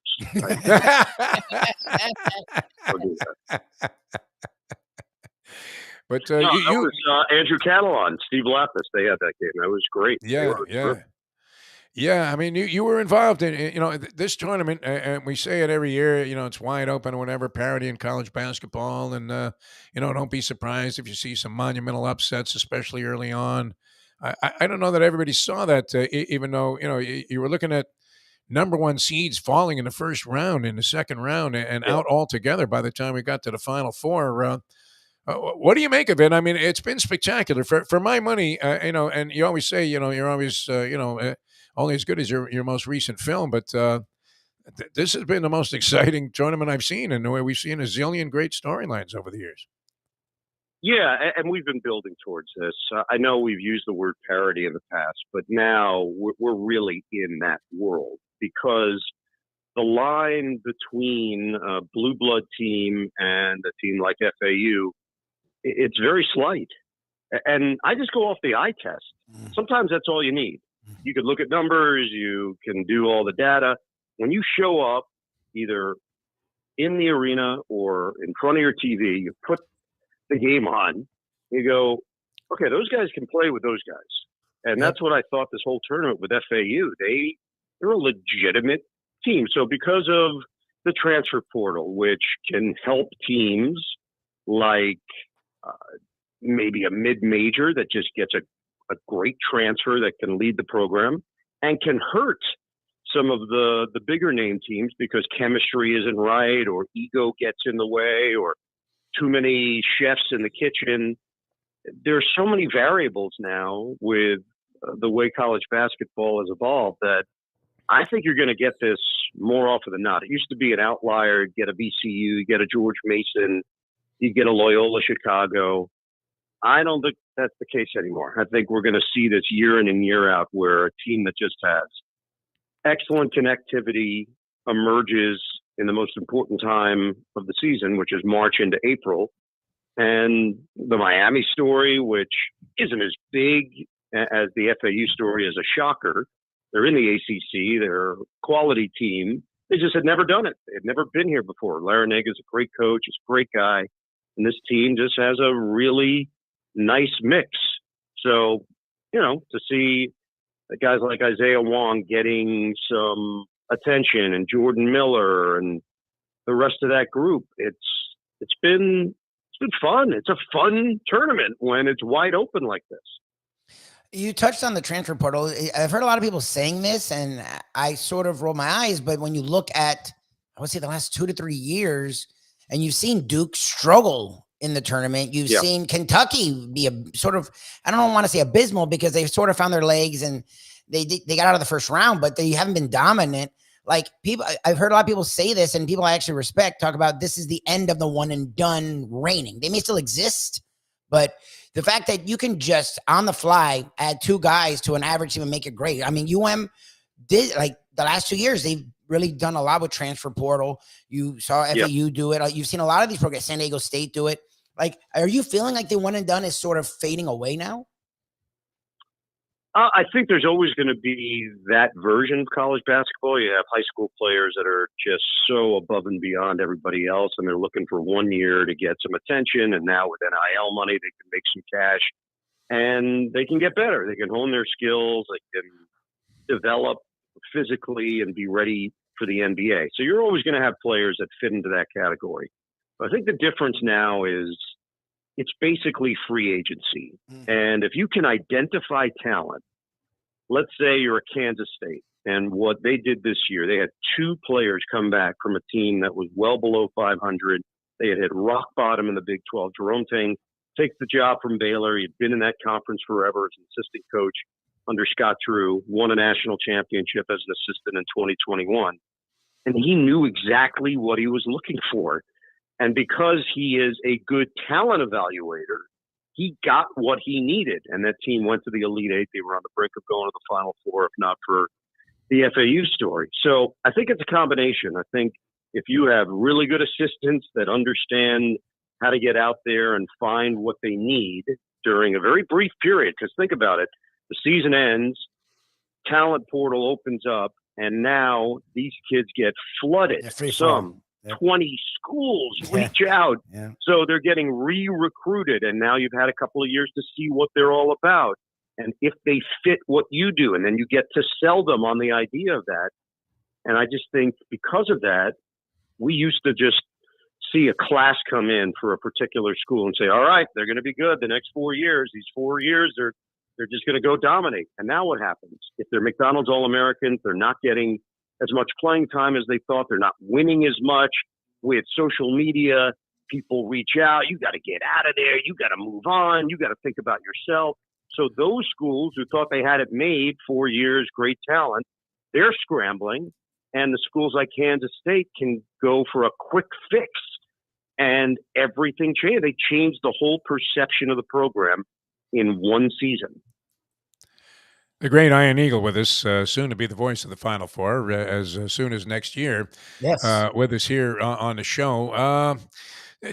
But that was Andrew Catalan, Steve Lapis. They had that game. That was great. Yeah. I mean, you were involved in this tournament, and we say it every year. It's wide open or whatever, parity in college basketball, and don't be surprised if you see some monumental upsets, especially early on. I don't know that everybody saw that, even though you were looking at number one seeds falling in the first round, in the second round, and out altogether by the time we got to the Final Four. What do you make of it? I mean, it's been spectacular for my money. And you always say, you're always, only as good as your most recent film. But this has been the most exciting tournament I've seen, and the way we've seen a zillion great storylines over the years. Yeah, and we've been building towards this. I know we've used the word parity in the past, but now we're really in that world, because the line between a blue blood team and a team like FAU, it's very slight. And I just go off the eye test. Sometimes that's all you need. You can look at numbers, you can do all the data. When you show up either in the arena or in front of your TV, you put the game on, you go, okay, those guys can play with those guys. And that's what I thought this whole tournament with FAU. They're a legitimate team. So because of the transfer portal, which can help teams like maybe a mid-major that just gets a great transfer that can lead the program, and can hurt some of the bigger name teams because chemistry isn't right, or ego gets in the way, or too many chefs in the kitchen. There's so many variables now with the way college basketball has evolved that I think you're going to get this more often than not. It used to be an outlier. You'd get a VCU, you get a George Mason, you get a Loyola Chicago. I don't think that's the case anymore. I think we're going to see this year in and year out, where a team that just has excellent connectivity emerges in the most important time of the season, which is March into April. And the Miami story, which isn't as big as the FAU story, is a shocker. They're in the ACC. They're a quality team. They just had never done it. They'd never been here before. Larinaga is a great coach. He's a great guy. And this team just has a really nice mix. So, to see guys like Isaiah Wong getting some attention, and Jordan Miller and the rest of that group, it's been fun. It's a fun tournament when it's wide open like this. You touched on the transfer portal. I've heard a lot of people saying this, and I sort of roll my eyes. But when you look at, I would say, the last 2 to 3 years, and you've seen Duke struggle in the tournament, you've seen Kentucky be a sort of, I don't want to say abysmal, because they've sort of found their legs and they got out of the first round, but they haven't been dominant. Like, people, I've heard a lot of people say this, and people I actually respect talk about this is the end of the one and done reigning. They may still exist, but the fact that you can just on the fly add 2 guys to an average team and make it great. I mean, UM did, like, the last 2 years, they've really done a lot with transfer portal. You saw FAU do it. You've seen a lot of these programs, San Diego State do it. Like, are you feeling like the one and done is sort of fading away now? I think there's always going to be that version of college basketball. You have high school players that are just so above and beyond everybody else, and they're looking for 1 year to get some attention. And now with NIL money, they can make some cash, and they can get better. They can hone their skills. They can develop physically and be ready for the NBA. So you're always going to have players that fit into that category. But I think the difference now is it's basically free agency. And if you can identify talent, let's say you're a Kansas State, and what they did this year, they had 2 players come back from a team that was well below 500. They had hit rock bottom in the Big 12. Jerome Tang takes the job from Baylor. He'd been in that conference forever as an assistant coach under Scott Drew, won a national championship as an assistant in 2021. And he knew exactly what he was looking for. And because he is a good talent evaluator, he got what he needed. And that team went to the Elite Eight. They were on the brink of going to the Final Four, if not for the FAU story. So I think it's a combination. I think if you have really good assistants that understand how to get out there and find what they need during a very brief period, because think about it, the season ends, talent portal opens up, and now these kids get flooded. Some 20 schools reach out. So they're getting re-recruited, and now you've had a couple of years to see what they're all about. And if they fit what you do, and then you get to sell them on the idea of that. And I just think because of that, we used to just see a class come in for a particular school and say, all right, they're going to be good the next 4 years. These 4 years, they're just going to go dominate. And now what happens? If they're McDonald's All-Americans, they're not getting as much playing time as they thought. They're not winning as much. With social media, people reach out. You got to get out of there. You got to move on. You got to think about yourself. So those schools who thought they had it made, 4 years, great talent, they're scrambling. And the schools like Kansas State can go for a quick fix. And everything changed. They changed the whole perception of the program in one season. The great Iron Eagle with us, soon to be the voice of the Final Four, as soon as next year. Yes. With us here on the show.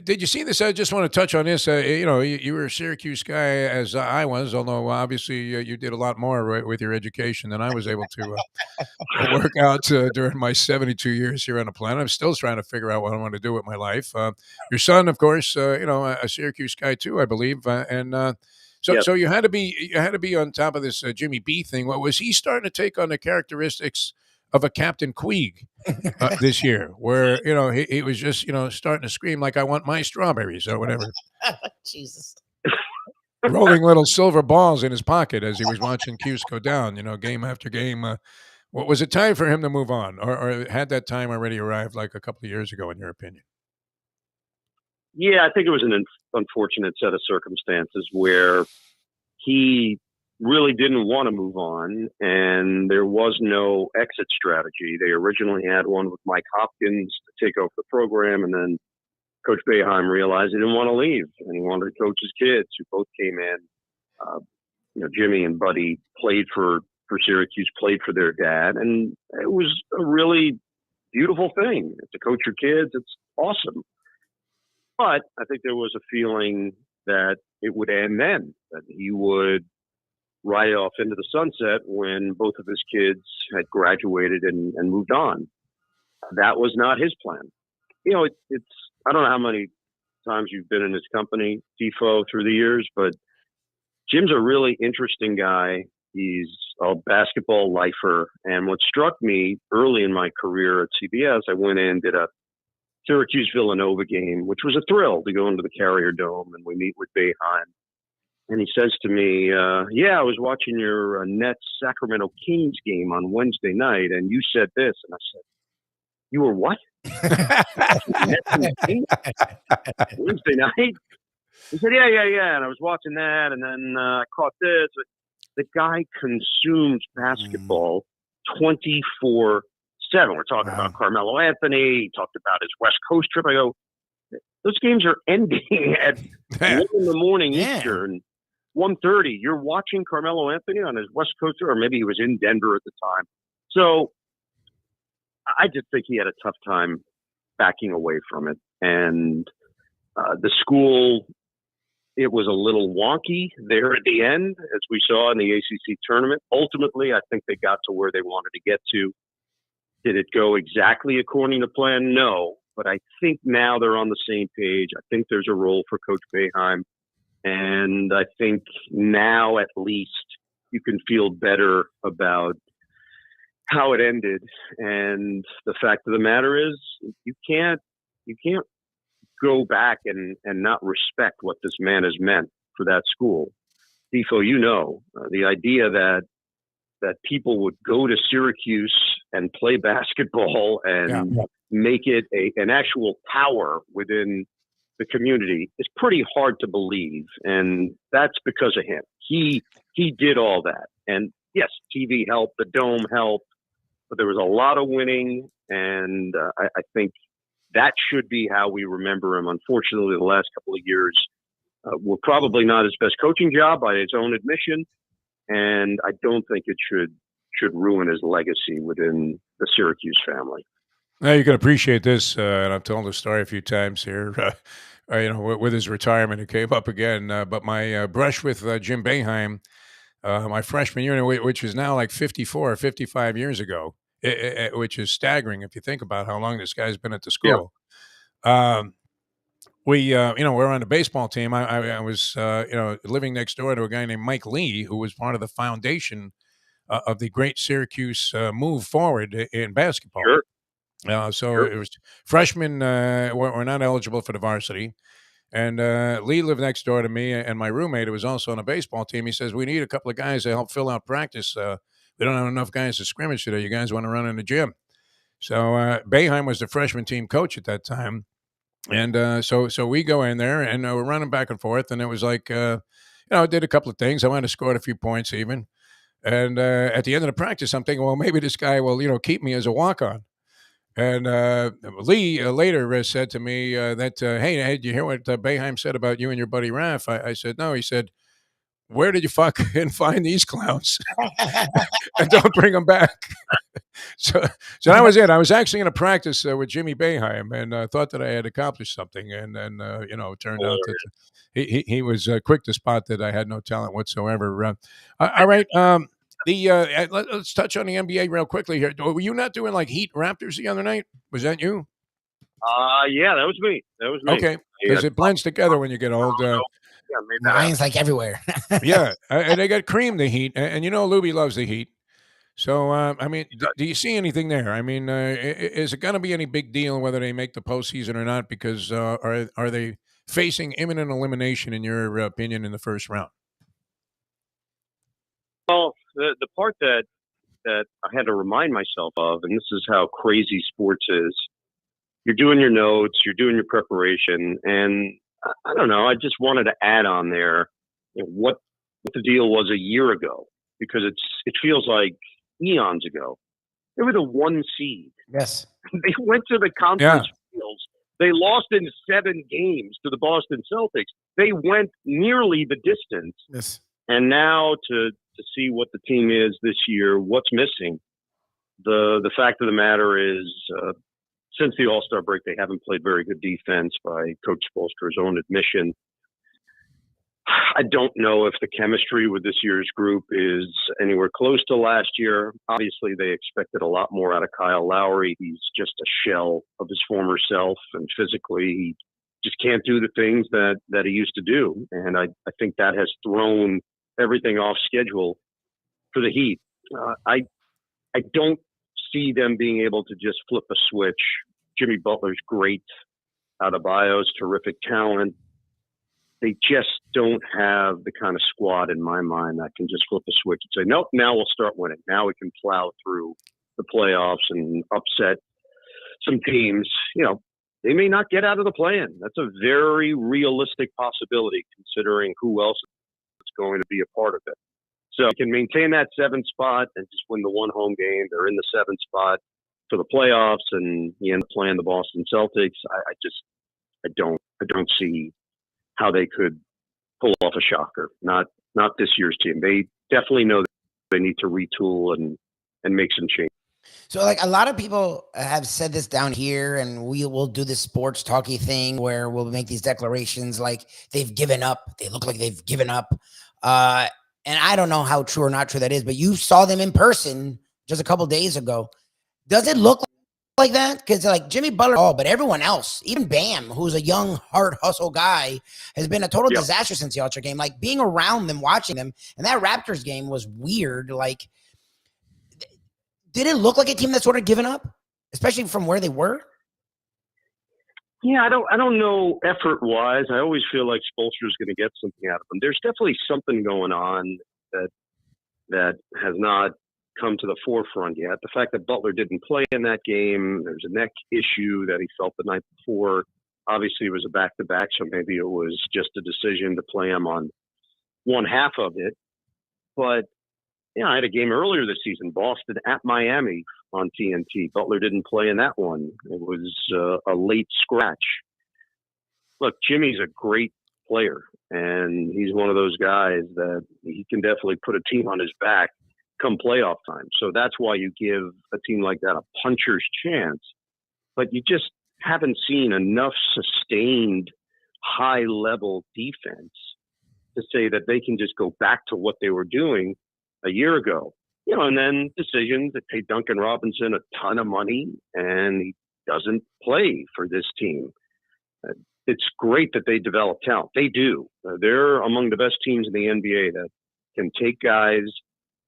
Did you see this? I just want to touch on this. You were a Syracuse guy, as I was, although obviously you did a lot more with your education than I was able to work out during my 72 years here on the planet. I'm still trying to figure out what I want to do with my life. Your son, of course, a Syracuse guy too, I believe, So you had to be on top of this Jimmy B thing. What was he starting to take on the characteristics of a Captain Queeg this year, where he was just starting to scream like, "I want my strawberries" or whatever. Jesus. Rolling little silver balls in his pocket as he was watching Cuse go down, game after game. What was it time for him to move on, or had that time already arrived like a couple of years ago, in your opinion? Yeah, I think it was an unfortunate set of circumstances where he really didn't want to move on, and there was no exit strategy. They originally had one with Mike Hopkins to take over the program, and then Coach Boeheim realized he didn't want to leave, and he wanted to coach his kids, who both came in. Jimmy and Buddy played for Syracuse, played for their dad, and it was a really beautiful thing. To coach your kids, it's awesome. But I think there was a feeling that it would end then, that he would ride off into the sunset when both of his kids had graduated and moved on. That was not his plan. It's I don't know how many times you've been in his company, Defo, through the years, but Jim's a really interesting guy. He's a basketball lifer. And what struck me early in my career at CBS, I went in, did a Syracuse-Villanova game, which was a thrill to go into the Carrier Dome, and we meet with Boeheim. And he says to me, I was watching your Nets-Sacramento Kings game on Wednesday night, and you said this. And I said, you were what? Wednesday night? He said, yeah. And I was watching that, and then I caught this. The guy consumes basketball 24/7. We're talking about Carmelo Anthony. He talked about his West Coast trip. I go, those games are ending at 1 in the morning Eastern, 1:30. You're watching Carmelo Anthony on his West Coast trip, or maybe he was in Denver at the time. So I just think he had a tough time backing away from it. And the school, it was a little wonky there at the end, as we saw in the ACC tournament. Ultimately, I think they got to where they wanted to get to. Did it go exactly according to plan? No. But I think now they're on the same page. I think there's a role for Coach Boeheim. And I think now at least you can feel better about how it ended. And the fact of the matter is, you can't go back and not respect what this man has meant for that school. Defo, the idea that people would go to Syracuse and play basketball and make it an actual power within the community is pretty hard to believe. And that's because of him. He did all that. And yes, TV helped, the dome helped, but there was a lot of winning. And I think that should be how we remember him. Unfortunately, the last couple of years were probably not his best coaching job by his own admission. And I don't think it should ruin his legacy within the Syracuse family. Now you can appreciate this, and I've told the story a few times here. With his retirement, it came up again. But my brush with Jim Boeheim, my freshman year, which is now like 54 or 55 years ago, which is staggering if you think about how long this guy's been at the school. Yeah. We're on the baseball team. I was, living next door to a guy named Mike Lee, who was part of the foundation of the great Syracuse move forward in basketball. Sure. It was freshmen were not eligible for the varsity. And Lee lived next door to me, and my roommate, who was also on a baseball team, he says, we need a couple of guys to help fill out practice. We don't have enough guys to scrimmage today. You guys want to run in the gym? So Boeheim was the freshman team coach at that time. And so we go in there, and we're running back and forth. And it was like, I did a couple of things. I might have scored a few points even. And at the end of the practice, I'm thinking, well, maybe this guy will, keep me as a walk-on. And Lee later said to me that, hey, did you hear what Boeheim said about you and your buddy Raph? I said, no. He said, where did you fucking find these clowns? And don't bring them back. So that was it. I was actually going to practice with Jimmy Boeheim, and thought that I had accomplished something. And then, it turned out that he was quick to spot that I had no talent whatsoever. All right. Let's touch on the NBA real quickly here. Were you not doing like Heat Raptors the other night? Was that you? Yeah, that was me. Okay, because it blends together when you get old. Mine's like everywhere. Yeah, and they got cream, the Heat, and Lubie loves the Heat. So, do you see anything there? I mean, is it going to be any big deal whether they make the postseason or not? Because are they facing imminent elimination, in your opinion, in the first round? Well, the part that I had to remind myself of, and this is how crazy sports is, you're doing your notes, you're doing your preparation, and I don't know, I just wanted to add on there what the deal was a year ago, because it feels like eons ago. They were the 1 seed. Yes. They went to the conference finals. They lost in 7 games to the Boston Celtics. They went nearly the distance. Yes. And now to see what the team is this year, what's missing. The fact of the matter is, since the All-Star break, they haven't played very good defense by Coach Spoelstra's own admission. I don't know if the chemistry with this year's group is anywhere close to last year. Obviously, they expected a lot more out of Kyle Lowry. He's just a shell of his former self, and physically, he just can't do the things that he used to do. And I think that has thrown everything off schedule for the Heat. I don't see them being able to just flip a switch. Jimmy Butler's great. Adebayo's terrific talent. They just don't have the kind of squad in my mind that can just flip a switch and say, nope, now we'll start winning. Now we can plow through the playoffs and upset some teams. They may not get out of the play-in. That's a very realistic possibility considering who else is going to be a part of it. So you can maintain that 7th spot and just win the one home game. They're in the 7th spot for the playoffs, and you end up playing the Boston Celtics. I don't see how they could pull off a shocker. Not this year's team. They definitely know that they need to retool and make some change. So, like, a lot of people have said this down here, and we will do this sports talky thing where we'll make these declarations like they've given up. They look like they've given up. And I don't know how true or not true that is, but you saw them in person just a couple days ago. Does it look like that? Because like Jimmy Butler, but everyone else, even Bam, who's a young, hard hustle guy, has been a total disaster since the All-Star game. Like being around them, watching them, and that Raptors game was weird. Like, did it look like a team that sort of given up, especially from where they were? Yeah, I don't know effort-wise. I always feel like Spoelstra's going to get something out of them. There's definitely something going on that has not come to the forefront yet. The fact that Butler didn't play in that game, there's a neck issue that he felt the night before. Obviously, it was a back-to-back, so maybe it was just a decision to play him on one half of it. But, I had a game earlier this season, Boston at Miami on TNT. Butler didn't play in that one. It was a late scratch. Look, Jimmy's a great player, and he's one of those guys that he can definitely put a team on his back come playoff time. So that's why you give a team like that a puncher's chance. But you just haven't seen enough sustained high-level defense to say that they can just go back to what they were doing a year ago. And then decisions that pay Duncan Robinson a ton of money, and he doesn't play for this team. It's great that they develop talent. They do. They're among the best teams in the NBA that can take guys,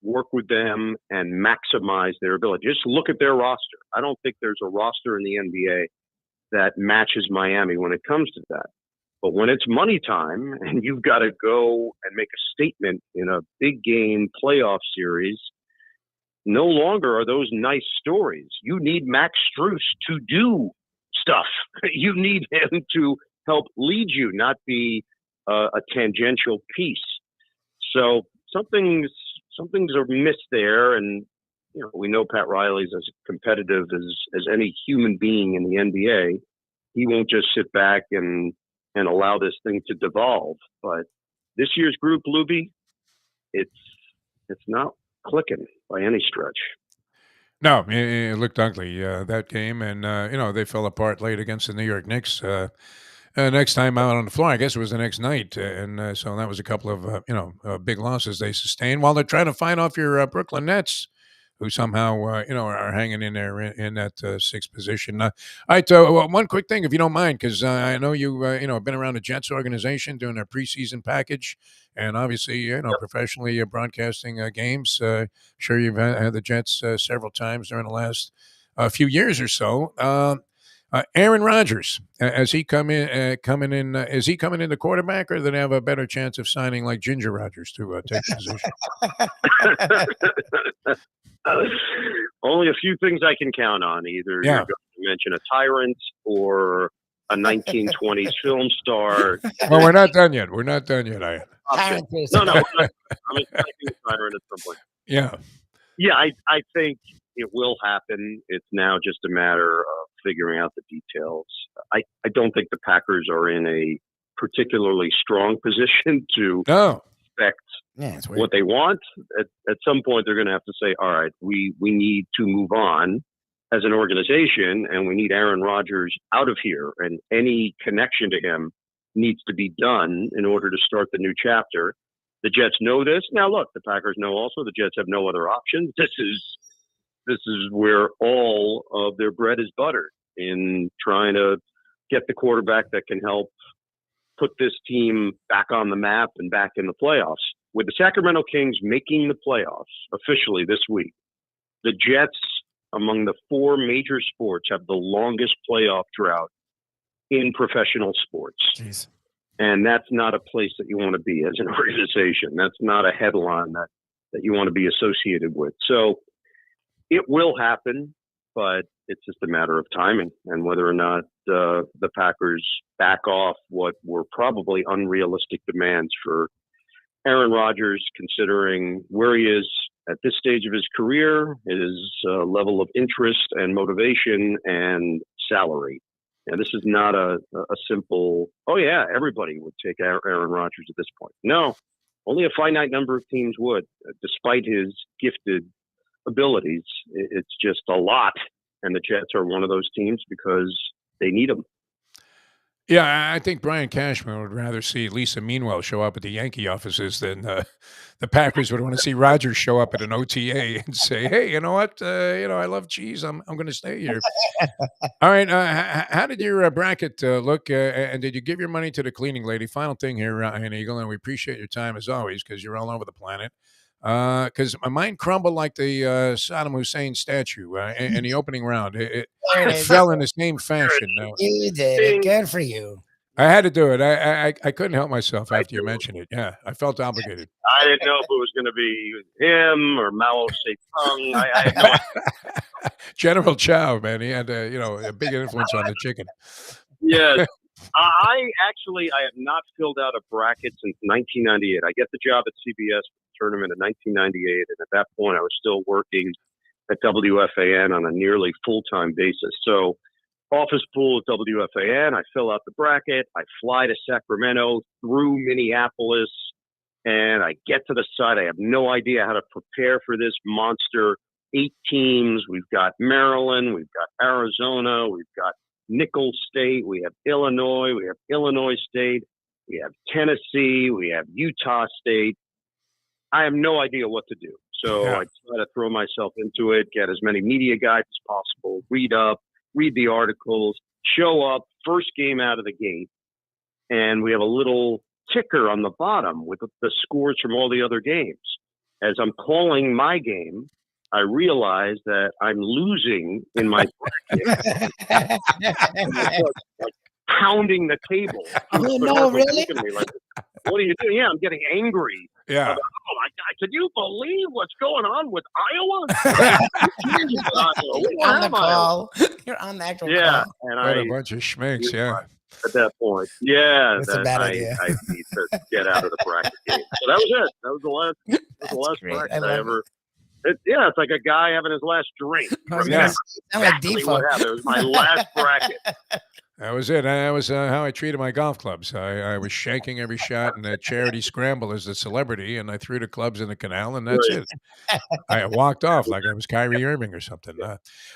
work with them, and maximize their ability. Just look at their roster. I don't think there's a roster in the NBA that matches Miami when it comes to that. But when it's money time and you've got to go and make a statement in a big game playoff series, no longer are those nice stories. You need Max Strus to do stuff. You need him to help lead you, not be a tangential piece. So something's amiss there, and we know Pat Riley's as competitive as any human being in the NBA. He won't just sit back and allow this thing to devolve. But this year's group, Lubie, it's not clicking by any stretch. No, it looked ugly, that game. And, they fell apart late against the New York Knicks. Next time out on the floor, I guess it was the next night. And so that was a couple of, big losses they sustained while they're trying to fight off your Brooklyn Nets, who somehow, are hanging in there in that sixth position. All right, one quick thing, if you don't mind, because I know you, have been around the Jets organization doing their preseason package, and obviously, professionally broadcasting games. Sure, you've had the Jets several times during the last few years or so. Aaron Rodgers, as he coming in, is he coming in the quarterback, or do they have a better chance of signing like Ginger Rodgers to take the position? Only a few things I can count on. Either you're going to mention a tyrant or a 1920s film star. Well, we're not done yet. We're not done yet, Ian. No, I'm expecting a tyrant at some point. Yeah. Yeah, I think it will happen. It's now just a matter of figuring out the details. I don't think the Packers are in a particularly strong position to expect what they want. At some point, they're going to have to say, all right, we need to move on as an organization, and we need Aaron Rodgers out of here, and any connection to him needs to be done in order to start the new chapter. The Jets know this. Now, look, the Packers know also the Jets have no other options. This is where all of their bread is buttered, in trying to get the quarterback that can help put this team back on the map and back in the playoffs. With the Sacramento Kings making the playoffs officially this week, the Jets, among the four major sports, have the longest playoff drought in professional sports. Jeez. And that's not a place that you want to be as an organization. That's not a headline that you want to be associated with. So it will happen, but it's just a matter of timing and whether or not the Packers back off what were probably unrealistic demands for Aaron Rodgers, considering where he is at this stage of his career, his level of interest and motivation and salary. And this is not a simple, oh, yeah, everybody would take Aaron Rodgers at this point. No, only a finite number of teams would, despite his gifted abilities. It's just a lot. And the Jets are one of those teams because they need him. Yeah, I think Brian Cashman would rather see Lisa Meanwell show up at the Yankee offices than the Packers would want to see Rodgers show up at an OTA and say, "Hey, you know what? I love cheese. I'm going to stay here." All right. How did your bracket look? And did you give your money to the cleaning lady? Final thing here, Ian Eagle, and we appreciate your time as always because you're all over the planet. because my mind crumbled like the Saddam Hussein statue in the opening round. It fell in the same fashion. You did it. Good for you. I had to do it. I couldn't help myself after you mentioned it. Yeah, I felt obligated. I didn't know if it was going to be him or Mao Zedong. I had no idea. General Chow, man, he had a big influence on the chicken. Yes. I have not filled out a bracket since 1998. I get the job at CBS tournament in 1998, and at that point, I was still working at WFAN on a nearly full-time basis. So, office pool at WFAN, I fill out the bracket, I fly to Sacramento through Minneapolis, and I get to the site. I have no idea how to prepare for this monster. 8 teams. We've got Maryland, we've got Arizona, we've got Nicholls State, we have Illinois, we have Illinois State, we have Tennessee, we have Utah State. I have no idea what to do. So I try to throw myself into it, get as many media guides as possible, read the articles, show up, first game out of the gate. And we have a little ticker on the bottom with the scores from all the other games. As I'm calling my game, I realize that I'm losing in my bracket. like pounding the table. Oh, no, really? Like, what are you doing? Yeah, I'm getting angry. Yeah. Oh my God! Can you believe what's going on with Iowa? You're on the call. You're on the actual call. And what a bunch of schminks. Yeah. At that point, that's a bad idea. I need to get out of the bracket game. So that was it. That was the last bracket I ever. It's like a guy having his last drink. Sound like Defo. It was my last bracket. That was it. That was how I treated my golf clubs. I was shanking every shot in the charity scramble as a celebrity, and I threw the clubs in the canal, and that's it. I walked off like I was Kyrie Irving or something.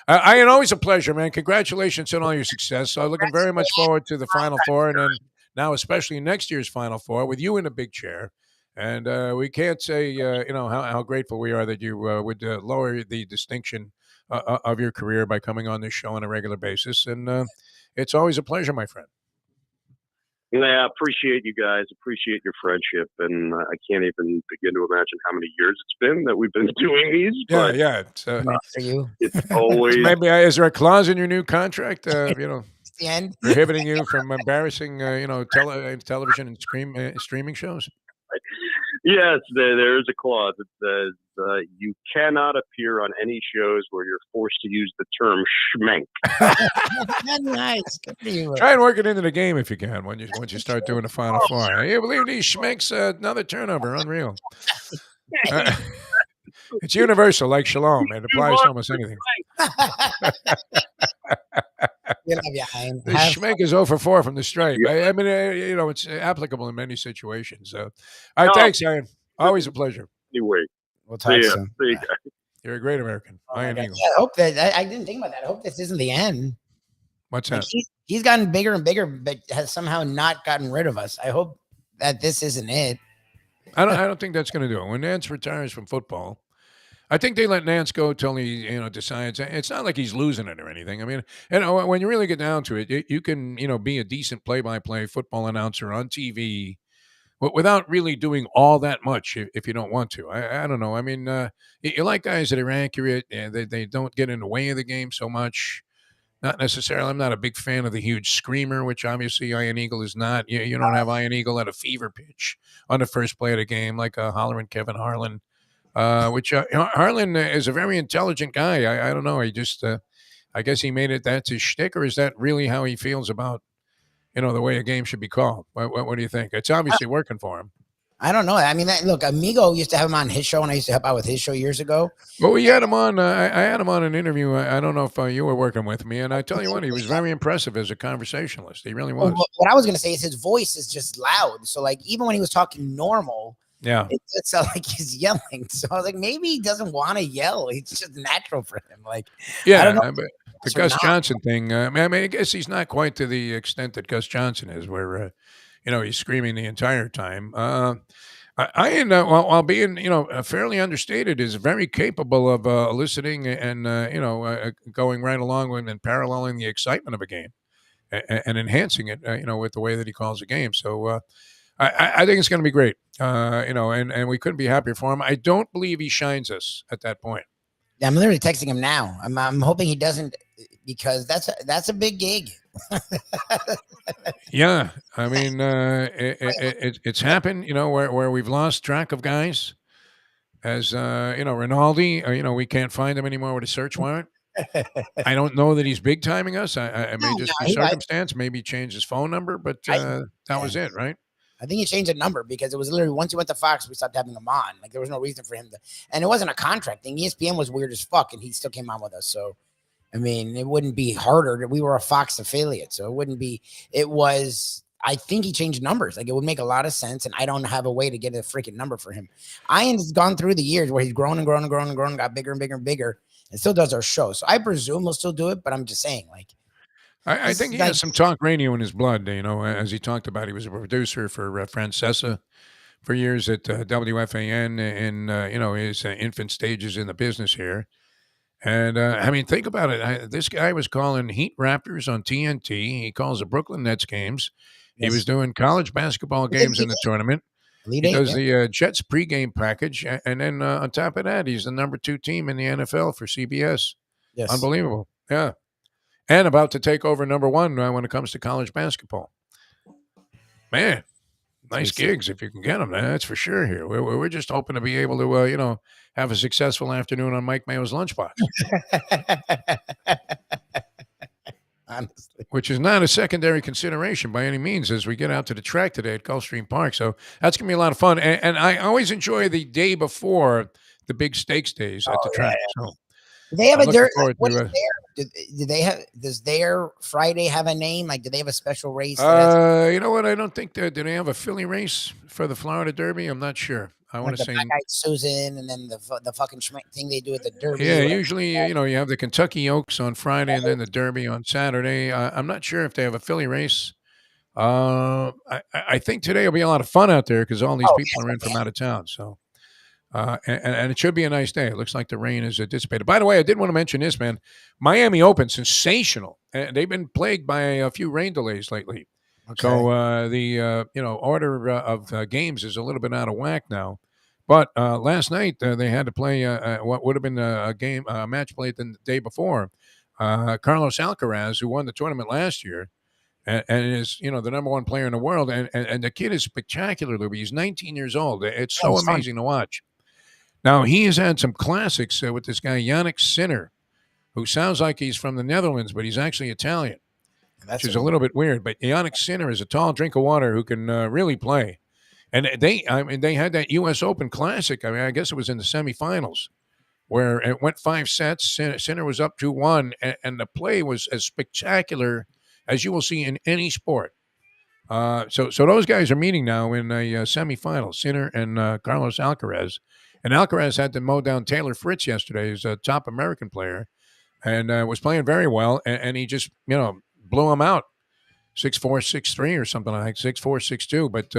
Ian, always a pleasure, man. Congratulations on all your success. So looking very much forward to the Final Four, and then now especially next year's Final Four with you in a big chair. And we can't say, how grateful we are that you would lower the distinction of your career by coming on this show on a regular basis. And it's always a pleasure, my friend. Yeah, I appreciate you guys. Appreciate your friendship. And I can't even begin to imagine how many years it's been that we've been doing these. Yeah. It's always. Maybe is there a clause in your new contract, the end. prohibiting you from embarrassing, television and streaming shows? Yes, there is a clause that says you cannot appear on any shows where you're forced to use the term schmenk. Nice. Good for you. Try and work it into the game if you can once you start doing the Final Four. Can you believe these schmenks? Another turnover, unreal. It's universal, like shalom. It applies to almost anything. The schmenk is 0 for 4 from the stripe. I mean, it's applicable in many situations. All right, thanks, Ian. Always a pleasure. Anyway, We'll talk soon. See you guys. You're a great American. Ian Eagle. I hope that I didn't think about that. I hope this isn't the end. What's that? He's gotten bigger and bigger, but has somehow not gotten rid of us. I hope that this isn't it. I don't think that's going to do it. When Nance retires from football, I think they let Nance go till he, decides. It's not like he's losing it or anything. I mean, when you really get down to it, you can, be a decent play-by-play football announcer on TV without really doing all that much if you don't want to. I don't know. I mean, you like guys that are accurate and they don't get in the way of the game so much. Not necessarily. I'm not a big fan of the huge screamer, which obviously Ian Eagle is not. You don't have Ian Eagle at a fever pitch on the first play of the game like hollering Kevin Harlan. Which Harlan is a very intelligent guy. I don't know. He just, I guess he made it that's his shtick, or is that really how he feels about, the way a game should be called? What do you think? It's obviously working for him. I don't know. I mean, look, Amigo used to have him on his show, and I used to help out with his show years ago. Well, we had him on. I had him on an interview. I don't know if you were working with me, and I tell you what, he was very impressive as a conversationalist. He really was. Well, what I was going to say is his voice is just loud. So, like, even when he was talking normal, yeah, it sounds like he's yelling. So I was like, maybe he doesn't want to yell. It's just natural for him. Like, yeah, I don't know. But the Gus Johnson thing. I mean, I guess he's not quite to the extent that Gus Johnson is, where he's screaming the entire time. Ian, while being fairly understated, is very capable of eliciting and going right along with and paralleling the excitement of a game and enhancing it. With the way that he calls a game. So. I think it's going to be great. And we couldn't be happier for him. I don't believe he shines us at that point. I'm literally texting him now. I'm hoping he doesn't, because that's a big gig. Yeah, I mean, it's happened. Where we've lost track of guys, as Rinaldi. We can't find him anymore with a search warrant. I don't know that he's big timing us. I may just be circumstance. Maybe change his phone number, but that was it, right? I think he changed the number because it was literally once he went to Fox, we stopped having him on. Like there was no reason for him to, and it wasn't a contract thing. ESPN was weird as fuck, and he still came on with us. So, I mean, it wouldn't be harder. We were a Fox affiliate, so it wouldn't be. It was. I think he changed numbers. Like it would make a lot of sense, and I don't have a way to get a freaking number for him. Ian's gone through the years where he's grown and grown and grown and grown, got bigger and bigger and bigger, and still does our show. So I presume he'll still do it, but I'm just saying, like. I think he has some talk radio in his blood. As he talked about, he was a producer for Francesa for years at WFAN in his infant stages in the business here. And I mean, think about it. This guy was calling Heat Raptors on TNT. He calls the Brooklyn Nets games. He was doing college basketball games in the tournament. He does the Jets pregame package, and then on top of that, he's the number 2 team in the NFL for CBS. Yes, unbelievable. Yeah. And about to take over number 1 when it comes to college basketball. Man, nice gigs if you can get them. That's for sure here. We're just hoping to be able to, have a successful afternoon on Mike Mayo's Lunchbox. Honestly. Which is not a secondary consideration by any means as we get out to the track today at Gulfstream Park. So that's going to be a lot of fun. And I always enjoy the day before the big stakes days at the track. So do they have a dirt? What is there? Do they have? Does their Friday have a name? Like, do they have a special race? You know what? I don't think do they have a Philly race for the Florida Derby? I'm not sure. I want to say Susan, and then the fucking thing they do at the Derby. Yeah, usually you have the Kentucky Oaks on Friday and then the Derby on Saturday. I'm not sure if they have a Philly race. I think today will be a lot of fun out there because all these people are in from out of town. So. And it should be a nice day. It looks like the rain is dissipated. By the way, I did want to mention this, man. Miami Open, sensational. And they've been plagued by a few rain delays lately. Okay. So the order of games is a little bit out of whack now. But last night they had to play what would have been a match played the day before. Carlos Alcaraz, who won the tournament last year, and is the number 1 player in the world, and the kid is spectacular, Lubie. He's 19 years old. It's so amazing to watch. Now, he has had some classics with this guy, Yannick Sinner, who sounds like he's from the Netherlands, but he's actually Italian, which is a little bit weird. But Yannick Sinner is a tall drink of water who can really play. And they had that U.S. Open Classic. I mean, I guess it was in the semifinals where it went 5 sets. Sinner was up 2-1, and the play was as spectacular as you will see in any sport. So those guys are meeting now in a semifinal, Sinner and Carlos Alcaraz. And Alcaraz had to mow down Taylor Fritz yesterday, who's a top American player, and was playing very well. And he just, blew him out, 6-4, 6-3 or something like 6-4, 6-2. But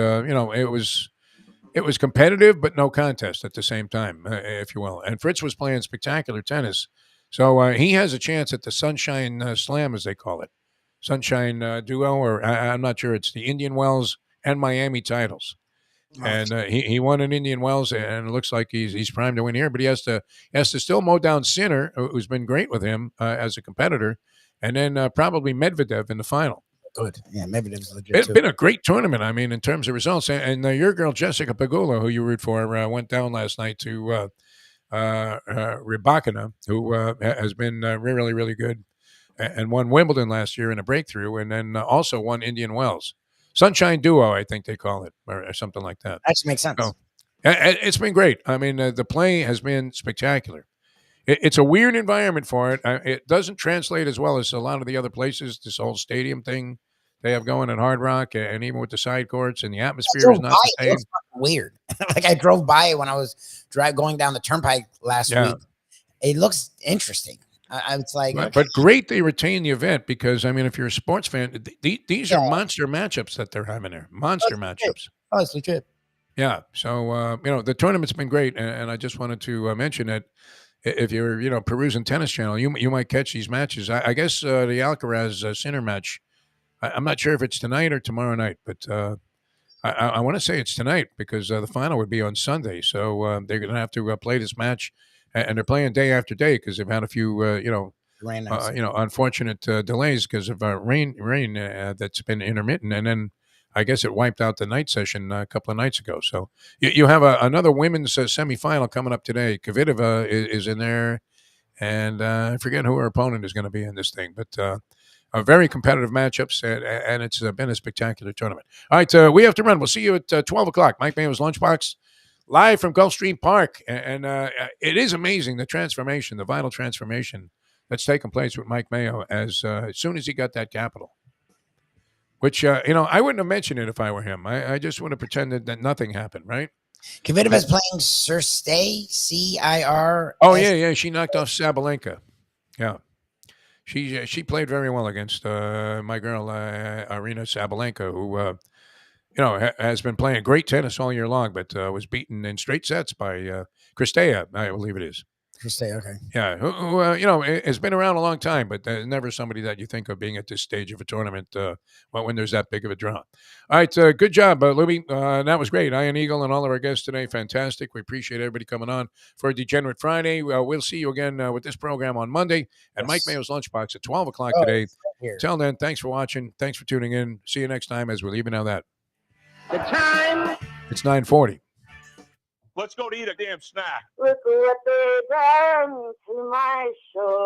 it was competitive, but no contest at the same time, if you will. And Fritz was playing spectacular tennis, so he has a chance at the Sunshine Slam, as they call it, Sunshine Duo, or I'm not sure. It's the Indian Wells and Miami titles. And he won in Indian Wells, and it looks like he's primed to win here. But he has to still mow down Sinner, who's been great with him as a competitor, and then probably Medvedev in the final. Good, yeah, Medvedev's legit. It's been a great tournament. I mean, in terms of results, and your girl Jessica Pegula, who you root for, went down last night to Rybakina, who has been really, really good, and won Wimbledon last year in a breakthrough, and then also won Indian Wells. Sunshine Duo, I think they call it, or something like that. That makes sense. So, it's been great. I mean, the play has been spectacular. It's a weird environment for it. It doesn't translate as well as a lot of the other places, this whole stadium thing they have going at Hard Rock, and even with the side courts, and the atmosphere is not the same. It's weird. Like I drove by when I was going down the turnpike last week. It looks interesting. It's like, but great they retain the event because, I mean, if you're a sports fan, these are monster matchups that they're having there. Monster matchups. Oh, it's legit. Yeah. So, the tournament's been great. And I just wanted to mention that if you're, perusing Tennis Channel, you might catch these matches. I guess the Alcaraz Sinner match, I'm not sure if it's tonight or tomorrow night, but I want to say it's tonight because the final would be on Sunday. So they're going to have to play this match, and they're playing day after day because they've had a few, unfortunate delays because of rain that's been intermittent, and then I guess it wiped out the night session a couple of nights ago. So you have another women's semifinal coming up today. Kvitova is in there, and I forget who her opponent is going to be in this thing, but. Very competitive matchups, and it's been a spectacular tournament. All right, we have to run. We'll see you at 12 o'clock. Mike Mayo's Lunchbox, live from Gulfstream Park. And it is amazing, the transformation, the vital transformation that's taken place with Mike Mayo as soon as he got that capital. Which, I wouldn't have mentioned it if I were him. I just would have pretended that nothing happened, right? Kvitova's playing Cirstay, CIR. Oh, yeah. She knocked off Sabalenka. Yeah. She played very well against my girl Arina Sabalenka, who has been playing great tennis all year long, but was beaten in straight sets by Kristea, I believe it is. Kristay, okay. Yeah, who has been around a long time, but never somebody that you think of being at this stage of a tournament when there's that big of a draw. All right, good job, Lubie. That was great. Iron Eagle and all of our guests today, fantastic. We appreciate everybody coming on for Degenerate Friday. We'll see you again with this program on Monday at Mike Mayo's Lunchbox at 12 o'clock today. Till then, thanks for watching. Thanks for tuning in. See you next time as we leave you now that. The time. It's 9:40. Let's go to eat a damn snack. Look what they done to my soul.